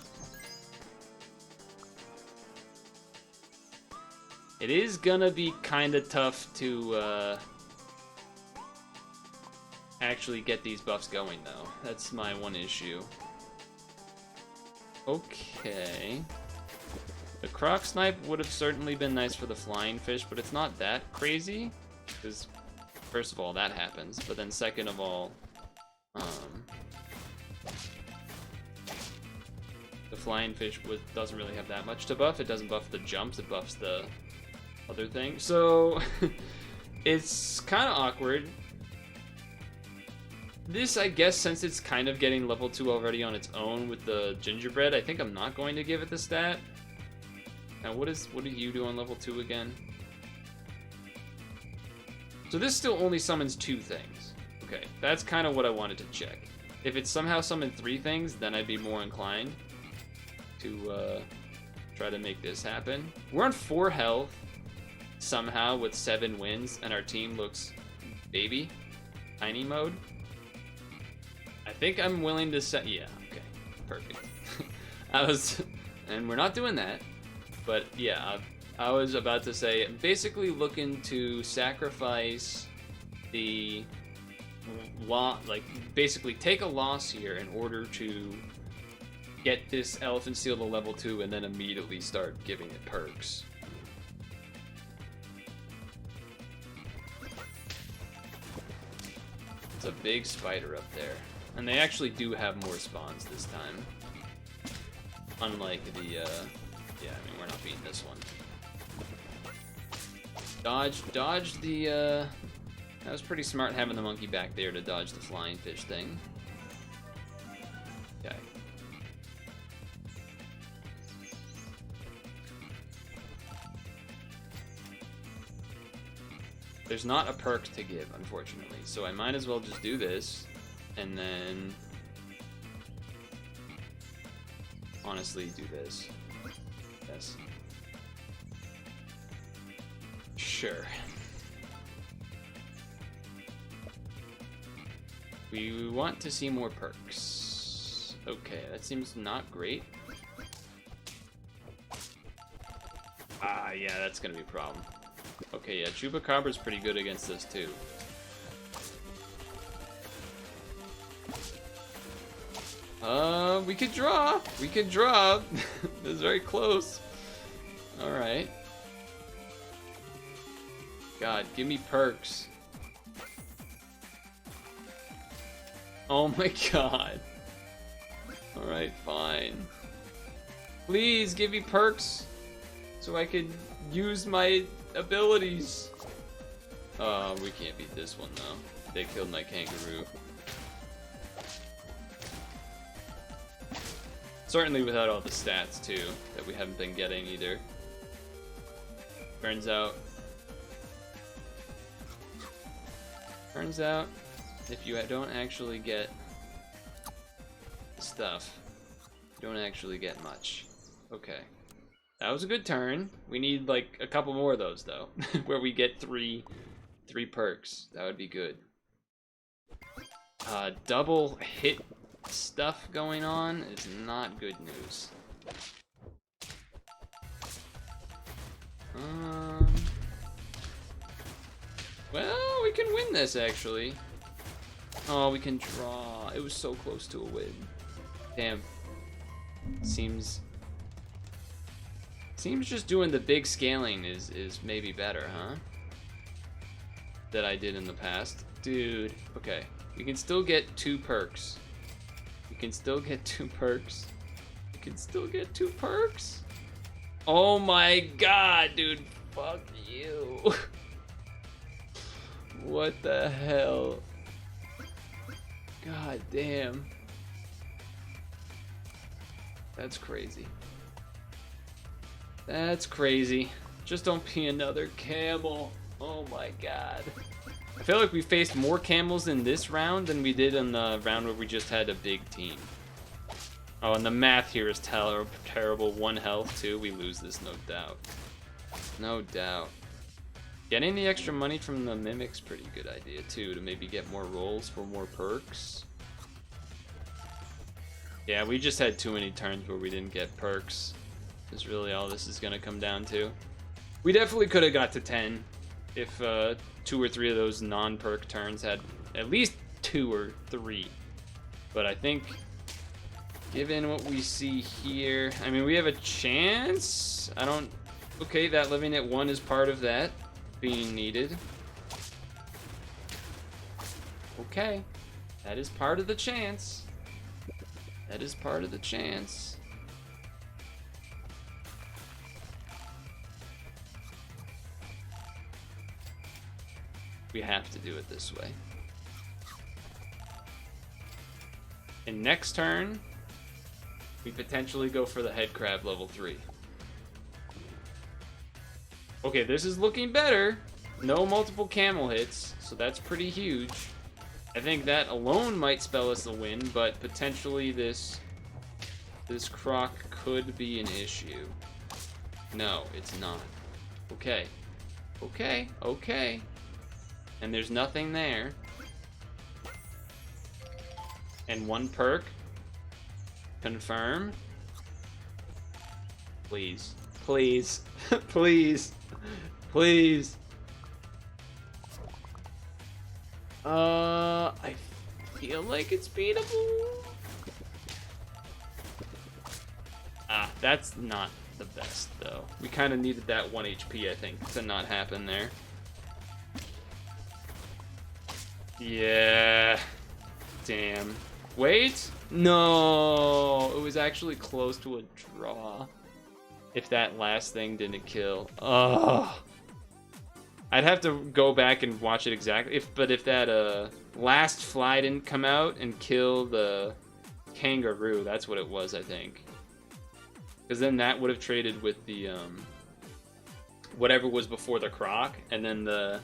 It is gonna be kind of tough to actually get these buffs going, though. That's my one issue. Okay. The croc snipe would have certainly been nice for the flying fish, but it's not that crazy. Because, first of all, that happens. But then second of all, the flying fish doesn't really have that much to buff. It doesn't buff the jumps, it buffs the other thing. So, it's kind of awkward. This, I guess, since it's kind of getting level 2 already on its own with the gingerbread, I think I'm not going to give it the stat. Now, what do you do on level 2 again? So this still only summons 2 things. Okay, that's kind of what I wanted to check. If it somehow summoned 3 things, then I'd be more inclined to try to make this happen. We're on 4 health, somehow, with 7 wins, and our team looks baby, tiny mode. I think I'm willing to set, yeah, okay, perfect. And we're not doing that, but yeah, I was about to say, I'm basically looking to sacrifice the basically take a loss here in order to get this elephant seal to level 2 and then immediately start giving it perks. It's a big spider up there. And they actually do have more spawns this time. Unlike the, yeah, I mean, we're not beating this one. Dodge the, that was pretty smart having the monkey back there to dodge the flying fish thing. Okay. There's not a perk to give, unfortunately, so I might as well just do this, and then honestly do this. Yes. Sure. We want to see more perks. Okay, that seems not great. Ah, yeah, that's gonna be a problem. Okay, yeah, Chupacabra's pretty good against this too. We could draw. We could draw. This is very close. Alright. God, give me perks. Oh my god. Alright, fine. Please give me perks so I could use my abilities. We can't beat this one though. They killed my kangaroo. Certainly without all the stats too, that we haven't been getting either. Turns out if you don't actually get stuff, you don't actually get much. Okay. That was a good turn. We need like a couple more of those though, where we get three perks. That would be good. Double hit stuff going on is not good news. Well, we can win this actually. Oh, we can draw. It was so close to a win. Damn. Seems just doing the big scaling is maybe better, huh? That I did in the past. Dude, okay. We can still get 2 perks. We can still get 2 perks. We can still get 2 perks. Oh my god, dude. Fuck you. What the hell? God damn. That's crazy. That's crazy. Just don't be another camel. Oh my god. I feel like we faced more camels in this round than we did in the round where we just had a big team. Oh, and the math here is terrible. 1 health too. We lose this, no doubt. No doubt. Getting the extra money from the Mimic's pretty good idea too, to maybe get more rolls for more perks. Yeah, we just had too many turns where we didn't get perks. Is really all this is gonna come down to. We definitely could have got to 10 if 2 or 3 of those non-perk turns had at least 2 or 3. But I think, given what we see here, I mean, we have a chance. I don't. Okay, that living at 1 is part of that being needed. Okay, that is part of the chance. That is part of the chance. We have to do it this way. And next turn, we potentially go for the head crab level 3. Okay, this is looking better. No multiple camel hits, so that's pretty huge. I think that alone might spell us a win, but potentially this croc could be an issue. No, it's not. Okay. Okay, okay. And there's nothing there. And 1 perk. Confirm. Please. Please. Please. Please. I feel like it's beatable. Ah, that's not the best, though. We kind of needed that 1 HP, I think, to not happen there. Yeah. Damn. Wait. No, it was actually close to a draw. If that last thing didn't kill. Ugh. I'd have to go back and watch it exactly. But if that last fly didn't come out and kill the kangaroo, that's what it was, I think. Because then that would have traded with the whatever was before the croc, and then the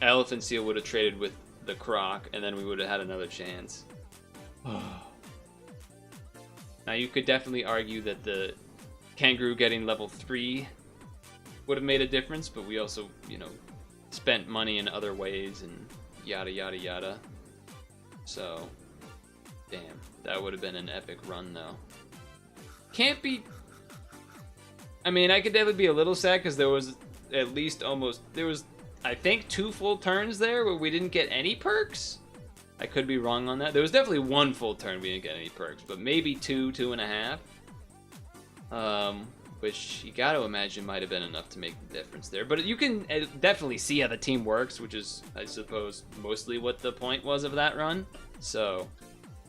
elephant seal would have traded with the croc, and then we would have had another chance. Now you could definitely argue that the kangaroo getting level 3 would have made a difference, but we also, you know, spent money in other ways and yada yada yada. So, damn, that would have been an epic run though. Can't be. I mean, I could definitely be a little sad because there was at least I think 2 full turns there where we didn't get any perks. I could be wrong on that. There was definitely 1 full turn we didn't get any perks, but maybe 2.5. Which you gotta imagine might have been enough to make the difference there. But you can definitely see how the team works, which is, I suppose, mostly what the point was of that run. So,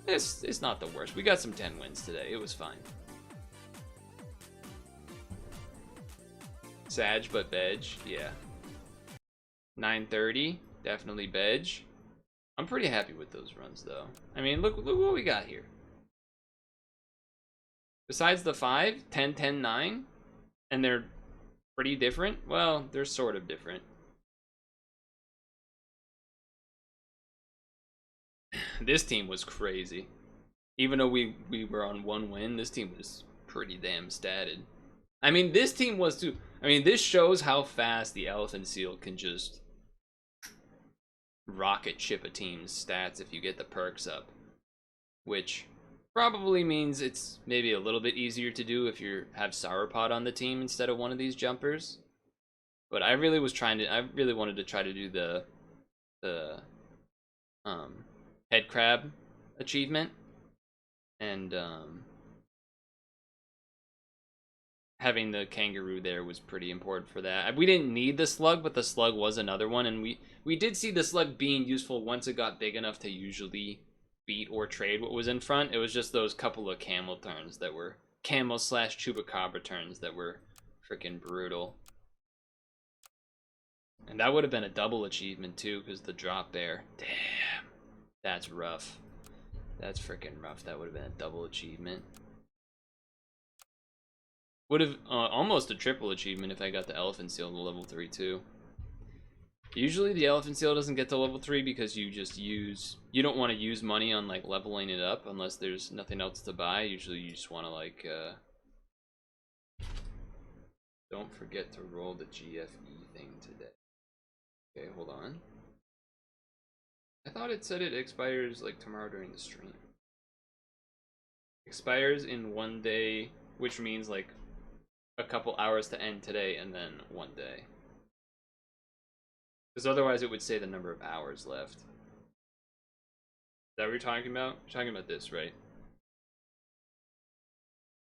it's not the worst. We got some 10 wins today. It was fine. Sag, but Veg, yeah. 930, definitely Veg. I'm pretty happy with those runs, though. I mean, look what we got here. Besides the 5, 10, 10, 9, and they're pretty different. Well, they're sort of different. This team was crazy. Even though we were on 1 win, this team was pretty damn statted. I mean, this team was too. I mean, this shows how fast the elephant seal can just rocket ship a team's stats if you get the perks up, which probably means it's maybe a little bit easier to do if you have Sauropod on the team instead of one of these jumpers. But I really wanted to try to do the head crab achievement, and having the kangaroo there was pretty important for that. We didn't need the slug, but the slug was another one, and we did see the slug being useful once it got big enough to usually beat or trade what was in front. It was just those couple of camel turns that were camel / chupacabra turns that were freaking brutal. And that would have been a double achievement too, because the drop bear. Damn, that's rough. That's freaking rough. That would have been a double achievement. Would have almost a triple achievement if I got the elephant seal to level 3 too. Usually the elephant seal doesn't get to level 3 because you don't want to use money on like leveling it up unless there's nothing else to buy. Usually you just want to like don't forget to roll the GFE thing today. Okay, hold on. I thought it said it expires like tomorrow during the stream. Expires in 1 day, which means like a couple hours to end today and then 1 day. Because otherwise it would say the number of hours left. Is that what you're talking about? You're talking about this, right?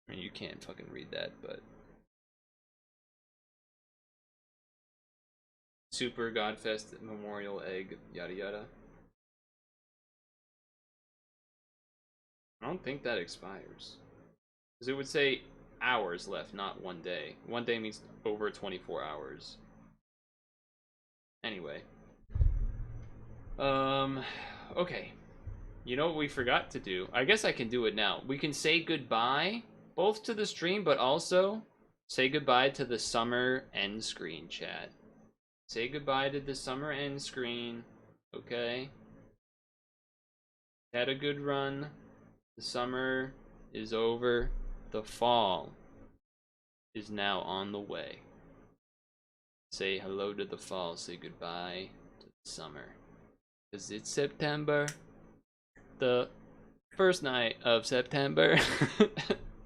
I mean, you can't fucking read that, but... Super Godfest Memorial Egg, yada yada. I don't think that expires. Because it would say hours left, not 1 day. 1 day means over 24 hours. Anyway. Okay. You know what we forgot to do? I guess I can do it now. We can say goodbye, both to the stream, but also say goodbye to the summer end screen chat. Say goodbye to the summer end screen, okay? Had a good run. The summer is over. The fall is now on the way. Say hello to the fall. Say goodbye to the summer. Because it's September. The first night of September.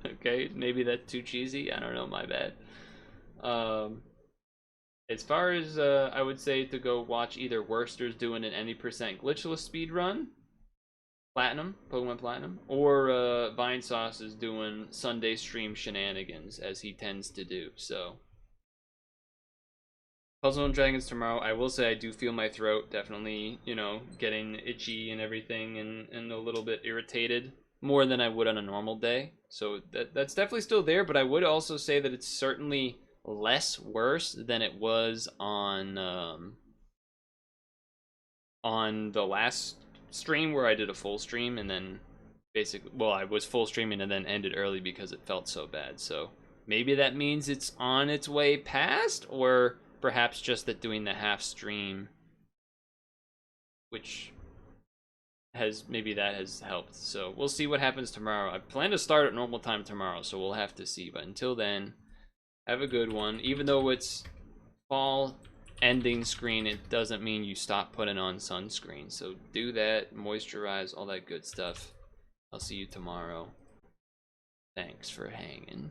Okay, maybe that's too cheesy. I don't know, my bad. As far as I would say to go watch either Worster's doing an any percent glitchless speed run, Pokemon Platinum, or Vinesauce is doing Sunday stream shenanigans as he tends to do. So Puzzle and Dragons tomorrow. I will say I do feel my throat definitely, you know, getting itchy and everything, and a little bit irritated more than I would on a normal day. So that's definitely still there, but I would also say that it's certainly less worse than it was on the last stream where I did a full stream and then basically, well, I was full streaming and then ended early because it felt so bad. So maybe that means it's on its way past, or perhaps just that doing the half stream, which has maybe that has helped. So we'll see what happens tomorrow. I plan to start at normal time tomorrow, so we'll have to see. But until then, have a good one. Even though it's fall ending screen, it doesn't mean you stop putting on sunscreen. So do that, moisturize, all that good stuff. I'll see you tomorrow. Thanks for hanging.